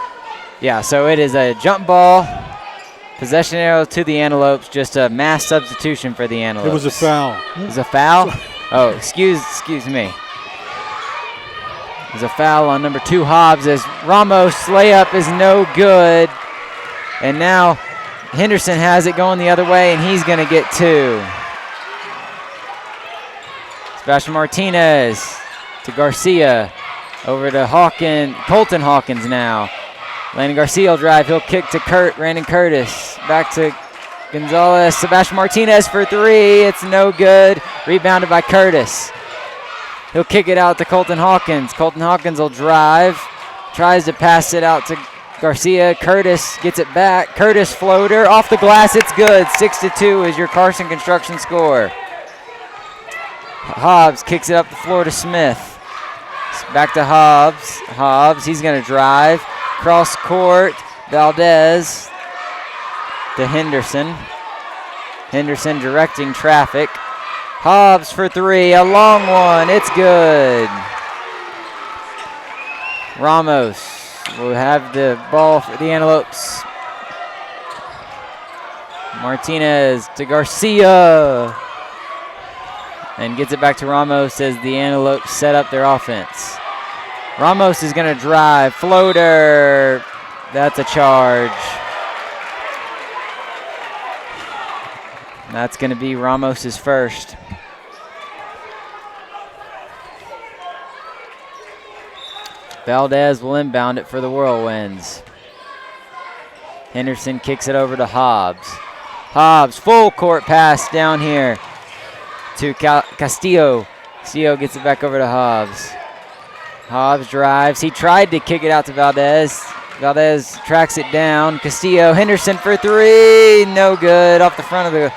Yeah, so it is a jump ball. Possession arrow to the Antelopes. Just a mass substitution for the Antelopes. It was a foul. It was a foul? Oh, excuse me. It was a foul on number 2, Hobbs, as Ramos' layup is no good. And now Henderson has it going the other way, and he's going to get 2. Sebastian Martinez to Garcia. Over to Colton Hawkins now. Landon Garcia will drive. He'll kick to Brandon Curtis. Back to Gonzalez. Sebastian Martinez for 3. It's no good. Rebounded by Curtis. He'll kick it out to Colton Hawkins. Colton Hawkins will drive. Tries to pass it out to Garcia. Curtis gets it back. Curtis floater. Off the glass. It's good. 6-2 is your Carson Construction score. Hobbs kicks it up the floor to Smith. Back to Hobbs. Hobbs, he's going to drive. Cross court. Valdez to Henderson. Henderson directing traffic. Hobbs for 3. A long one. It's good. Ramos will have the ball for the Antelopes. Martinez to Garcia. And gets it back to Ramos as the Antelopes set up their offense. Ramos is going to drive. Floater. That's a charge. That's going to be Ramos's first. Valdez will inbound it for the Whirlwinds. Henderson kicks it over to Hobbs. Hobbs, full court pass down here to Castillo. Castillo gets it back over to Hobbs. Hobbs drives. He tried to kick it out to Valdez. Valdez tracks it down. Castillo, Henderson for 3. No good. Off the front of the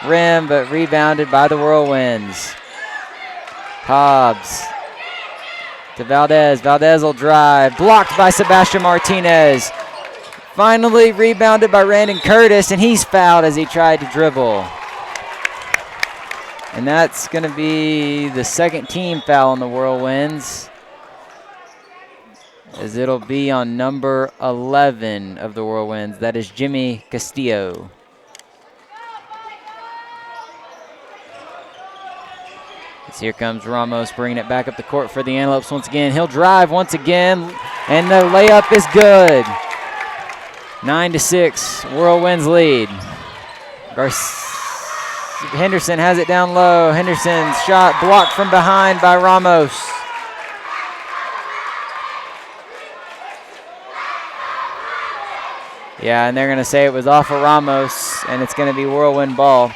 rim, but rebounded by the Whirlwinds. Hobbs to Valdez. Valdez will drive. Blocked by Sebastian Martinez. Finally rebounded by Brandon Curtis, and he's fouled as he tried to dribble. And that's going to be the second team foul on the Whirlwinds, as it'll be on number 11 of the Whirlwinds. That is Jimmy Castillo. As here comes Ramos bringing it back up the court for the Antelopes once again. He'll drive once again, and the layup is good. 9-6, Whirlwinds lead. Henderson has it down low. Henderson's shot blocked from behind by Ramos. Yeah, and they're going to say it was off of Ramos, and it's going to be Whirlwind ball.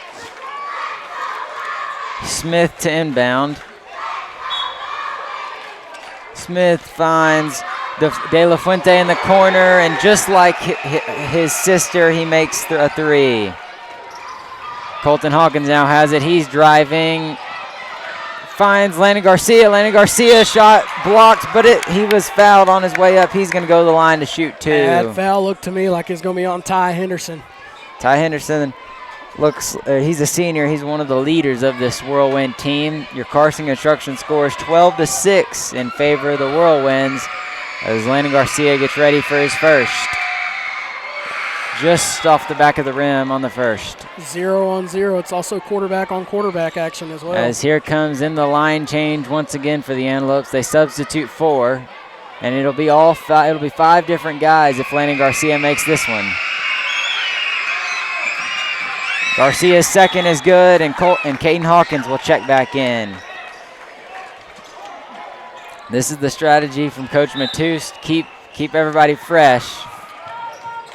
Smith to inbound. Smith finds De La Fuente in the corner, and just like his sister, he makes a 3. Colton Hawkins now has it. He's driving. finds Landon Garcia. Landon Garcia shot blocked, but he was fouled on his way up. He's going to go to the line to shoot 2. That foul looked to me like it's going to be on Ty Henderson. Ty Henderson looks, he's a senior. He's one of the leaders of this Whirlwind team. Your Carson Construction scores 12-6 in favor of the Whirlwinds as Landon Garcia gets ready for his first. Just off the back of the rim on the first. 0-on-0. It's also quarterback-on-quarterback action as well. As here comes in the line change once again for the Antelopes. They substitute 4, and it'll be 5 different guys if Landon Garcia makes this one. Garcia's second is good, and Caden Hawkins will check back in. This is the strategy from Coach Matuse. Keep everybody fresh.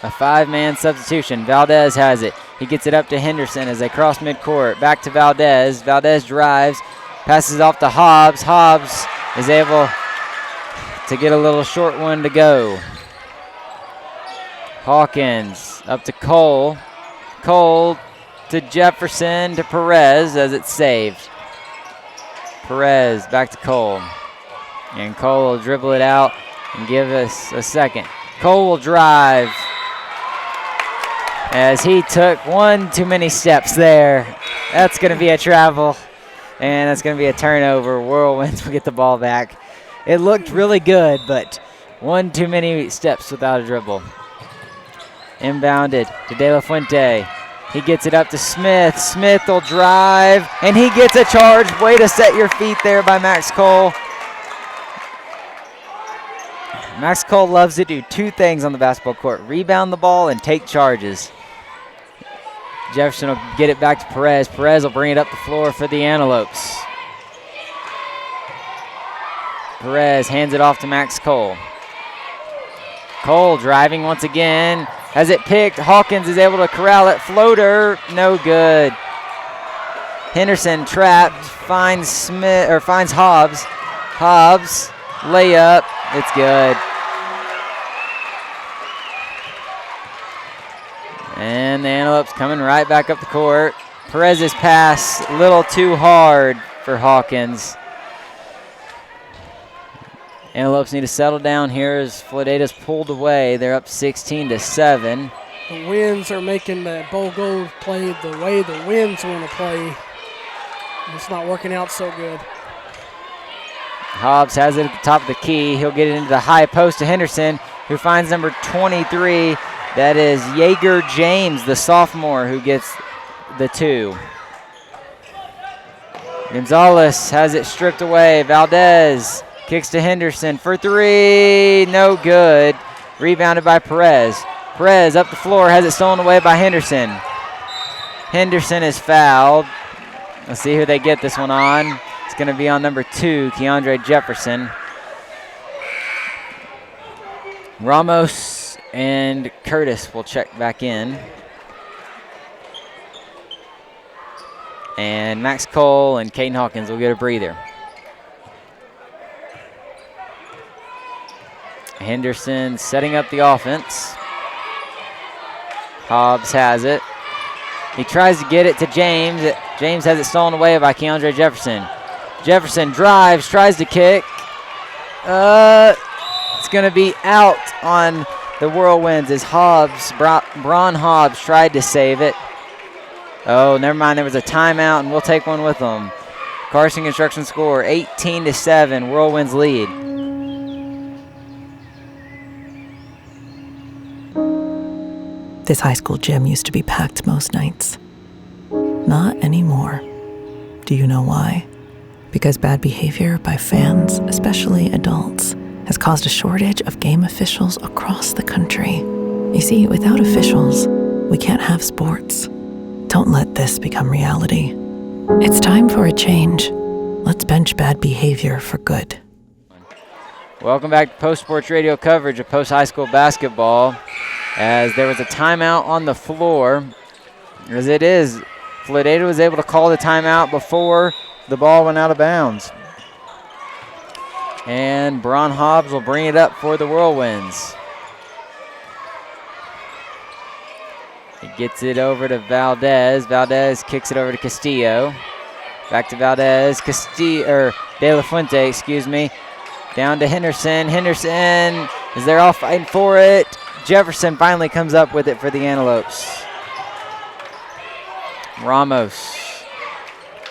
A 5-man substitution. Valdez has it. He gets it up to Henderson as they cross midcourt. Back to Valdez. Valdez drives, passes off to Hobbs. Hobbs is able to get a little short one to go. Hawkins up to Cole. Cole to Jefferson to Perez as it's saved. Perez back to Cole. And Cole will dribble it out and give us a second. Cole will drive as he took one too many steps there. That's going to be a travel, and that's going to be a turnover. Whirlwinds will get the ball back. It looked really good, but one too many steps without a dribble. Inbounded to De La Fuente. He gets it up to Smith. Smith will drive, and he gets a charge. Way to set your feet there by Max Cole. Max Cole loves to do 2 things on the basketball court: rebound the ball and take charges. Jefferson will get it back to Perez. Perez will bring it up the floor for the Antelopes. Perez hands it off to Max Cole. Cole driving once again. Has it picked. Hawkins is able to corral it. Floater, no good. Henderson trapped, finds Hobbs. Hobbs, layup, it's good. And the Antelopes coming right back up the court. Perez's pass a little too hard for Hawkins. Antelopes need to settle down here as Floydada's pulled away. They're up 16-7. The Winds are making that Bowl Gold play the way the Winds want to play. It's not working out so good. Hobbs has it at the top of the key. He'll get it into the high post to Henderson, who finds number 23. That is Yeager James, the sophomore, who gets the 2. Gonzalez has it stripped away. Valdez kicks to Henderson for 3. No good. Rebounded by Perez. Perez up the floor, has it stolen away by Henderson. Henderson is fouled. Let's see who they get this one on. It's going to be on number 2, Keandre Jefferson. Ramos and Curtis will check back in. And Max Cole and Caden Hawkins will get a breather. Henderson setting up the offense. Hobbs has it. He tries to get it to James. James has it stolen away by Keandre Jefferson. Jefferson drives, tries to kick. It's going to be out on the Whirlwinds as Braun Hobbs tried to save it. Oh, never mind. There was a timeout, and we'll take one with them. Carson Construction score 18-7. Whirlwinds lead. This high school gym used to be packed most nights. Not anymore. Do you know why? Because bad behavior by fans, especially adults, has caused a shortage of game officials across the country. You see, without officials, we can't have sports. Don't let this become reality. It's time for a change. Let's bench bad behavior for good. Welcome back to Post Sports Radio coverage of Post High School basketball. As there was a timeout on the floor, as it is, Floydada was able to call the timeout before the ball went out of bounds. And Braun Hobbs will bring it up for the Whirlwinds. He gets it over to Valdez. Valdez kicks it over to Castillo. Back to Valdez, De La Fuente, excuse me. Down to Henderson. Henderson, as they're all fighting for it. Jefferson finally comes up with it for the Antelopes. Ramos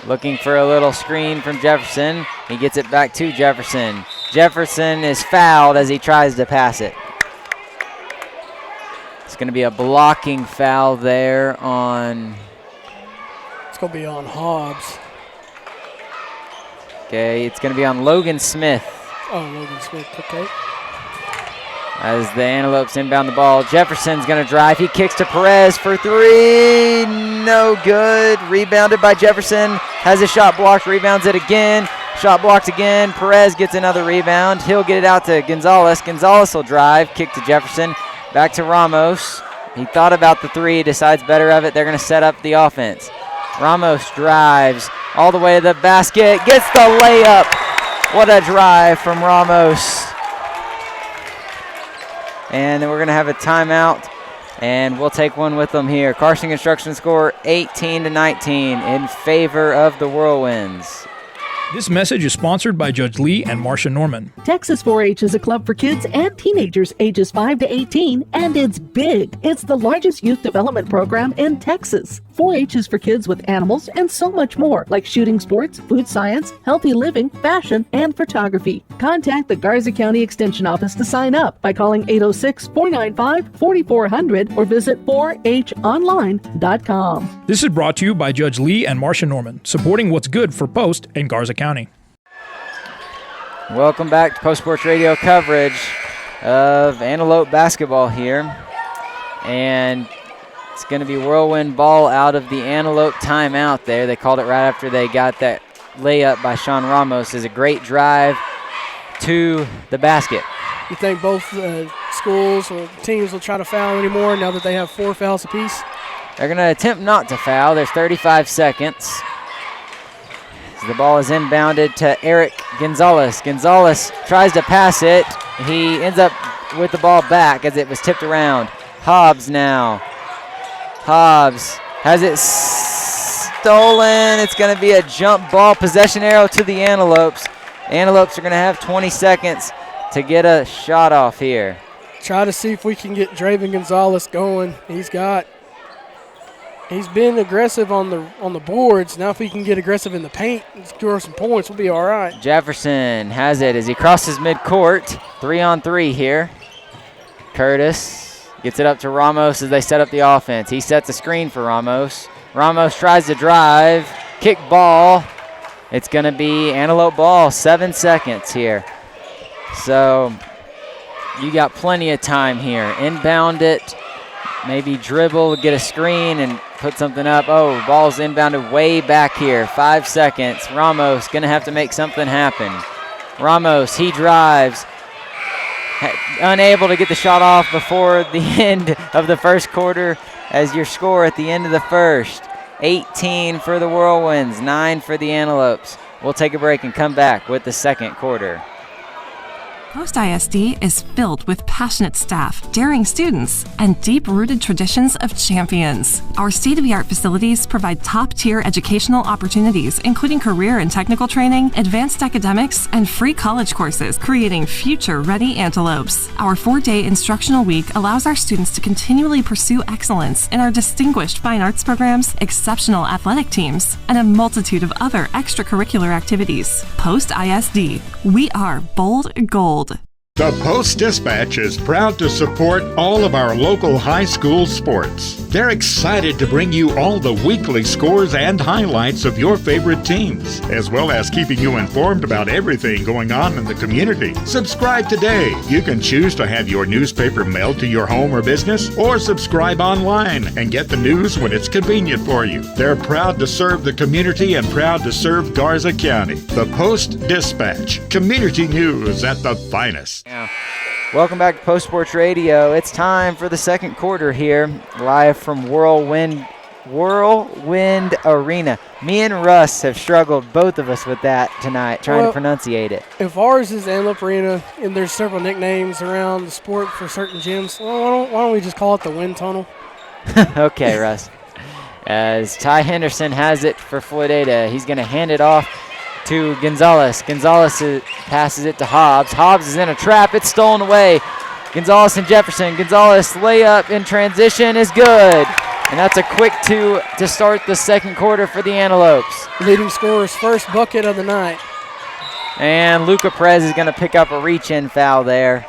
looking for a little screen from Jefferson. He gets it back to Jefferson. Jefferson is fouled as he tries to pass it. It's going to be a blocking foul there on... It's going to be on Hobbs. Okay, it's going to be on Logan Smith. Oh, Logan Smith, okay. As the Antelopes inbound the ball, Jefferson's going to drive. He kicks to Perez for three. No good. Rebounded by Jefferson. Has a shot blocked. Rebounds it again. Shot blocked again. Perez gets another rebound. He'll get it out to Gonzalez. Gonzalez will drive. Kick to Jefferson. Back to Ramos. He thought about the three. Decides better of it. They're going to set up the offense. Ramos drives all the way to the basket. Gets the layup. What a drive from Ramos. And then we're going to have a timeout, and we'll take one with them here. Carson Construction score 18-19 in favor of the Whirlwinds. This message is sponsored by Judge Lee and Marcia Norman. Texas 4-H is a club for kids and teenagers ages 5 to 18, and it's big. It's the largest youth development program in Texas. 4-H is for kids with animals and so much more, like shooting sports, food science, healthy living, fashion, and photography. Contact the Garza County Extension Office to sign up by calling 806-495-4400 or visit 4honline.com. This is brought to you by Judge Lee and Marcia Norman, supporting what's good for Post and Garza County. Welcome back to Post Sports Radio coverage of Antelope basketball here. And it's going to be Whirlwind ball out of the Antelope timeout there. They called it right after they got that layup by Sean Ramos. Is a great drive to the basket. You think both schools or teams will try to foul anymore now that they have 4 fouls apiece? They're going to attempt not to foul. There's 35 seconds. The ball is inbounded to Eric Gonzalez. Gonzalez tries to pass it. He ends up with the ball back as it was tipped around. Hobbs now. Hobbs has it stolen. It's going to be a jump ball possession arrow to the Antelopes. Antelopes are going to have 20 seconds to get a shot off here. Try to see if we can get Draven Gonzalez going. He's been aggressive on the boards. Now if we can get aggressive in the paint and score some points, we'll be all right. Jefferson has it as he crosses midcourt. 3-on-3 here. Curtis gets it up to Ramos as they set up the offense. He sets a screen for Ramos. Ramos tries to drive. Kick ball. It's going to be Antelope ball. 7 seconds here. So you got plenty of time here. Inbound it. Maybe dribble, get a screen, and put something up. Oh, ball's inbounded way back here. 5 seconds. Ramos going to have to make something happen. Ramos, he drives. Unable to get the shot off before the end of the first quarter as your score at the end of the first. 18 for the Whirlwinds, 9 for the Antelopes. We'll take a break and come back with the second quarter. Post ISD is filled with passionate staff, daring students, and deep-rooted traditions of champions. Our state-of-the-art facilities provide top-tier educational opportunities, including career and technical training, advanced academics, and free college courses, creating future-ready antelopes. Our 4-day instructional week allows our students to continually pursue excellence in our distinguished fine arts programs, exceptional athletic teams, and a multitude of other extracurricular activities. Post ISD, we are bold gold. The Post-Dispatch is proud to support all of our local high school sports. They're excited to bring you all the weekly scores and highlights of your favorite teams, as well as keeping you informed about everything going on in the community. Subscribe today. You can choose to have your newspaper mailed to your home or business, or subscribe online and get the news when it's convenient for you. They're proud to serve the community and proud to serve Garza County. The Post-Dispatch, community news at the finest. Yeah. Welcome back to Post Sports Radio. It's time for the second quarter here, live from Whirlwind Arena. Me and Russ have struggled, both of us, with that tonight, trying to pronunciate it. If ours is Antelope Arena and there's several nicknames around the sport for certain gyms, well, why don't we just call it the Wind Tunnel? Okay, Russ. as Ty Henderson has it for Floydada. He's going to hand it off to Gonzalez. Gonzalez passes it to Hobbs. Hobbs is in a trap. It's stolen away. Gonzalez and Jefferson. Gonzalez layup in transition is good. And that's a quick 2 to start the second quarter for the Antelopes. Leading scorer's first bucket of the night. And Luca Perez is going to pick up a reach-in foul there.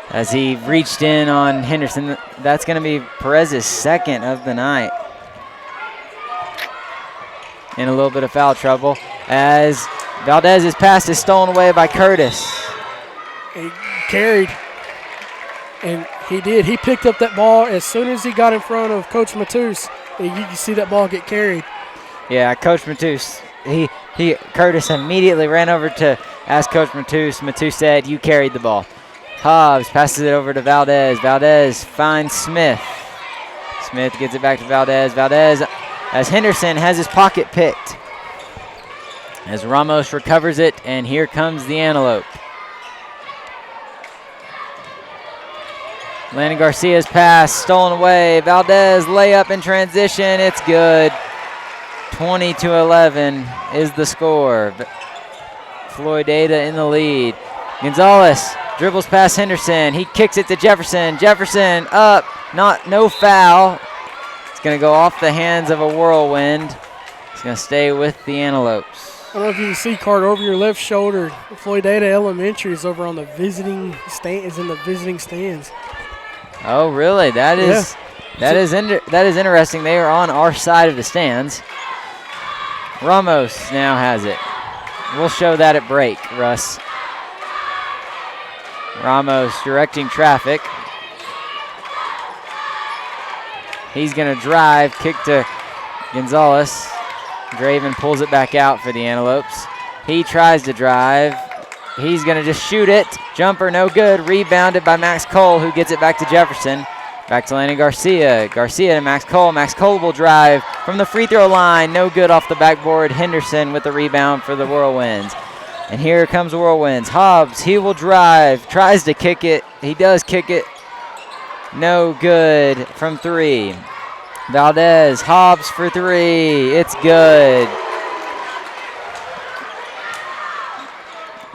As he reached in on Henderson. That's going to be Perez's second of the night. In a little bit of foul trouble as Valdez's pass is stolen away by Curtis. He carried, and he did. He picked up that ball as soon as he got in front of Coach Matus. You can see that ball get carried. Yeah, Coach Matus. Curtis immediately ran over to ask Coach Matus. Matus said, "You carried the ball." Hobbs passes it over to Valdez. Valdez finds Smith. Smith gets it back to Valdez. Valdez, as Henderson has his pocket picked. As Ramos recovers it, and here comes the Antelope. Landon Garcia's pass stolen away. Valdez layup in transition. It's good. 20-11 is the score. Floydada in the lead. Gonzalez dribbles past Henderson. He kicks it to Jefferson. Jefferson up. No foul. It's going to go off the hands of a Whirlwind. It's going to stay with the Antelopes. I don't know if you can see, Card, over your left shoulder. Floydada Elementary is over on the visiting stand. Is in the visiting stands. Oh, really? That is interesting. They are on our side of the stands. Ramos now has it. We'll show that at break, Russ. Ramos directing traffic. He's going to drive, kick to Gonzalez. Draven pulls it back out for the Antelopes. He tries to drive. He's going to just shoot it. Jumper no good. Rebounded by Max Cole, who gets it back to Jefferson. Back to Landon Garcia. Garcia to Max Cole. Max Cole will drive from the free throw line. No good off the backboard. Henderson with the rebound for the Whirlwinds. And here comes the Whirlwinds. Hobbs, he will drive. Tries to kick it. He does kick it. No good from 3. Valdez, Hobbs for 3. It's good.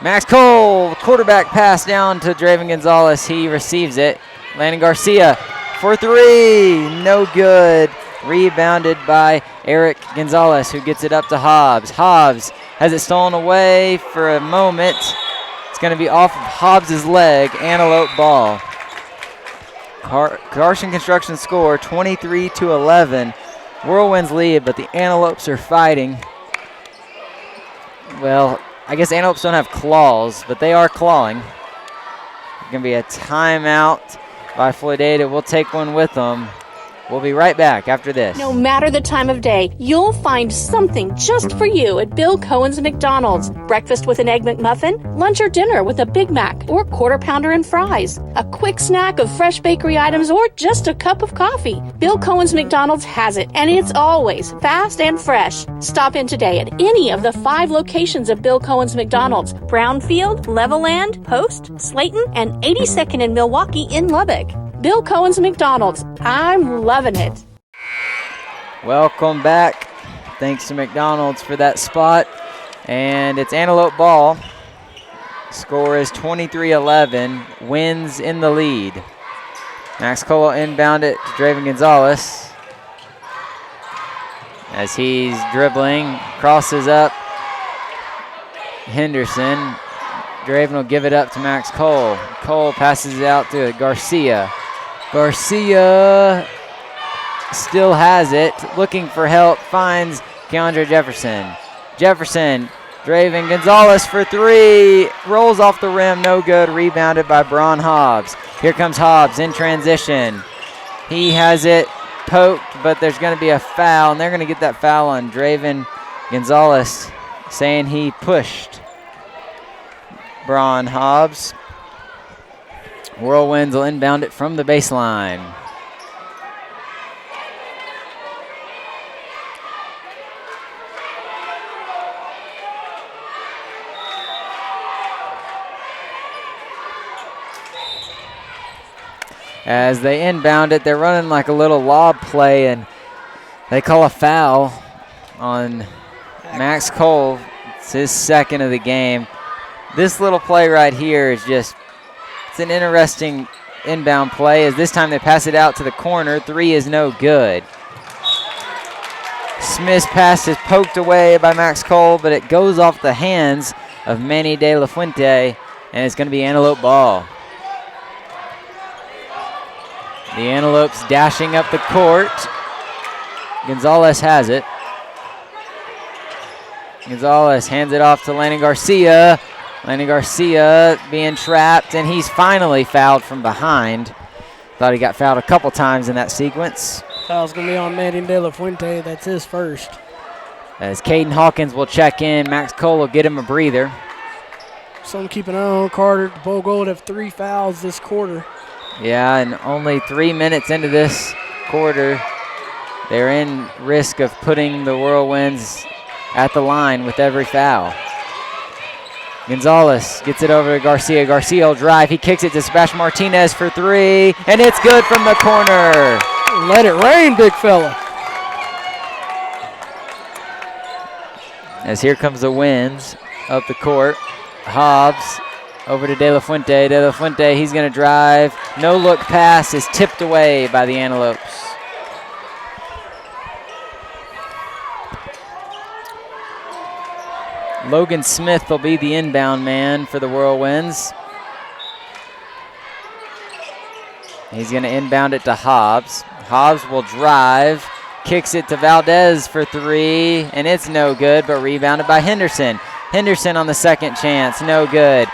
Max Cole, quarterback pass down to Draven Gonzalez. He receives it. Landon Garcia for 3. No good. Rebounded by Eric Gonzalez, who gets it up to Hobbs. Hobbs has it stolen away for a moment. It's going to be off of Hobbs' leg. Antelope ball. Carson Construction score 23-11. Whirlwinds lead, but the Antelopes are fighting. Well, I guess Antelopes don't have claws, but they are clawing. It's going to be a timeout by Floydada. We'll take one with them. We'll be right back after this. No matter the time of day, you'll find something just for you at Bill Cohen's McDonald's. Breakfast with an Egg McMuffin, lunch or dinner with a Big Mac or Quarter Pounder and fries, a quick snack of fresh bakery items, or just a cup of coffee. Bill Cohen's McDonald's has it, and it's always fast and fresh. Stop in today at any of the 5 locations of Bill Cohen's McDonald's: Brownfield, Levelland, Post, Slayton, and 82nd in Milwaukee in Lubbock. Bill Cohen's McDonald's. I'm loving it. Welcome back. Thanks to McDonald's for that spot. And it's Antelope ball. Score is 23-11. Wins in the lead. Max Cole inbound it to Draven Gonzalez. As he's dribbling, crosses up Henderson. Draven will give it up to Max Cole. Cole passes it out to Garcia. Garcia still has it, looking for help, finds Keandre Jefferson. Jefferson, Draven Gonzalez for 3, rolls off the rim, no good, rebounded by Braun Hobbs. Here comes Hobbs in transition. He has it poked, but there's going to be a foul, and they're going to get that foul on Draven Gonzalez, saying he pushed Braun Hobbs. Whirlwinds will inbound it from the baseline. As they inbound it, they're running like a little lob play, and they call a foul on Max Cole. It's his second of the game. This little play right here is just, it's an interesting inbound play, as this time they pass it out to the corner. Three is no good. Smith's pass is poked away by Max Cole, but it goes off the hands of Manny De La Fuente, and it's going to be Antelope ball. The Antelopes dashing up the court. Gonzalez has it. Gonzalez hands it off to Landon Garcia. Landon Garcia being trapped, and he's finally fouled from behind. Thought he got fouled a couple times in that sequence. Foul's going to be on Manny De La Fuente. That's his first. As Caden Hawkins will check in, Max Cole will get him a breather. Something to keep an eye on, Carter. The Bull Gold have 3 fouls this quarter. Yeah, and only 3 minutes into this quarter, they're in risk of putting the Whirlwinds at the line with every foul. Gonzalez gets it over to Garcia. Garcia will drive. He kicks it to Sebastian Martinez for 3, and it's good from the corner. Let it rain, big fella. As here comes the Winds up the court. Hobbs over to De La Fuente. De La Fuente, he's going to drive. No look pass is tipped away by the Antelopes. Logan Smith will be the inbound man for the Whirlwinds. He's going to inbound it to Hobbs. Hobbs will drive, kicks it to Valdez for 3, and it's no good, but rebounded by Henderson. Henderson on the second chance, no good.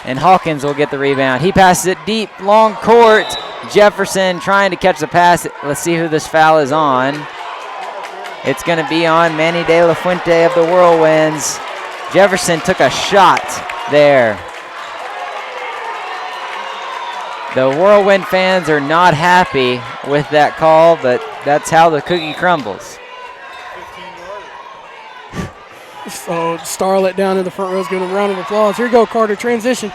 And Hawkins will get the rebound. He passes it deep, long court. Jefferson trying to catch the pass. Let's see who this foul is on. It's going to be on Manny De La Fuente of the Whirlwinds. Jefferson took a shot there. The Whirlwind fans are not happy with that call, but that's how the cookie crumbles. So Starlet down in the front row is giving a round of applause. Here you go, Carter, transition.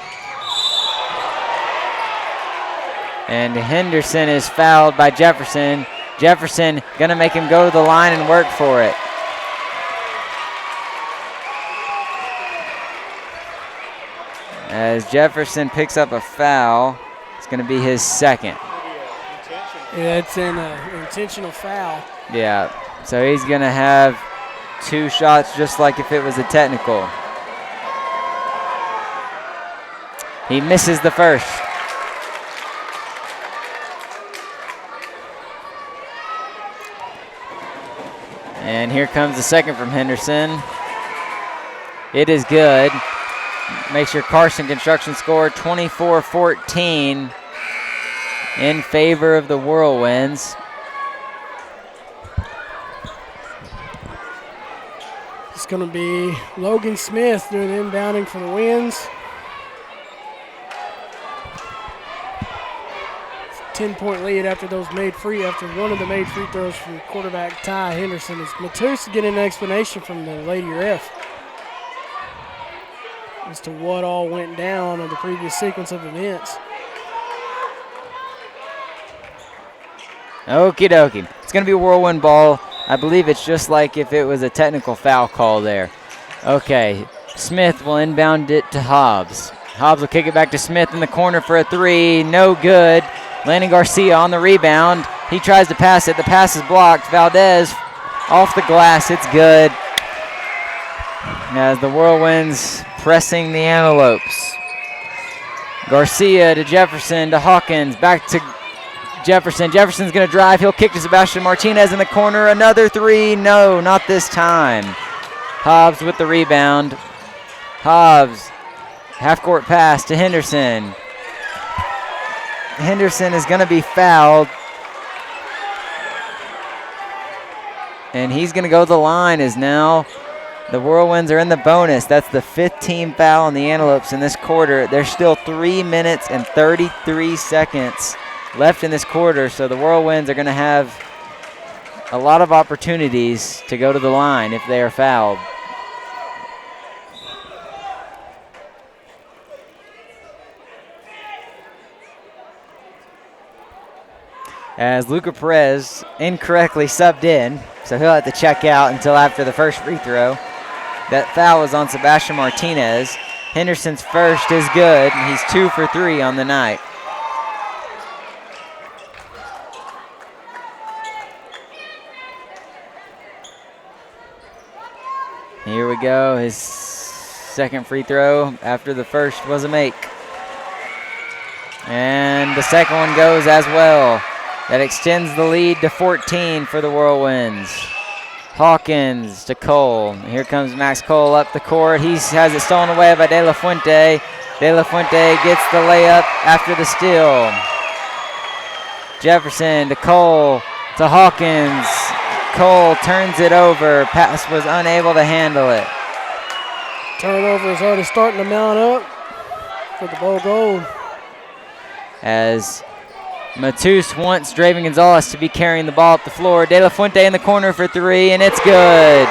And Henderson is fouled by Jefferson. Jefferson gonna make him go to the line and work for it. As Jefferson picks up a foul, it's gonna be his second. Yeah, it's an intentional foul. Yeah, so he's gonna have 2 shots just like if it was a technical. He misses the first. And here comes the second from Henderson. It is good. Makes your Carson Construction score 24-14 in favor of the Whirlwinds. It's going to be Logan Smith doing the inbounding for the Winds. 10-point lead after one of the made free throws from quarterback Ty Henderson. Is Matus getting an explanation from the Lady ref as to what all went down in the previous sequence of events. Okie dokie. It's going to be a Whirlwind ball. I believe it's just like if it was a technical foul call there. Okay, Smith will inbound it to Hobbs. Hobbs will kick it back to Smith in the corner for a 3. No good. Landon Garcia on the rebound. He tries to pass it. The pass is blocked. Valdez off the glass. It's good. As the Whirlwinds pressing the Antelopes. Garcia to Jefferson to Hawkins. Back to Jefferson. Jefferson's going to drive. He'll kick to Sebastian Martinez in the corner. Another 3. No, not this time. Hobbs with the rebound. Hobbs. Half-court pass to Henderson. Henderson is going to be fouled. And he's going to go to the line as now the Whirlwinds are in the bonus. That's the 5th team foul on the Antelopes in this quarter. There's still 3 minutes and 33 seconds left in this quarter, so the Whirlwinds are going to have a lot of opportunities to go to the line if they are fouled. as Luca Perez incorrectly subbed in, so he'll have to check out until after the first free throw. That foul was on Sebastian Martinez. Henderson's first is good, and he's 2 for 3 on the night. Here we go, his second free throw after the first was a make. And the second one goes as well. That extends the lead to 14 for the Whirlwinds. Hawkins to Cole. Here comes Max Cole up the court. He has it stolen away by De La Fuente. De La Fuente gets the layup after the steal. Jefferson to Cole to Hawkins. Cole turns it over. Pass was unable to handle it. Turnover is already starting to mount up for the Bowl Gold. As Matus wants Draven Gonzalez to be carrying the ball up the floor. De La Fuente in the corner for 3, and it's good.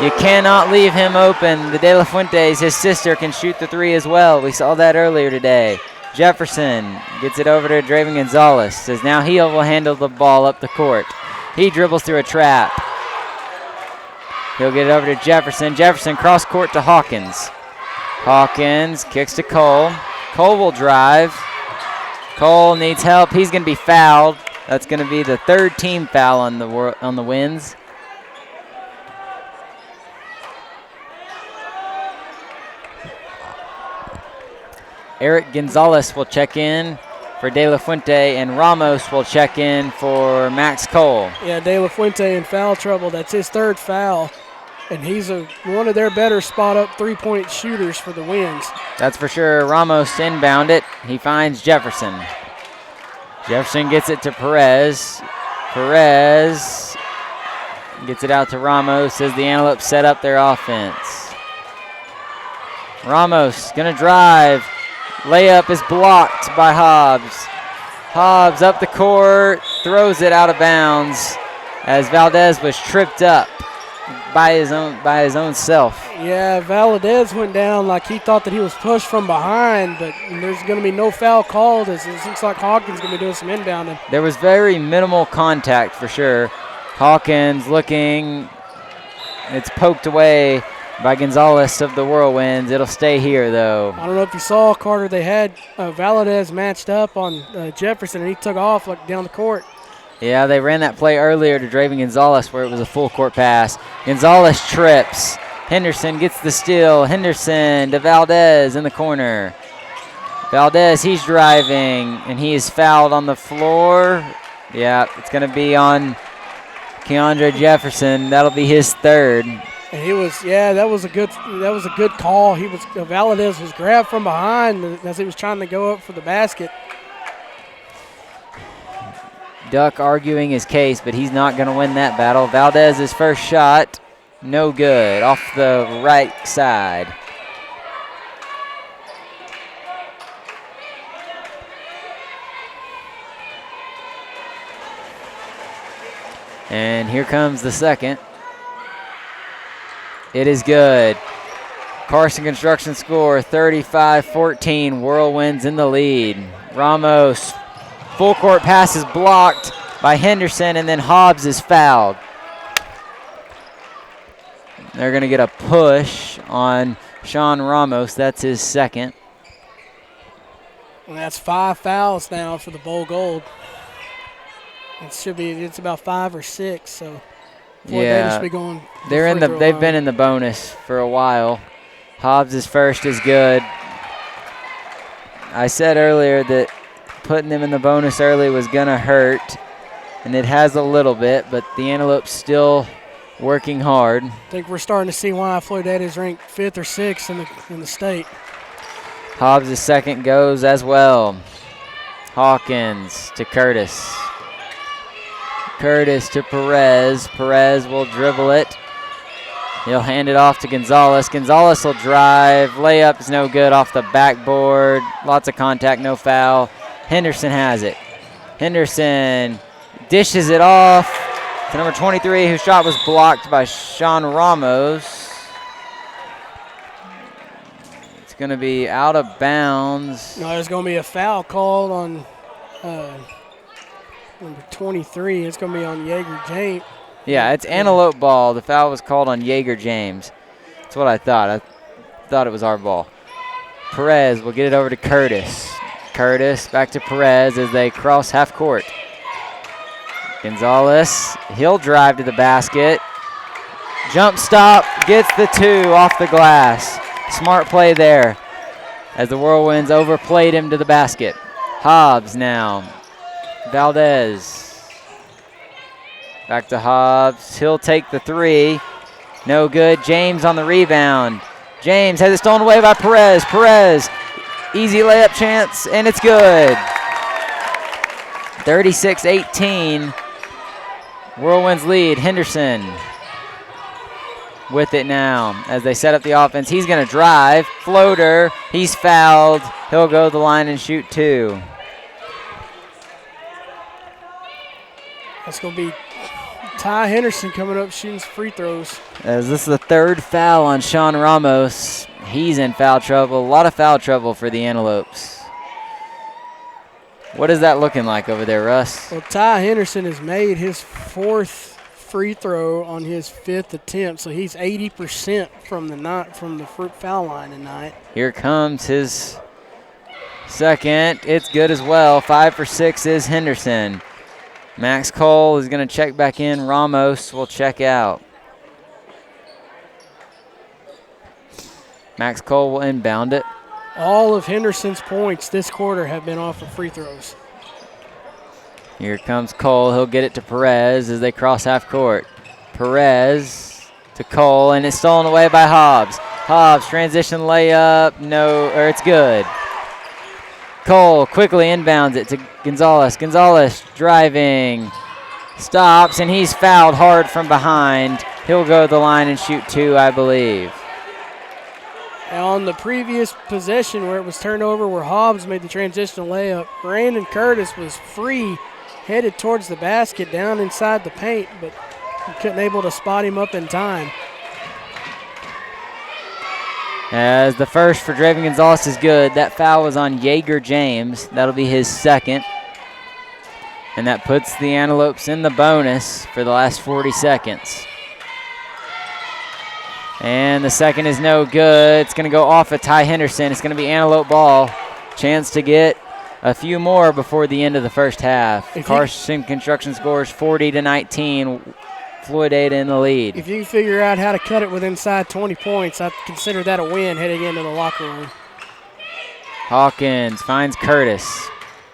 You cannot leave him open. The De La Fuentes, his sister, can shoot the 3 as well. We saw that earlier today. Jefferson gets it over to Draven Gonzalez. Says now he will handle the ball up the court. He dribbles through a trap. He'll get it over to Jefferson. Jefferson cross court to Hawkins. Hawkins kicks to Cole. Cole will drive. Cole needs help. He's going to be fouled. That's going to be the third team foul on the Winds. Eric Gonzalez will check in for De La Fuente, and Ramos will check in for Max Cole. Yeah, De La Fuente in foul trouble. That's his third foul, and he's one of their better spot-up three-point shooters for the Winds. That's for sure. Ramos inbound it. He finds Jefferson. Jefferson gets it to Perez. Perez gets it out to Ramos as the Antelopes set up their offense. Ramos gonna drive. Layup is blocked by Hobbs. Hobbs up the court, throws it out of bounds as Valdez was tripped up by his own self. Yeah, Valdez went down like he thought that he was pushed from behind, but there's going to be no foul called as it looks like Hawkins going to be doing some inbounding. There was very minimal contact for sure. Hawkins looking, it's poked away by Gonzalez of the Whirlwinds. It'll stay here, though. I don't know if you saw, Carter, they had Valdez matched up on Jefferson, and he took off like down the court. Yeah, they ran that play earlier to Draven Gonzalez where it was a full court pass. Gonzalez trips. Henderson gets the steal. Henderson to Valdez in the corner. Valdez, he's driving, and he is fouled on the floor. Yeah, it's going to be on Keandre Jefferson. That'll be his third. And he was, that was a good call. Valdez was grabbed from behind as he was trying to go up for the basket. Duck arguing his case, but he's not going to win that battle. Valdez's first shot, no good, off the right side. And here comes the second. It is good. Carson Construction score 35-14. Whirlwinds in the lead. Ramos, full court pass is blocked by Henderson, and then Hobbs is fouled. They're going to get a push on Sean Ramos. That's his second. And that's 5 fouls now for the Bowl Gold. It's about 5 or 6, so Yeah, should be going. they've been in the bonus for a while. Hobbs' first is good. I said earlier that putting them in the bonus early was going to hurt, and it has a little bit, but the Antelopes still working hard. I think we're starting to see why Floydada is ranked 5th or 6th in the state. Hobbs' second goes as well. Hawkins to Curtis. Curtis to Perez. Perez will dribble it. He'll hand it off to Gonzalez. Gonzalez will drive. Layup is no good off the backboard. Lots of contact, no foul. Henderson has it. Henderson dishes it off to number 23, whose shot was blocked by Sean Ramos. It's going to be out of bounds. No, there's going to be a foul called on Number 23, it's going to be on Jaeger James. Yeah, it's Antelope ball. The foul was called on Jaeger James. That's what I thought. I thought it was our ball. Perez will get it over to Curtis. Curtis back to Perez as they cross half court. Gonzalez, he'll drive to the basket. Jump stop, gets the 2 off the glass. Smart play there as the Whirlwinds overplayed him to the basket. Hobbs now. Valdez. Back to Hobbs. He'll take the 3. No good. James on the rebound. James has it stolen away by Perez. Perez, easy layup chance, and it's good. 36-18. Whirlwinds lead. Henderson with it now as they set up the offense. He's going to drive. Floater. He's fouled. He'll go to the line and shoot 2. That's going to be Ty Henderson coming up shooting some free throws. As this is the 3rd foul on Sean Ramos. He's in foul trouble. A lot of foul trouble for the Antelopes. What is that looking like over there, Russ? Well, Ty Henderson has made his 4th free throw on his 5th attempt, so he's 80% from the foul line tonight. Here comes his 2nd. It's good as well. 5 for 6 is Henderson. Max Cole is going to check back in. Ramos will check out. Max Cole will inbound it. All of Henderson's points this quarter have been off of free throws. Here comes Cole. He'll get it to Perez as they cross half court. Perez to Cole, and it's stolen away by Hobbs. Hobbs, transition layup. No, or it's good. Cole quickly inbounds it to Gonzalez. Gonzalez driving. Stops, and he's fouled hard from behind. He'll go to the line and shoot 2, I believe. On the previous possession where it was turned over, where Hobbs made the transitional layup, Brandon Curtis was free, headed towards the basket down inside the paint, but he couldn't able to spot him up in time. As the first for Draven Gonzalez is good. That foul was on Jaeger James. That'll be his 2nd. And that puts the Antelopes in the bonus for the last 40 seconds. And the 2nd is no good. It's going to go off of Ty Henderson. It's going to be Antelope ball. Chance to get a few more before the end of the first half. Carson Construction scores 40-19. Floydada in the lead. If you can figure out how to cut it with inside 20 points, I'd consider that a win heading into the locker room. Hawkins finds Curtis.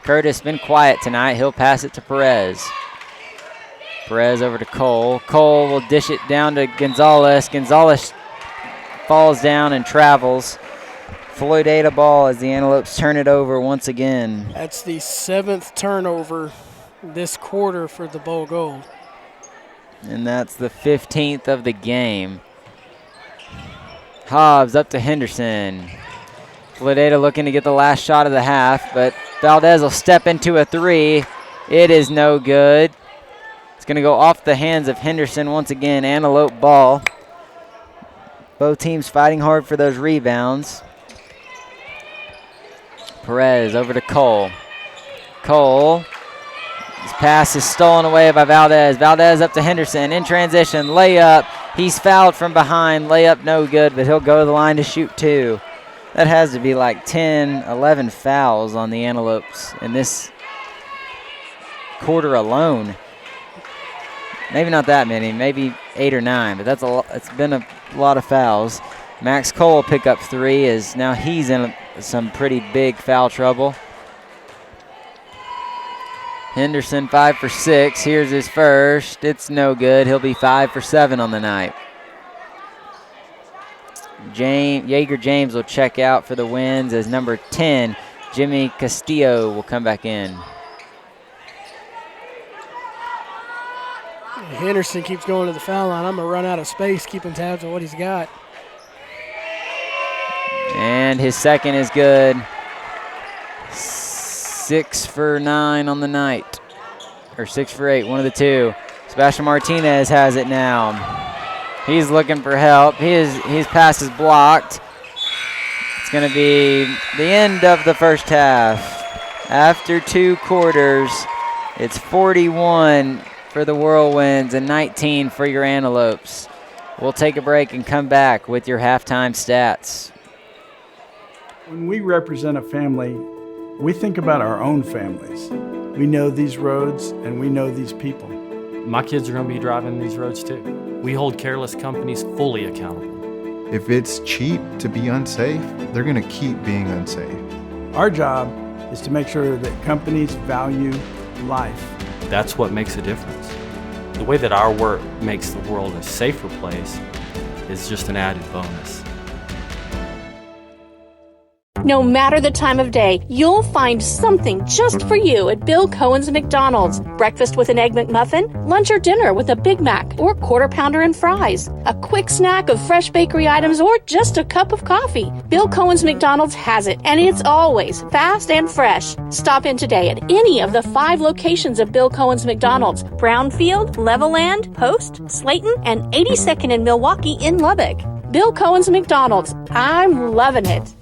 Curtis been quiet tonight. He'll pass it to Perez. Perez over to Cole. Cole will dish it down to Gonzalez. Gonzalez falls down and travels. Floydada ball as the Antelopes turn it over once again. That's the 7th turnover this quarter for the Bowl Gold. And that's the 15th of the game. Hobbs up to Henderson. Floydada looking to get the last shot of the half, but Valdez will step into a 3. It is no good. It's going to go off the hands of Henderson once again. Antelope ball. Both teams fighting hard for those rebounds. Perez over to Cole. Cole. His pass is stolen away by Valdez. Valdez up to Henderson in transition. Layup. He's fouled from behind. Layup no good, but he'll go to the line to shoot 2. That has to be like 10, 11 fouls on the Antelopes in this quarter alone. Maybe not that many, maybe 8 or 9, but that's a lot. It's been a lot of fouls. Max Cole will pick up 3 as now he's in some pretty big foul trouble. Henderson 5 for 6. Here's his first. It's no good. He'll be 5 for 7 on the night. Jaeger James will check out for the wins as number 10, Jimmy Castillo, will come back in. Henderson keeps going to the foul line. I'm going to run out of space keeping tabs on what he's got. And his 2nd is good. 6 for 9 on the night. Or 6 for 8, one of the two. Sebastian Martinez has it now. He's looking for help. His pass is blocked. It's going to be the end of the first half. After 2 quarters, It's 41 for the Whirlwinds and 19 for your Antelopes. We'll take a break and come back with your halftime stats. When we represent a family, we think about our own families. We know these roads and we know these people. My kids are going to be driving these roads too. We hold careless companies fully accountable. If it's cheap to be unsafe, they're going to keep being unsafe. Our job is to make sure that companies value life. That's what makes a difference. The way that our work makes the world a safer place is just an added bonus. No matter the time of day, you'll find something just for you at Bill Cohen's McDonald's. Breakfast with an Egg McMuffin, lunch or dinner with a Big Mac or Quarter Pounder and fries, a quick snack of fresh bakery items, or just a cup of coffee. Bill Cohen's McDonald's has it, and it's always fast and fresh. Stop in today at any of the 5 locations of Bill Cohen's McDonald's: Brownfield, Levelland, Post, Slayton, and 82nd in Milwaukee in Lubbock. Bill Cohen's McDonald's. I'm loving it.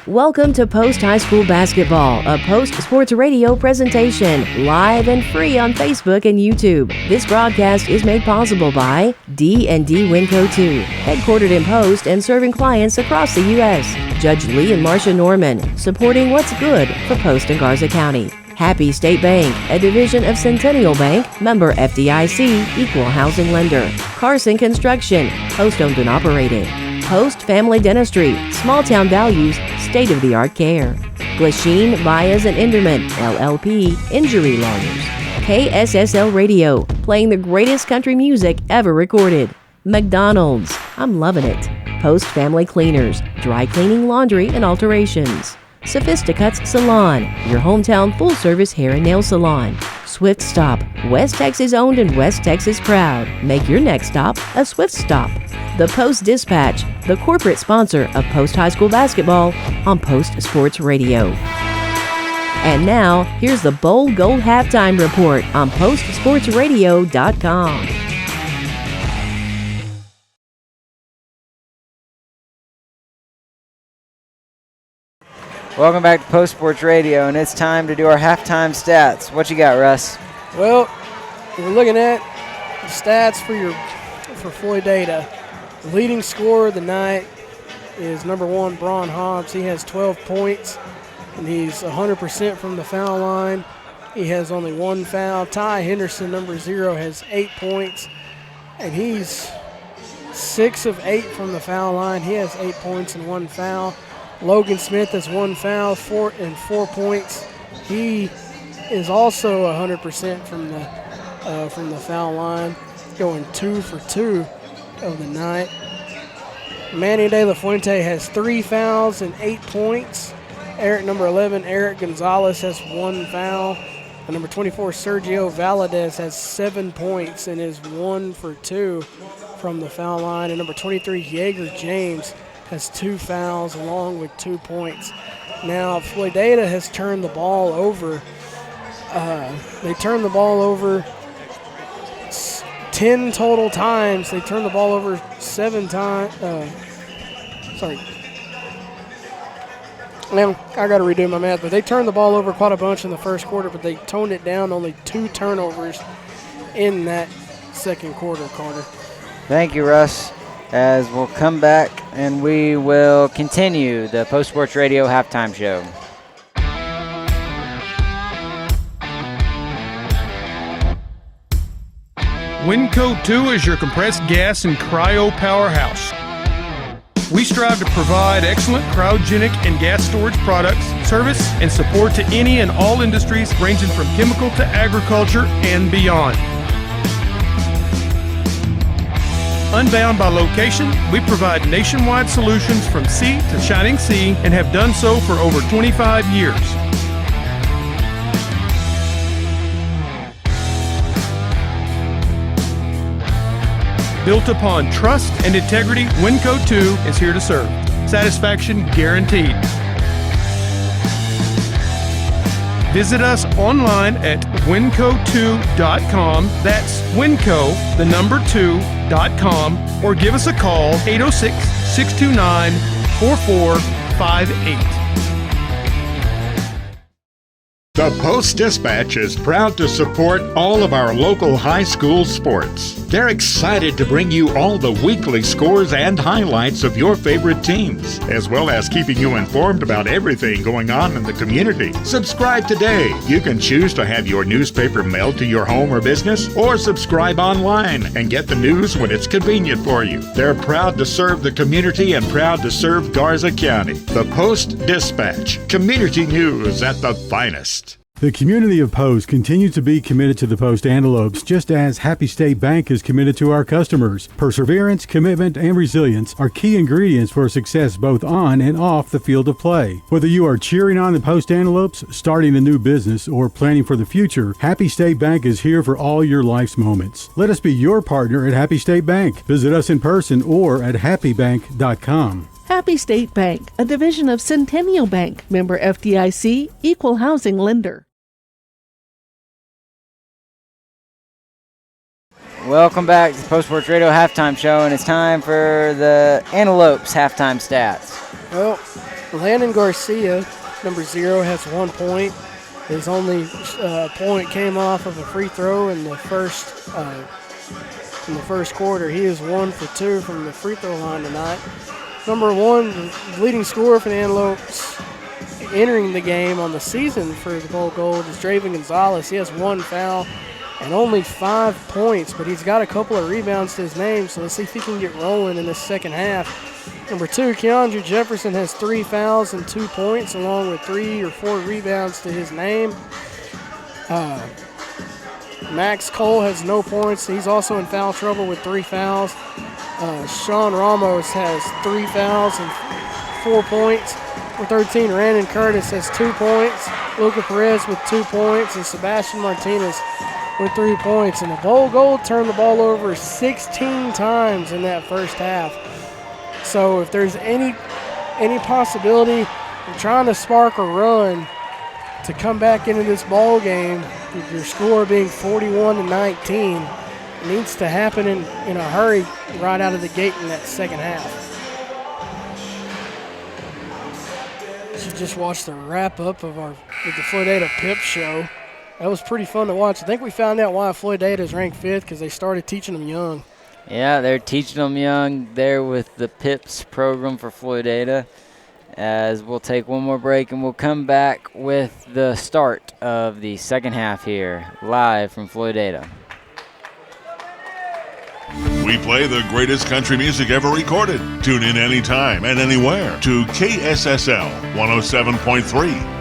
Welcome to Post High School Basketball, a Post Sports Radio presentation, live and free on Facebook and YouTube. This broadcast is made possible by D&D Winco 2, headquartered in Post and serving clients across the U.S. Judge Lee and Marcia Norman, supporting what's good for Post and Garza County. Happy State Bank, a division of Centennial Bank, member FDIC, equal housing lender. Carson Construction, Post-owned and operated. Post Family Dentistry, small town values, state-of-the-art care. Glasheen, Baez and Enderman, LLP, injury lawyers. KSSL Radio, playing the greatest country music ever recorded. McDonald's, I'm loving it. Post Family Cleaners, dry cleaning, laundry, and alterations. Sophisticuts Salon, your hometown full-service hair and nail salon. Swift Stop, West Texas owned and West Texas proud. Make your next stop a Swift Stop. The Post Dispatch, the corporate sponsor of Post High School Basketball on Post Sports Radio. And now, here's the Bowl Gold Halftime Report on PostSportsRadio.com. Welcome back to Post Sports Radio, and it's time to do our halftime stats. What you got, Russ? Well, we're looking at the stats for Floydada. The leading scorer of the night is number 1, Braun Hobbs. He has 12 points, and he's 100% from the foul line. He has only 1 foul. Ty Henderson, number 0, has 8 points, and he's 6 of 8 from the foul line. He has 8 points and 1 foul. Logan Smith has 1 foul, 4 points. He is also 100% from the foul line, going 2 for 2 of the night. Manny De La Fuente has 3 fouls and 8 points. Number 11, Eric Gonzalez has 1 foul. And number 24, Sergio Valadez has 7 points and is 1 for 2 from the foul line. And number 23, Yeager James has 2 fouls along with 2 points. Now, Floydada has turned the ball over. They turned the ball over 10 total times. They turned the ball over 7 times. Now, I got to redo my math, but they turned the ball over quite a bunch in the first quarter, but they toned it down, only 2 turnovers in that second quarter, Carter. Thank you, Russ. As we'll come back and we will continue the Post Sports Radio halftime show. Winco 2 is your compressed gas and cryo powerhouse. We strive to provide excellent cryogenic and gas storage products, service, and support to any and all industries ranging from chemical to agriculture and beyond. Unbound by location, we provide nationwide solutions from sea to shining sea and have done so for over 25 years. Built upon trust and integrity, Winco 2 is here to serve. Satisfaction guaranteed. Visit us online at winco2.com. That's winco, the number 2.com, or give us a call, 806-629-4458. The The Post-Dispatch is proud to support all of our local high school sports. They're excited to bring you all the weekly scores and highlights of your favorite teams, as well as keeping you informed about everything going on in the community. Subscribe today. You can choose to have your newspaper mailed to your home or business, or subscribe online and get the news when it's convenient for you. They're proud to serve the community and proud to serve Garza County. The Post-Dispatch. Community news at the finest. The community of Post continues to be committed to the Post Antelopes, just as Happy State Bank is committed to our customers. Perseverance, commitment, and resilience are key ingredients for success both on and off the field of play. Whether you are cheering on the Post Antelopes, starting a new business, or planning for the future, Happy State Bank is here for all your life's moments. Let us be your partner at Happy State Bank. Visit us in person or at happybank.com. Happy State Bank, a division of Centennial Bank, member FDIC, equal housing lender. Welcome back to the Post Sports Radio halftime show, and it's time for the Antelopes halftime stats. Well, Landon Garcia, number 0, has 1 point. His only point came off of a free throw in the first quarter. He is 1 for 2 from the free throw line tonight. Number 1, the leading scorer for the Antelopes entering the game on the season for the Gold Gold is Draven Gonzalez. He has 1 foul and only 5 points, but he's got a couple of rebounds to his name, so let's see if he can get rolling in this second half. Number 2, Keandre Jefferson has 3 fouls and 2 points, along with 3 or 4 rebounds to his name. Max Cole has no points. He's also in foul trouble with 3 fouls. Sean Ramos has 3 fouls and 4 points. For 13, Randon Curtis has 2 points. Luca Perez with 2 points, and Sebastian Martinez with 3 points. And the Bowl Gold turned the ball over 16 times in that first half. So if there's any possibility of trying to spark a run to come back into this ball game, with your score being 41-19, it needs to happen in a hurry right out of the gate in that second half. You just watched the wrap-up of the Floydada Pip show. That was pretty fun to watch. I think we found out why Floydada is ranked 5th, because they started teaching them young. Yeah, they're teaching them young there with the PIPS program for Floydada. As we'll take one more break and we'll come back with the start of the second half here, live from Floydada. We play the greatest country music ever recorded. Tune in anytime and anywhere to KSSL 107.3,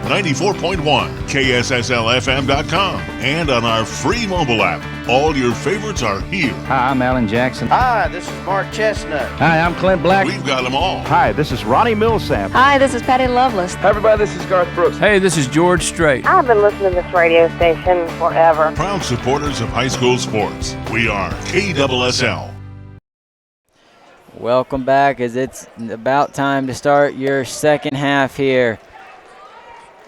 94.1, KSSLFM.com, and on our free mobile app. All your favorites are here. Hi, I'm Alan Jackson. Hi, this is Mark Chestnut. Hi, I'm Clint Black. We've got them all. Hi, this is Ronnie Millsap. Hi, this is Patty Loveless. Hi, everybody, this is Garth Brooks. Hey, this is George Strait. I've been listening to this radio station forever. Proud supporters of high school sports. We are KSSL. Welcome back, as it's about time to start your second half here.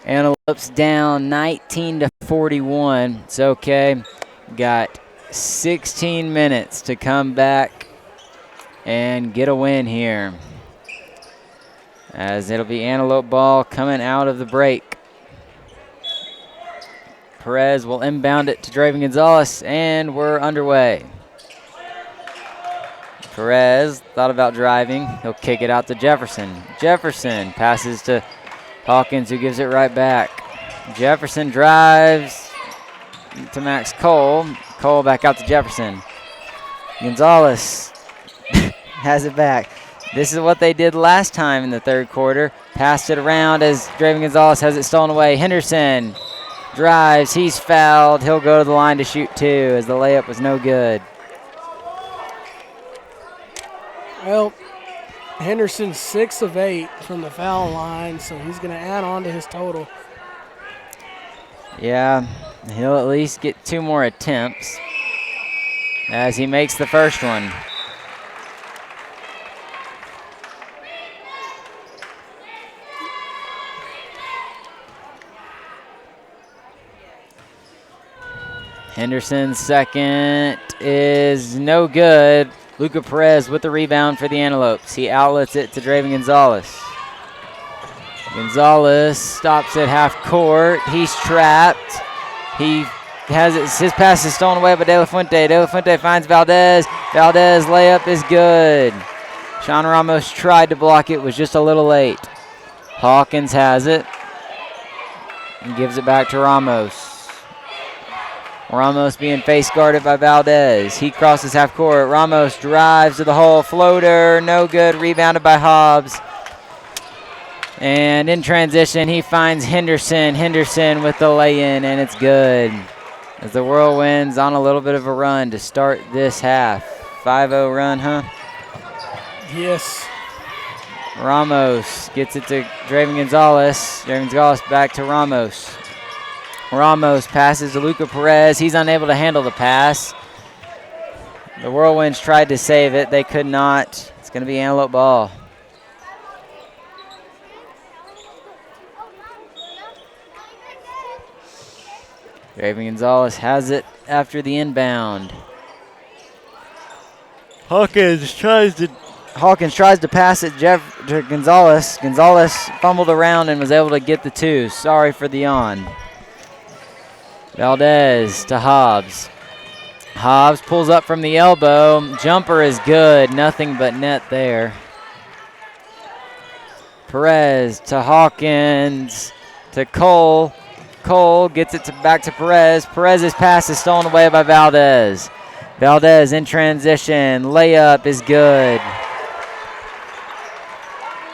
Antelopes down 19-41. It's okay. Got 16 minutes to come back and get a win here, as it'll be Antelope ball coming out of the break. Perez will inbound it to Draven Gonzalez, and we're underway. Perez thought about driving. He'll kick it out to Jefferson. Jefferson passes to Hawkins, who gives it right back. Jefferson drives to Max Cole. Cole back out to Jefferson. Gonzalez has it back. This is what they did last time in the third quarter. Passed it around as Draven Gonzalez has it stolen away. Henderson drives. He's fouled. He'll go to the line to shoot 2, as the layup was no good. Well, Henderson's 6 of 8 from the foul line, so he's going to add on to his total. Yeah, he'll at least get 2 more attempts as he makes the first one. Henderson's second is no good. Luca Perez with the rebound for the Antelopes. He outlets it to Draven Gonzalez. Gonzalez stops at half court. He's trapped. He has it. His pass is stolen away by De La Fuente. De La Fuente finds Valdez. Valdez layup is good. Sean Ramos tried to block it, was just a little late. Hawkins has it and gives it back to Ramos. Ramos being face guarded by Valdez. He crosses half court. Ramos drives to the hole. Floater, no good. Rebounded by Hobbs. And in transition, he finds Henderson. Henderson with the lay-in, and it's good. As the Whirlwinds on a little bit of a run to start this half. 5-0 run, huh? Yes. Ramos gets it to Draven Gonzalez. Draven Gonzalez back to Ramos. Ramos passes to Luca Perez. He's unable to handle the pass. The Whirlwinds tried to save it. They could not. It's going to be Antelope ball. Draven Gonzalez has it after the inbound. Hawkins tries to pass it to Gonzalez. Gonzalez fumbled around and was able to get the two. Sorry for the yawn. Valdez to Hobbs. Hobbs pulls up from the elbow. Jumper is good. Nothing but net there. Perez to Hawkins to Cole. Cole gets it back to Perez. Perez's pass is stolen away by Valdez. Valdez in transition. Layup is good.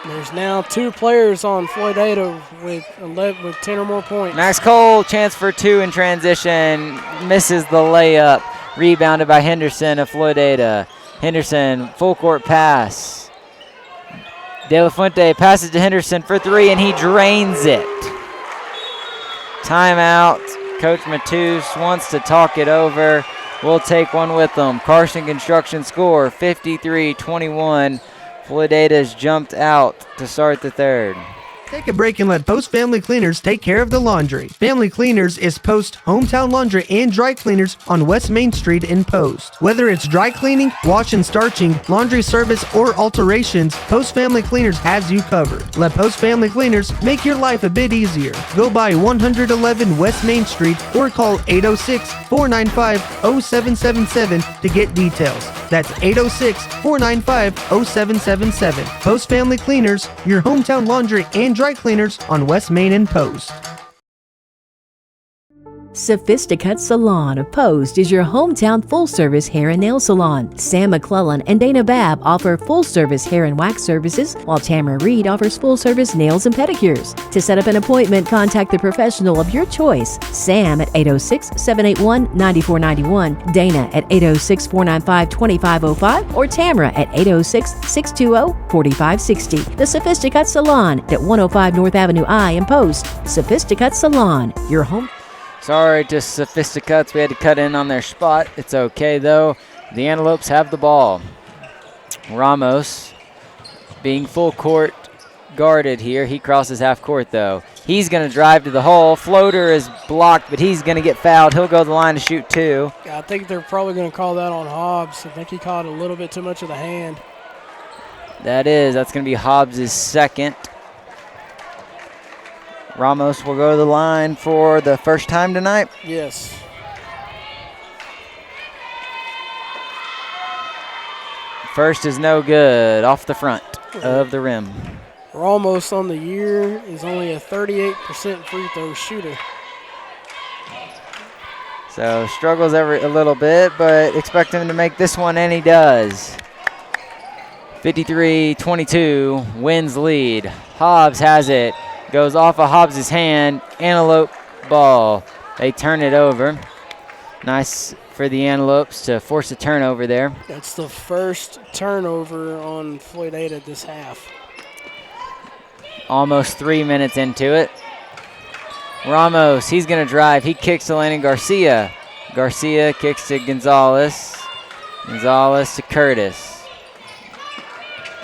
There's now 2 players on Floydada with 10 or more points. Max Cole, chance for 2 in transition. Misses the layup. Rebounded by Henderson of Floydada. Henderson, full court pass. De La Fuente passes to Henderson for 3, and he drains it. Timeout. Coach Matus wants to talk it over. We'll take one with them. Carson Construction score 53-21. Floydada's jumped out to start the third. Take a break and let Post Family Cleaners take care of the laundry. Family Cleaners is Post Hometown Laundry and Dry Cleaners on West Main Street in Post. Whether it's dry cleaning, wash and starching, laundry service, or alterations, Post Family Cleaners has you covered. Let Post Family Cleaners make your life a bit easier. Go by 111 West Main Street or call 806-495-0777 to get details. That's 806-495-0777. Post Family Cleaners, your hometown laundry and dry cleaners on West Main and Post. Sophisticut Salon of Post is your hometown full-service hair and nail salon. Sam McClellan and Dana Babb offer full-service hair and wax services, while Tamara Reed offers full-service nails and pedicures. To set up an appointment, contact the professional of your choice. Sam at 806-781-9491, Dana at 806-495-2505, or Tamara at 806-620-4560. The Sophisticut Salon at 105 North Avenue I in Post. Sophisticut Salon, your home. Sorry to Sophisticuts, we had to cut in on their spot. It's okay though. The Antelopes have the ball. Ramos being full court guarded here. He crosses half court though. He's going to drive to the hole. Floater is blocked, but he's going to get fouled. He'll go to the line to shoot 2. I think they're probably going to call that on Hobbs. I think he caught a little bit too much of the hand. That's going to be Hobbs' second. Ramos will go to the line for the first time tonight. Yes. First is no good, off the front of the rim. Ramos on the year is only a 38% free throw shooter. So struggles a little bit, but expect him to make this one, and he does. 53-22, wins lead. Hobbs has it. Goes off of Hobbs' hand. Antelope ball. They turn it over. Nice for the Antelopes to force a turnover there. That's the first turnover on Floydada this half. Almost 3 minutes into it. Ramos, he's going to drive. He kicks to Landon Garcia. Garcia kicks to Gonzalez. Gonzalez to Curtis.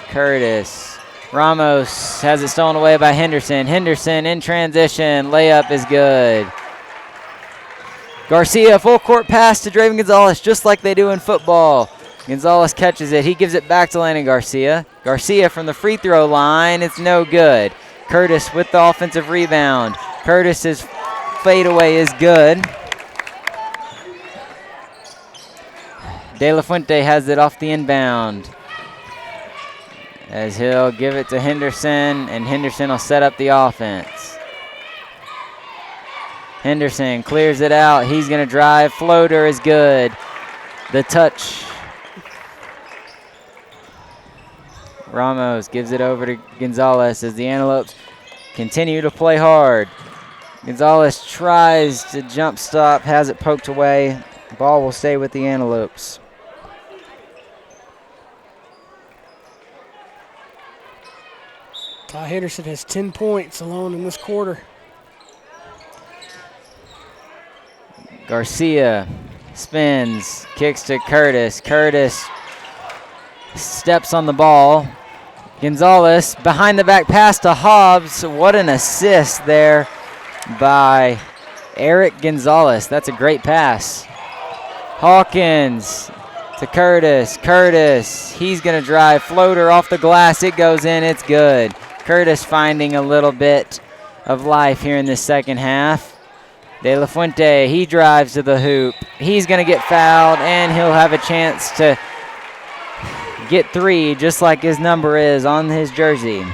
Curtis. Ramos has it stolen away by Henderson. Henderson in transition. Layup is good. Garcia, full court pass to Draven Gonzalez, just like they do in football. Gonzalez catches it. He gives it back to Landon Garcia. Garcia from the free throw line. It's no good. Curtis with the offensive rebound. Curtis's fadeaway is good. De La Fuente has it off the inbound, as he'll give it to Henderson, and Henderson will set up the offense. Henderson clears it out. He's going to drive. Floater is good. The touch. Ramos gives it over to Gonzalez as the Antelopes continue to play hard. Gonzalez tries to jump stop, has it poked away. Ball will stay with the Antelopes. Ty Henderson has 10 points alone in this quarter. Garcia spins, kicks to Curtis. Curtis steps on the ball. Gonzalez behind the back pass to Hobbs. What an assist there by Eric Gonzalez. That's a great pass. Hawkins to Curtis. Curtis, he's going to drive. Floater off the glass. It goes in. It's good. Curtis finding a little bit of life here in the second half. De La Fuente, he drives to the hoop. He's going to get fouled, and he'll have a chance to get 3, just like his number is on his jersey.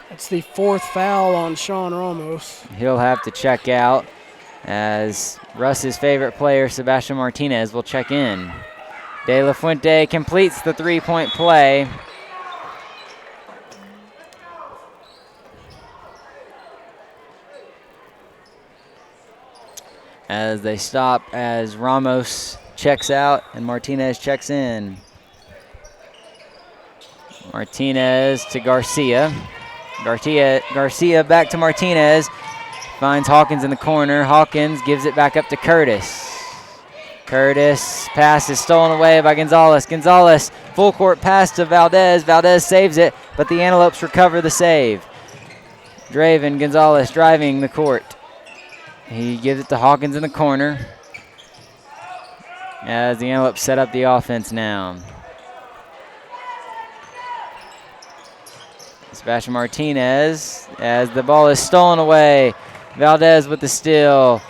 That's the 4th foul on Sean Ramos. He'll have to check out, as Russ's favorite player, Sebastian Martinez, will check in. De La Fuente completes the 3-point play. As they stop, as Ramos checks out and Martinez checks in. Martinez to Garcia. Garcia back to Martinez. Finds Hawkins in the corner. Hawkins gives it back up to Curtis. Curtis, pass is stolen away by Gonzalez. Gonzalez, full court pass to Valdez. Valdez saves it, but the Antelopes recover the save. Draven Gonzalez driving the court. He gives it to Hawkins in the corner, as the Antelopes set up the offense now. Sebastian Martinez, as the ball is stolen away. Valdez with the steal.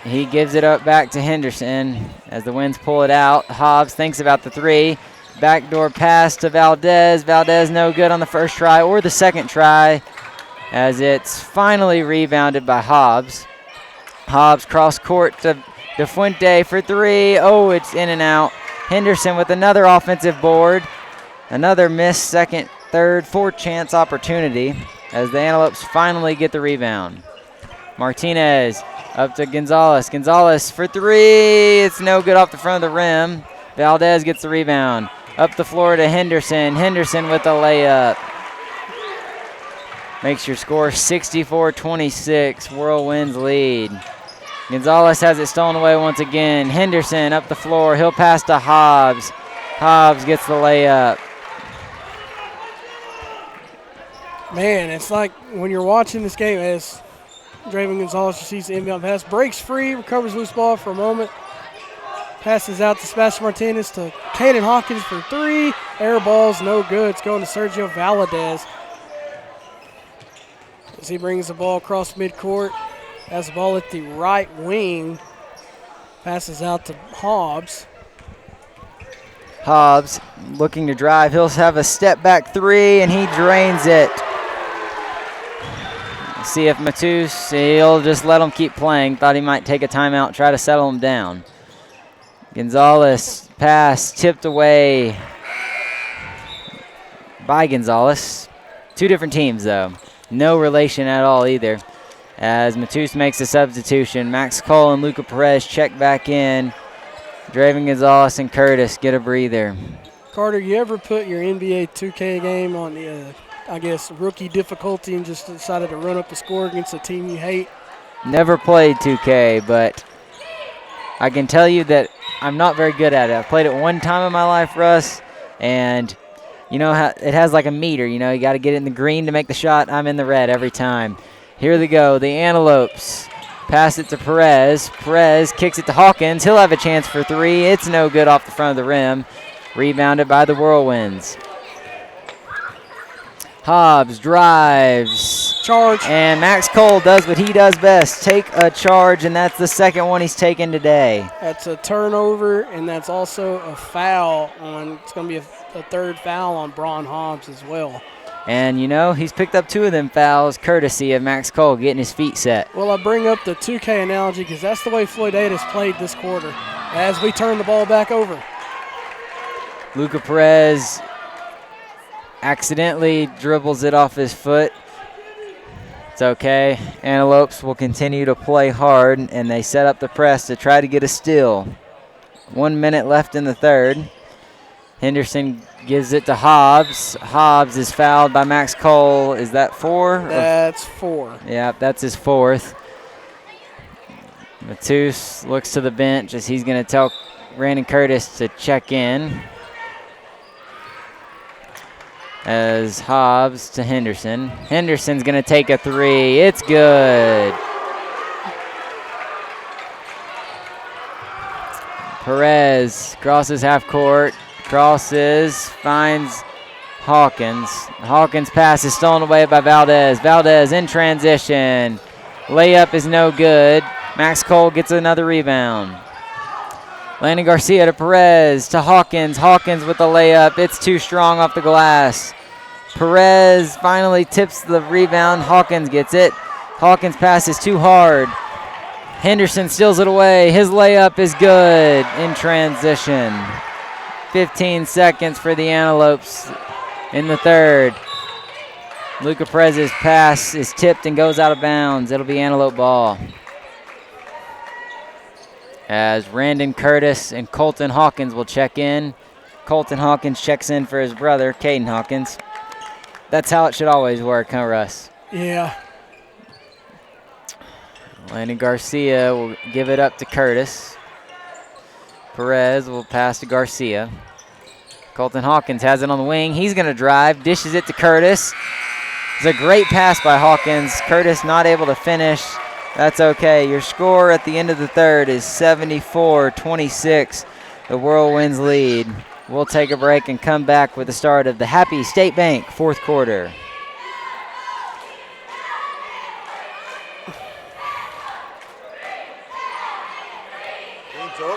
He gives it up back to Henderson as the Winds pull it out. Hobbs thinks about the 3. Backdoor pass to Valdez. Valdez no good on the first try or the second try, as it's finally rebounded by Hobbs. Hobbs cross court to De Fuente for 3. Oh, it's in and out. Henderson with another offensive board. Another missed second, third, fourth chance opportunity, as the Antelopes finally get the rebound. Martinez up to Gonzalez. Gonzalez for 3. It's no good off the front of the rim. Valdez gets the rebound. Up the floor to Henderson. Henderson with a layup. Makes your score 64-26. Whirlwinds lead. Gonzalez has it stolen away once again. Henderson up the floor. He'll pass to Hobbs. Hobbs gets the layup. Man, it's like when you're watching this game, as Draven Gonzalez receives the inbound pass, breaks free, recovers loose ball for a moment, passes out to Sebastian Martinez to Caden Hawkins for 3. Air ball's no good. It's going to Sergio Valadez as he brings the ball across midcourt. Has the ball at the right wing. Passes out to Hobbs. Hobbs looking to drive. He'll have a step back 3, and he drains it. See if Matus, he'll just let him keep playing. Thought he might take a timeout, try to settle him down. Gonzalez pass tipped away by Gonzalez. 2 different teams, though. No relation at all either, as Matus makes a substitution. Max Cole and Luca Perez check back in. Draven Gonzalez and Curtis get a breather. Carter, you ever put your NBA 2K game on the, rookie difficulty and just decided to run up the score against a team you hate? Never played 2K, but I can tell you that I'm not very good at it. I've played it one time in my life, Russ, and you know how it has like a meter. You know, you got to get it in the green to make the shot. I'm in the red every time. Here they go, the Antelopes. Pass it to Perez. Perez kicks it to Hawkins. He'll have a chance for 3. It's no good off the front of the rim. Rebounded by the Whirlwinds. Hobbs drives. Charge. And Max Cole does what he does best, take a charge, and that's the second one he's taken today. That's a turnover, and that's also a foul on, it's going to be a third foul on Braun Hobbs as well. And, you know, he's picked up 2 of them fouls courtesy of Max Cole getting his feet set. Well, I bring up the 2K analogy because that's the way Floydada's played this quarter as we turn the ball back over. Luca Perez accidentally dribbles it off his foot. It's okay. Antelopes will continue to play hard, and they set up the press to try to get a steal. 1 minute left in the third. Henderson gives it to Hobbs. Hobbs is fouled by Max Cole. Is that 4? That's 4. Yeah, that's his 4th. Matus looks to the bench as he's going to tell Brandon Curtis to check in. As Hobbs to Henderson. Henderson's going to take a 3. It's good. Perez crosses half court. Crosses, finds Hawkins. Hawkins' pass is stolen away by Valdez. Valdez in transition. Layup is no good. Max Cole gets another rebound. Landon Garcia to Perez to Hawkins. Hawkins with the layup. It's too strong off the glass. Perez finally tips the rebound. Hawkins gets it. Hawkins' pass is too hard. Henderson steals it away. His layup is good in transition. 15 seconds for the Antelopes in the third. Luca Perez's pass is tipped and goes out of bounds. It'll be Antelope ball. As Brandon Curtis and Colton Hawkins will check in. Colton Hawkins checks in for his brother, Caden Hawkins. That's how it should always work, huh, Russ? Yeah. Landon Garcia will give it up to Curtis. Perez will pass to Garcia. Colton Hawkins has it on the wing. He's going to drive, dishes it to Curtis. It's a great pass by Hawkins. Curtis not able to finish. That's okay. Your score at the end of the third is 74-26. The Whirlwinds lead. We'll take a break and come back with the start of the Happy State Bank fourth quarter.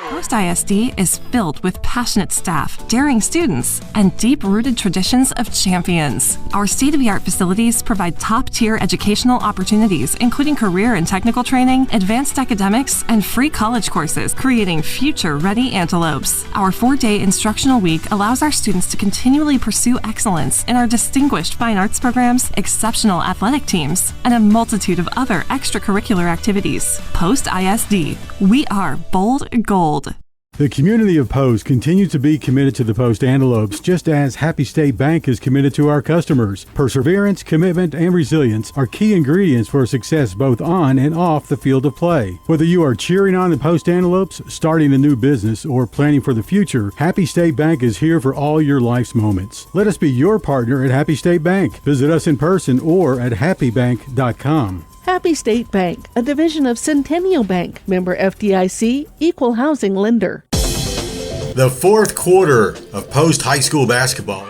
Post ISD is filled with passionate staff, daring students, and deep-rooted traditions of champions. Our state-of-the-art facilities provide top-tier educational opportunities, including career and technical training, advanced academics, and free college courses, creating future-ready antelopes. Our 4-day instructional week allows our students to continually pursue excellence in our distinguished fine arts programs, exceptional athletic teams, and a multitude of other extracurricular activities. Post ISD, we are bold gold. The community of Post continues to be committed to the Post Antelopes, just as Happy State Bank is committed to our customers. Perseverance, commitment, and resilience are key ingredients for success both on and off the field of play. Whether you are cheering on the Post Antelopes, starting a new business, or planning for the future, Happy State Bank is here for all your life's moments. Let us be your partner at Happy State Bank. Visit us in person or at happybank.com. Happy State Bank, a division of Centennial Bank, member FDIC, equal housing lender. The fourth quarter of Post High School basketball.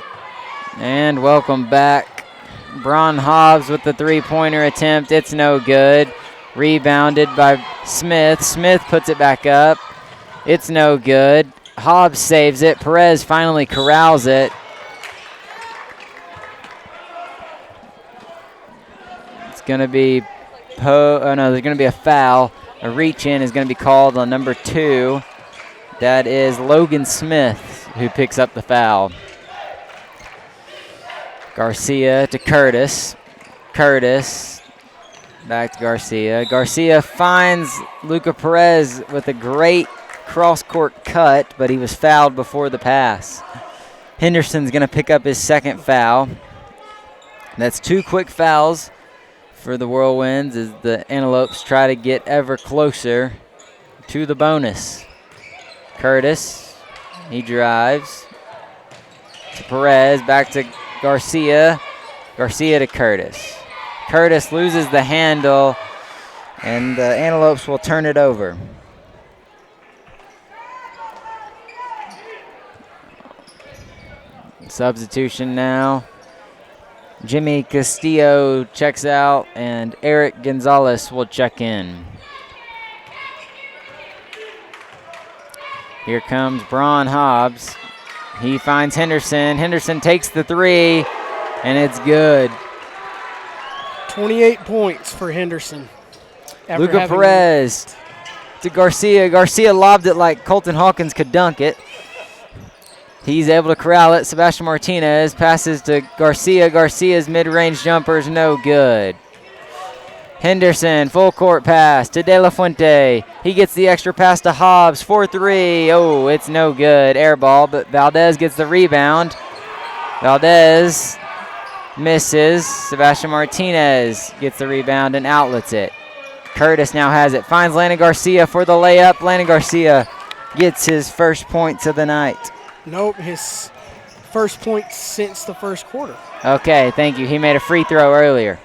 And welcome back. Braun Hobbs with the three-pointer attempt. It's no good. Rebounded by Smith. Smith puts it back up. It's no good. Hobbs saves it. Perez finally corrals it. It's going to be there's going to be a foul. A reach-in is going to be called on number 2. That is Logan Smith who picks up the foul. Garcia to Curtis. Curtis back to Garcia. Garcia finds Luca Perez with a great cross-court cut, but he was fouled before the pass. Henderson's going to pick up his second foul. That's 2 quick fouls for the Whirlwinds as the Antelopes try to get ever closer to the bonus. Curtis, he drives to Perez, back to Garcia. Garcia to Curtis. Curtis loses the handle, and the Antelopes will turn it over. Substitution now. Jimmy Castillo checks out, and Eric Gonzalez will check in. Here comes Braun Hobbs. He finds Henderson. Henderson takes the three, and it's good. 28 points for Henderson. Luca Perez to Garcia. Garcia lobbed it like Colton Hawkins could dunk it. He's able to corral it. Sebastian Martinez passes to Garcia. Garcia's mid-range jumper is no good. Henderson, full court pass to De La Fuente. He gets the extra pass to Hobbs for three. Oh, it's no good. Air ball, but Valdez gets the rebound. Valdez misses. Sebastian Martinez gets the rebound and outlets it. Curtis now has it. Finds Landon Garcia for the layup. Landon Garcia gets his first points of the night. Nope, his first point since the first quarter. Okay, thank you. He made a free throw earlier.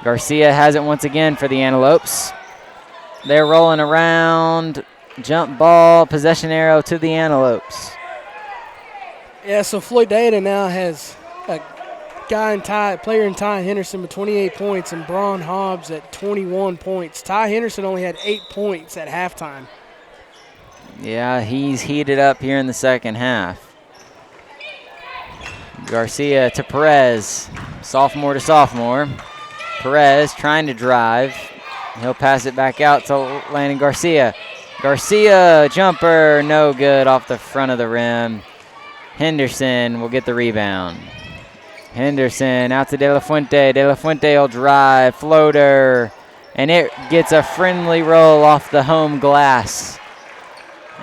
Garcia has it once again for the Antelopes. They're rolling around. Jump ball, possession arrow to the Antelopes. Yeah, so Floydada now has a player in Ty Henderson with 28 points and Braun Hobbs at 21 points. Ty Henderson only had 8 points at halftime. Yeah, he's heated up here in the second half. Garcia to Perez, sophomore to sophomore. Perez trying to drive. He'll pass it back out to Landon Garcia. Garcia, jumper, no good off the front of the rim. Henderson will get the rebound. Henderson out to De La Fuente. De La Fuente will drive, floater, and it gets a friendly roll off the home glass.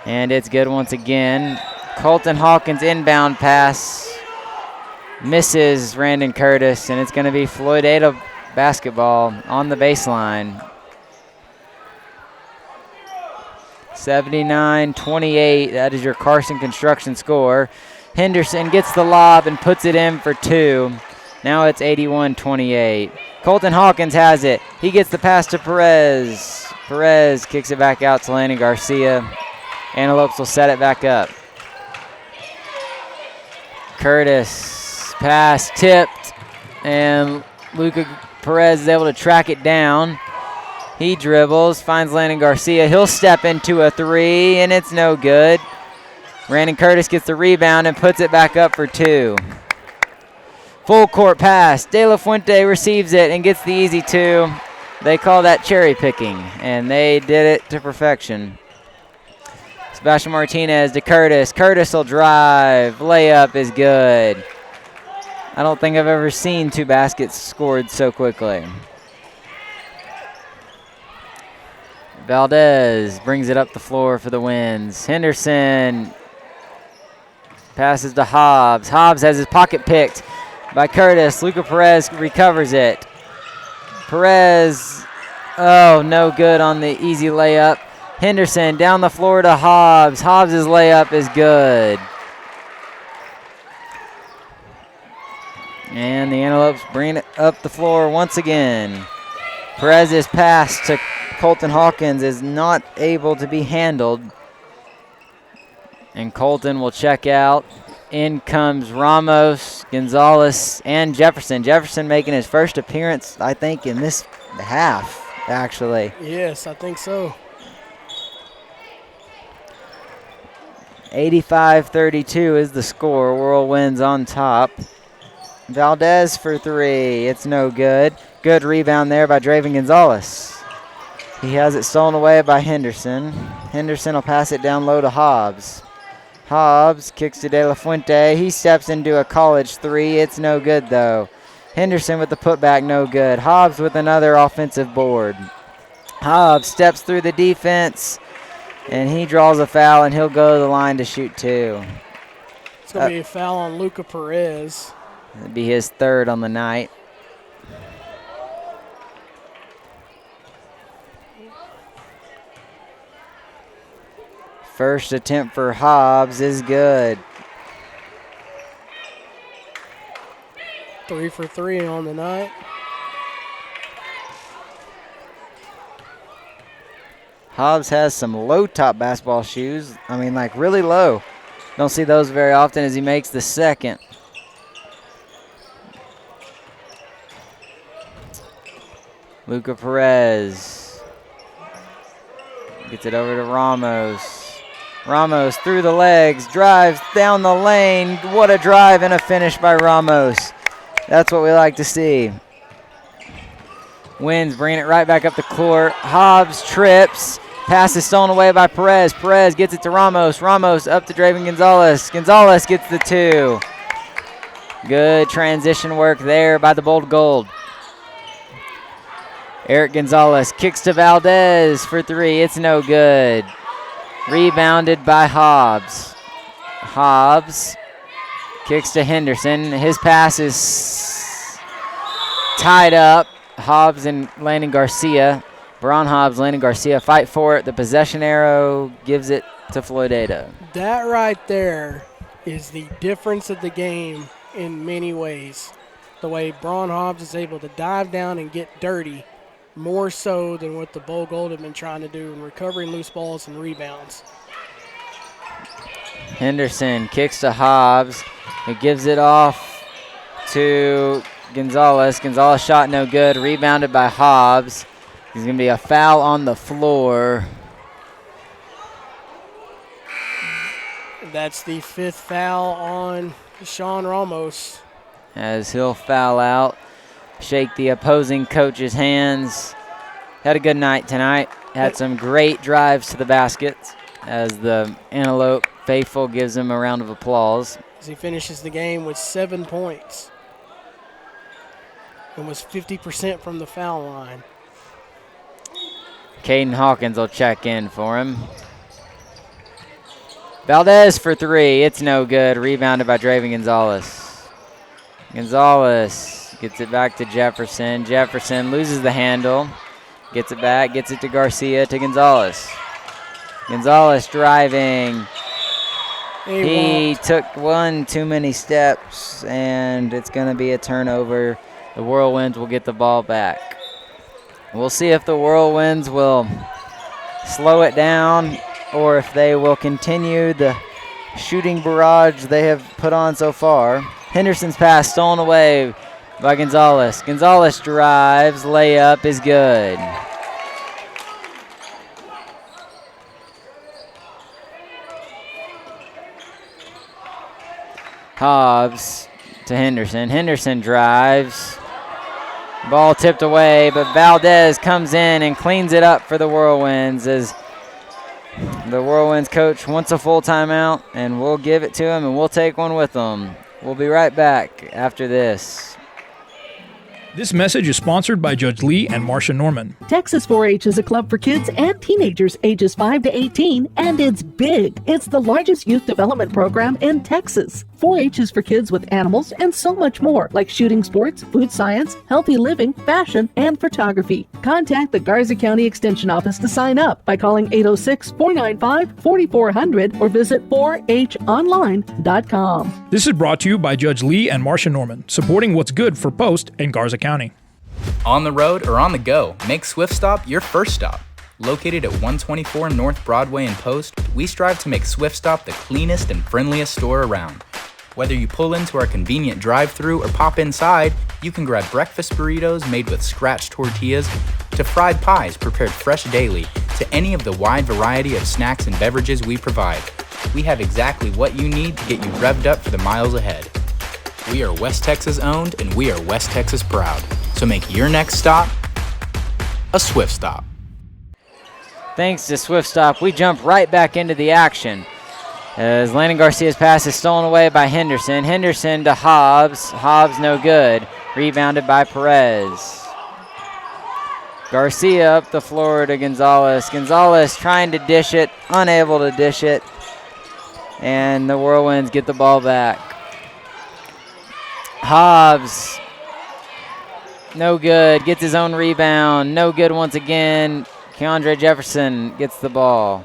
And it's good once again. Colton Hawkins inbound pass. Misses Randon Curtis, and it's going to be Floydada basketball on the baseline. 79-28, that is your Carson Construction score. Henderson gets the lob and puts it in for two. Now it's 81-28. Colton Hawkins has it. He gets the pass to Perez. Perez kicks it back out to Landon Garcia. Antelopes will set it back up. Curtis, pass tipped, and Luca Perez is able to track it down. He dribbles, finds Landon Garcia. He'll step into a three, and it's no good. Brandon Curtis gets the rebound and puts it back up for two. Full court pass. De La Fuente receives it and gets the easy two. They call that cherry picking, and they did it to perfection. Sebastian Martinez to Curtis. Curtis will drive. Layup is good. I don't think I've ever seen two baskets scored so quickly. Valdez brings it up the floor for the wins. Henderson passes to Hobbs. Hobbs has his pocket picked by Curtis. Luca Perez recovers it. Perez, oh, no good on the easy layup. Henderson down the floor to Hobbs. Hobbs' layup is good. And the Antelopes bring it up the floor once again. Perez's pass to Colton Hawkins is not able to be handled. And Colton will check out. In comes Ramos, Gonzalez, and Jefferson. Jefferson making his first appearance, I think, in this half, actually. Yes, I think so. 85-32 is the score. Whirlwinds on top. Valdez for three. It's no good. Good rebound there by Draven Gonzalez. He has it stolen away by Henderson. Henderson will pass it down low to Hobbs. Hobbs kicks to De La Fuente. He steps into a college three. It's no good, though. Henderson with the putback, no good. Hobbs with another offensive board. Hobbs steps through the defense, and he draws a foul, and he'll go to the line to shoot two. It's going to be a foul on Luca Perez. It'll be his third on the night. First attempt for Hobbs is good. 3 for 3 on the night. Hobbs has some low-top basketball shoes. I mean, like really low. Don't see those very often as he makes the second. Luca Perez gets it over to Ramos. Ramos through the legs, drives down the lane. What a drive and a finish by Ramos. That's what we like to see. Wins, bringing it right back up the court. Hobbs trips. Pass is stolen away by Perez. Perez gets it to Ramos. Ramos up to Draven Gonzalez. Gonzalez gets the 2. Good transition work there by the Bold Gold. Eric Gonzalez kicks to Valdez for 3. It's no good. Rebounded by Hobbs. Hobbs kicks to Henderson. His pass is tied up. Hobbs and Landon Garcia. Braun Hobbs, Landon Garcia fight for it. The possession arrow gives it to Floydada. That right there is the difference of the game in many ways. The way Braun Hobbs is able to dive down and get dirty more so than what the Bold Gold have been trying to do in recovering loose balls and rebounds. Henderson kicks to Hobbs. He gives it off to Gonzalez. Gonzalez shot no good. Rebounded by Hobbs. There's going to be a foul on the floor. That's the 5th foul on Sean Ramos. As he'll foul out, shake the opposing coach's hands. Had a good night tonight. Had some great drives to the baskets as the Antelope faithful gives him a round of applause. As he finishes the game with 7 points. And was 50% from the foul line. Caden Hawkins will check in for him. Valdez for 3. It's no good. Rebounded by Draven Gonzalez. Gonzalez gets it back to Jefferson. Jefferson loses the handle. Gets it back. Gets it to Garcia to Gonzalez. Gonzalez driving. He took one too many steps, and it's going to be a turnover. The Whirlwinds will get the ball back. We'll see if the Whirlwinds will slow it down or if they will continue the shooting barrage they have put on so far. Henderson's pass stolen away by Gonzalez. Gonzalez drives. Layup is good. Hobbs to Henderson. Henderson drives. Ball tipped away, but Valdez comes in and cleans it up for the Whirlwinds as the Whirlwinds coach wants a full timeout, and we'll give it to him, and we'll take one with them. We'll be right back after this. This message is sponsored by Judge Lee and Marcia Norman. Texas 4-H is a club for kids and teenagers ages 5 to 18, and it's big. It's the largest youth development program in Texas. 4-H is for kids with animals and so much more, like shooting sports, food science, healthy living, fashion, and photography. Contact the Garza County Extension Office to sign up by calling 806-495-4400 or visit 4honline.com. This is brought to you by Judge Lee and Marcia Norman, supporting what's good for Post and Garza County. On the road or on the go, make Swift Stop your first stop. Located at 124 North Broadway in Post, we strive to make Swift Stop the cleanest and friendliest store around. Whether you pull into our convenient drive-thru or pop inside, you can grab breakfast burritos made with scratched tortillas to fried pies prepared fresh daily to any of the wide variety of snacks and beverages we provide. We have exactly what you need to get you revved up for the miles ahead. We are West Texas owned and we are West Texas proud. So make your next stop a Swift Stop. Thanks to Swift Stop, we jump right back into the action. As Landon Garcia's pass is stolen away by Henderson. Henderson to Hobbs. Hobbs no good. Rebounded by Perez. Garcia up the floor to Gonzalez. Gonzalez trying to dish it, unable to dish it. And the Whirlwinds get the ball back. Hobbs, no good. Gets his own rebound. No good once again. Keandre Jefferson gets the ball.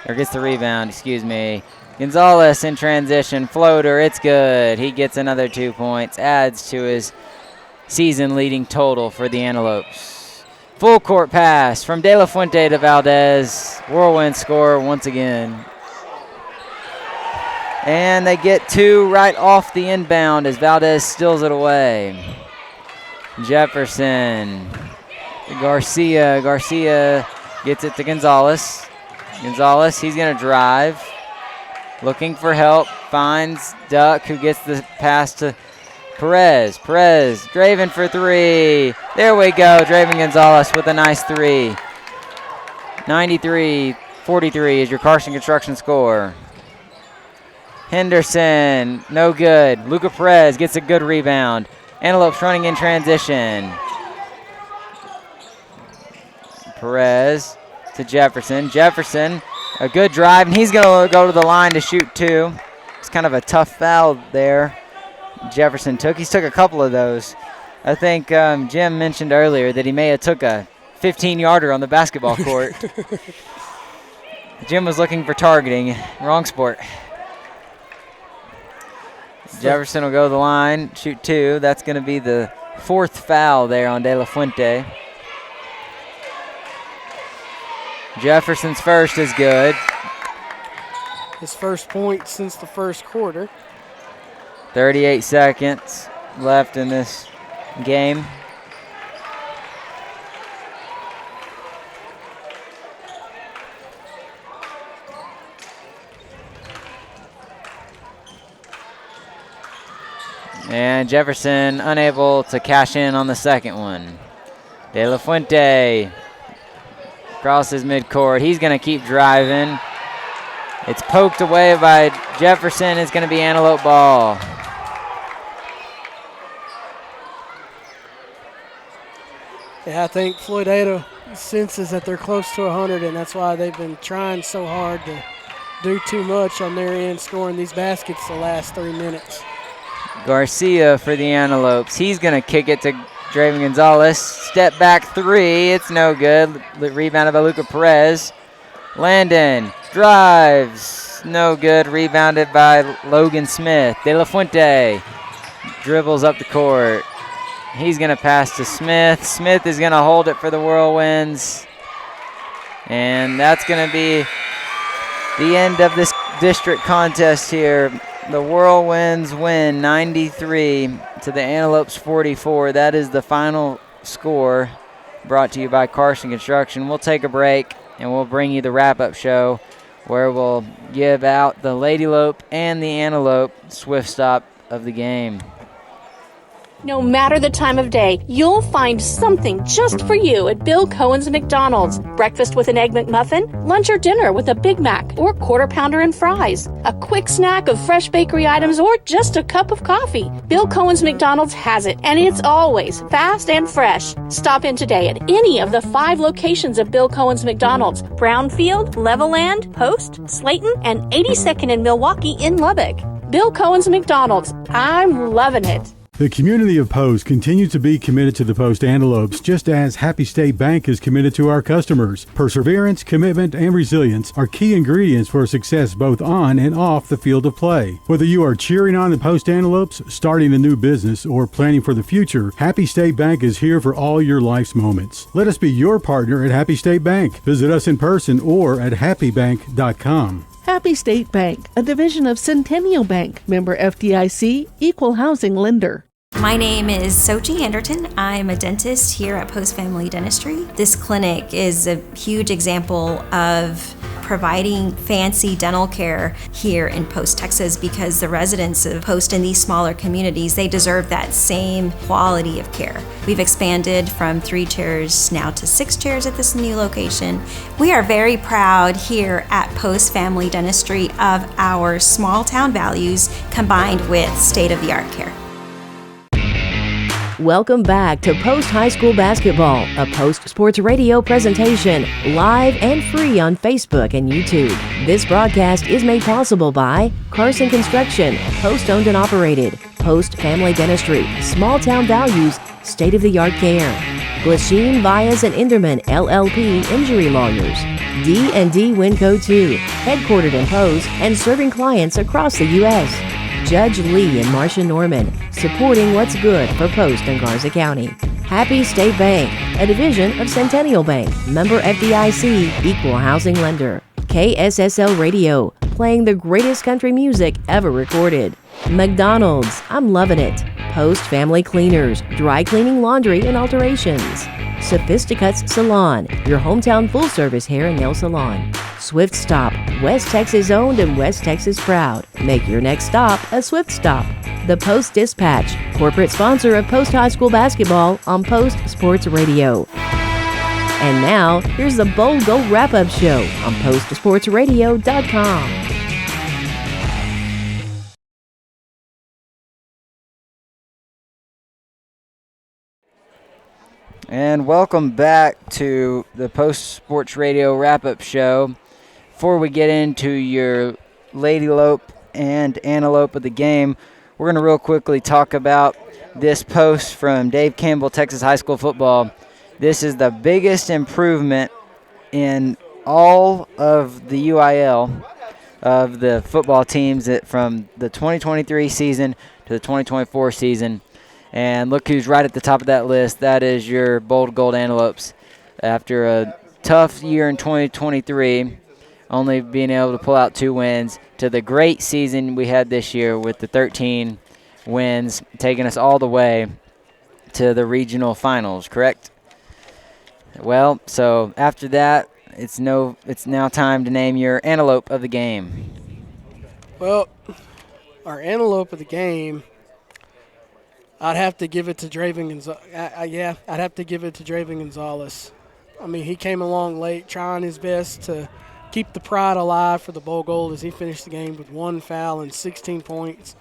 Or gets the rebound, excuse me. Gonzalez in transition. Floater, it's good. He gets another 2 points. Adds to his season-leading total for the Antelopes. Full court pass from De La Fuente to Valdez. Whirlwind score once again. And they get 2 right off the inbound as Valdez steals it away. Jefferson Garcia gets it to Gonzalez. Gonzalez, he's going to drive. Looking for help. Finds Duck, who gets the pass to Perez. Perez, Draven for three. There we go. Draven Gonzalez with a nice three. 93-43 is your Carson Construction score. Henderson, no good. Luca Perez gets a good rebound. Antelopes running in transition. Perez to Jefferson. Jefferson, a good drive, and he's going to go to the line to shoot two. It's kind of a tough foul there. Jefferson took. He's took a couple of those. I think Jim mentioned earlier that he may have took a 15-yarder on the basketball court. Jim was looking for targeting. Wrong sport. Jefferson will go to the line, shoot two. That's going to be the fourth foul there on De La Fuente. Jefferson's first is good. His first point since the first quarter. 38 seconds left in this game. And Jefferson unable to cash in on the second one. De La Fuente crosses midcourt. He's going to keep driving. It's poked away by Jefferson. It's going to be Antelope ball. Yeah, I think Floydada senses that they're close to 100, and that's why they've been trying so hard to do too much on their end, scoring these baskets the last 3 minutes. Garcia for the Antelopes. He's going to kick it to Draven Gonzalez. Step back three. It's no good. Rebounded by Luca Perez. Landon drives. No good. Rebounded by Logan Smith. De La Fuente dribbles up the court. He's going to pass to Smith. Smith is going to hold it for the Whirlwinds. And that's going to be the end of this district contest here. The Whirlwinds win 93 to the Antelopes 44. That is the final score, brought to you by Carson Construction. We'll take a break and we'll bring you the wrap-up show where we'll give out the Ladylope and the Antelope Swift Stop of the game. No matter the time of day, you'll find something just for you at Bill Cohen's McDonald's. Breakfast with an Egg McMuffin, lunch or dinner with a Big Mac or Quarter Pounder and fries, a quick snack of fresh bakery items, or just a cup of coffee. Bill Cohen's McDonald's has it, and it's always fast and fresh. Stop in today at any of the 5 locations of Bill Cohen's McDonald's: Brownfield, Levelland, Post, Slayton, and 82nd in Milwaukee in Lubbock. Bill Cohen's McDonald's. I'm loving it. The community of Post continues to be committed to the Post Antelopes, just as Happy State Bank is committed to our customers. Perseverance, commitment, and resilience are key ingredients for success both on and off the field of play. Whether you are cheering on the Post Antelopes, starting a new business, or planning for the future, Happy State Bank is here for all your life's moments. Let us be your partner at Happy State Bank. Visit us in person or at happybank.com. Happy State Bank, a division of Centennial Bank, member FDIC, equal housing lender. My name is Sochi Anderton. I'm a dentist here at Post Family Dentistry. This clinic is a huge example of providing fancy dental care here in Post, Texas, because the residents of Post in these smaller communities, they deserve that same quality of care. We've expanded from 3 chairs now to 6 chairs at this new location. We are very proud here at Post Family Dentistry of our small town values combined with state-of-the-art care. Welcome back to Post High School Basketball, a Post Sports Radio presentation, live and free on Facebook and YouTube. This broadcast is made possible by Carson Construction, Post owned and operated, Post Family Dentistry, Small Town Values, State-of-the-Art Care, Glasheen, Vyas, and Inderman, LLP Injury Lawyers, D&D Winco 2, headquartered in Post and serving clients across the U.S., Judge Lee and Marcia Norman, supporting what's good for Post and Garza County. Happy State Bank, a division of Centennial Bank, member FDIC, equal housing lender. KSSL Radio, playing the greatest country music ever recorded. McDonald's, I'm loving it. Post Family Cleaners, dry cleaning, laundry, and alterations. Sophisticuts Salon, your hometown full-service hair and nail salon. Swift Stop, West Texas owned and West Texas proud. Make your next stop a Swift Stop. The Post Dispatch, corporate sponsor of Post High School basketball on Post Sports Radio. And now, here's the Bold Gold Wrap-Up Show on PostSportsRadio.com. And welcome back to the Post Sports Radio Wrap-Up Show. Before we get into your Lady Lope and Antelope of the game, we're going to real quickly talk about this post from Dave Campbell, Texas High School Football. This is the biggest improvement in all of the UIL of the football teams from the 2023 season to the 2024 season. And look who's right at the top of that list. That is your Bold Gold Antelopes. After a tough year in 2023, only being able to pull out 2 wins, to the great season we had this year with the 13 wins, taking us all the way to the regional finals, correct? Well, so after that, it's now time to name your Antelope of the game. Well, our Antelope of the game, I'd have to give it to Draven Gonzalez. I'd have to give it to Draven Gonzalez. I mean, he came along late, trying his best to keep the pride alive for the Bowl Gold as he finished the game with 1 foul and 16 points.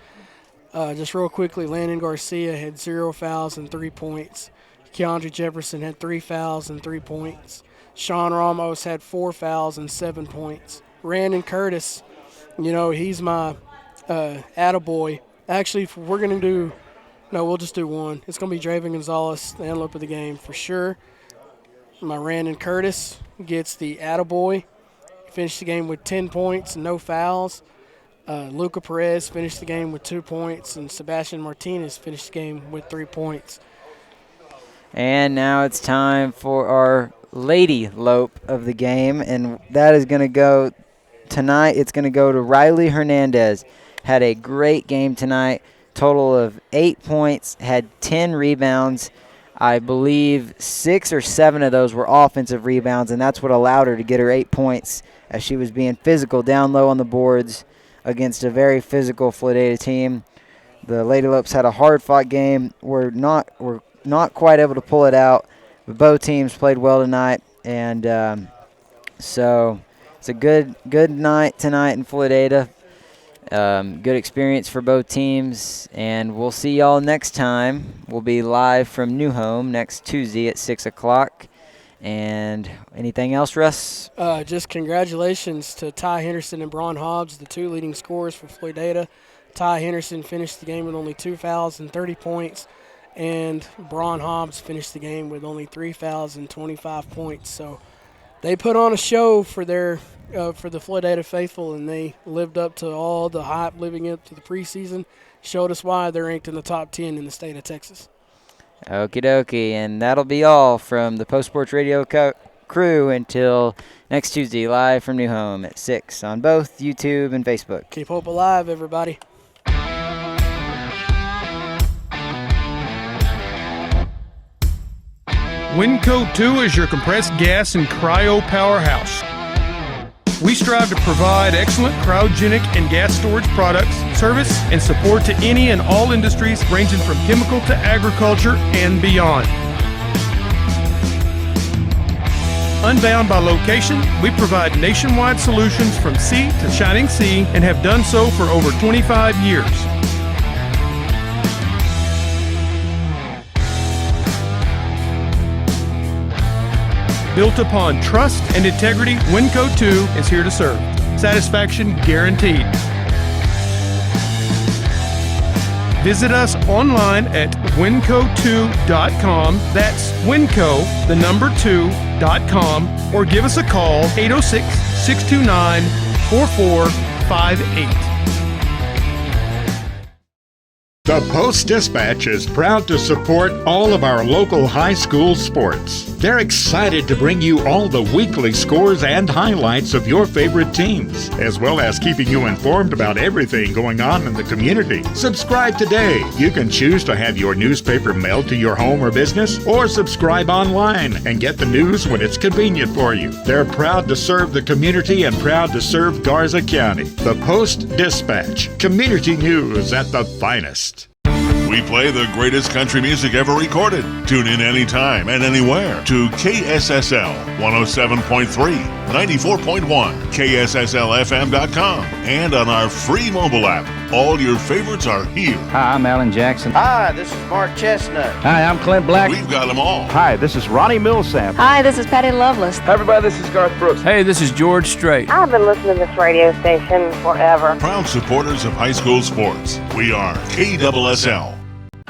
Just real quickly, Landon Garcia had 0 fouls and 3 points. Keandre Jefferson had 3 fouls and 3 points. Sean Ramos had 4 fouls and 7 points. Randon Curtis, he's my attaboy. Actually, if we're going to do – no, we'll just do one. It's going to be Draven Gonzalez, the Antelope of the game for sure. My Randon Curtis gets the attaboy. Finished the game with 10 points and no fouls. Luca Perez finished the game with 2 points, and Sebastian Martinez finished the game with 3 points. And now it's time for our Lady Lope of the game, and that is going to go tonight. It's going to go to Riley Hernandez. Had a great game tonight. Total of 8 points, had 10 rebounds. I believe 6 or 7 of those were offensive rebounds, and that's what allowed her to get her 8 points as she was being physical down low on the boards against a very physical Floydada team. The Lady Lopes had a hard-fought game. We're not quite able to pull it out, but both teams played well tonight, and so it's a good night tonight in Floydada. Good experience for both teams, and we'll see y'all next time. We'll be live from New Home next Tuesday at 6 o'clock. And anything else, Russ? Just congratulations to Ty Henderson and Braun Hobbs, the 2 leading scorers for Floydada. Ty Henderson finished the game with only 2 fouls and 30 points, and Braun Hobbs finished the game with only 3 fouls and 25 points. So they put on a show for the Floydada faithful, and they lived up to all the hype living up to the preseason, showed us why they're ranked in the top 10 in the state of Texas. Okie dokie, and that'll be all from the Post Sports Radio crew until next Tuesday, live from New Home at 6 on both YouTube and Facebook. Keep hope alive, everybody. Winco 2 is your compressed gas and cryo powerhouse. We strive to provide excellent cryogenic and gas storage products, service, and support to any and all industries ranging from chemical to agriculture and beyond. Unbound by location, we provide nationwide solutions from sea to shining sea and have done so for over 25 years. Built upon trust and integrity, Winco 2 is here to serve. Satisfaction guaranteed. Visit us online at winco2.com. That's winco, the number 2.com, or give us a call, 806-629-4458. The Post Dispatch is proud to support all of our local high school sports. They're excited to bring you all the weekly scores and highlights of your favorite teams, as well as keeping you informed about everything going on in the community. Subscribe today. You can choose to have your newspaper mailed to your home or business, or subscribe online and get the news when it's convenient for you. They're proud to serve the community and proud to serve Garza County. The Post-Dispatch. Community news at the finest. We play the greatest country music ever recorded. Tune in anytime and anywhere to KSSL 107.3, 94.1, KSSLFM.com, and on our free mobile app. All your favorites are here. Hi, I'm Alan Jackson. Hi, this is Mark Chestnut. Hi, I'm Clint Black. We've got them all. Hi, this is Ronnie Millsap. Hi, this is Patty Loveless. Hi, everybody, this is Garth Brooks. Hey, this is George Strait. I've been listening to this radio station forever. Proud supporters of high school sports. We are KSSL.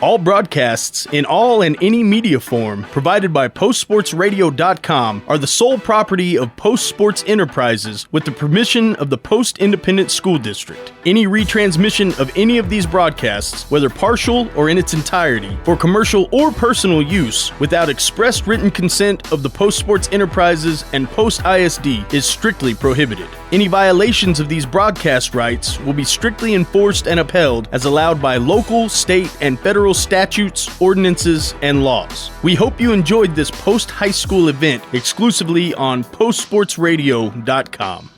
All broadcasts in all and any media form provided by postsportsradio.com are the sole property of Post Sports Enterprises with the permission of the Post Independent School District. Any retransmission of any of these broadcasts, whether partial or in its entirety, for commercial or personal use without express written consent of the Post Sports Enterprises and Post ISD is strictly prohibited. Any violations of these broadcast rights will be strictly enforced and upheld as allowed by local, state, and federal statutes, ordinances, and laws. We hope you enjoyed this post-high school event exclusively on postsportsradio.com.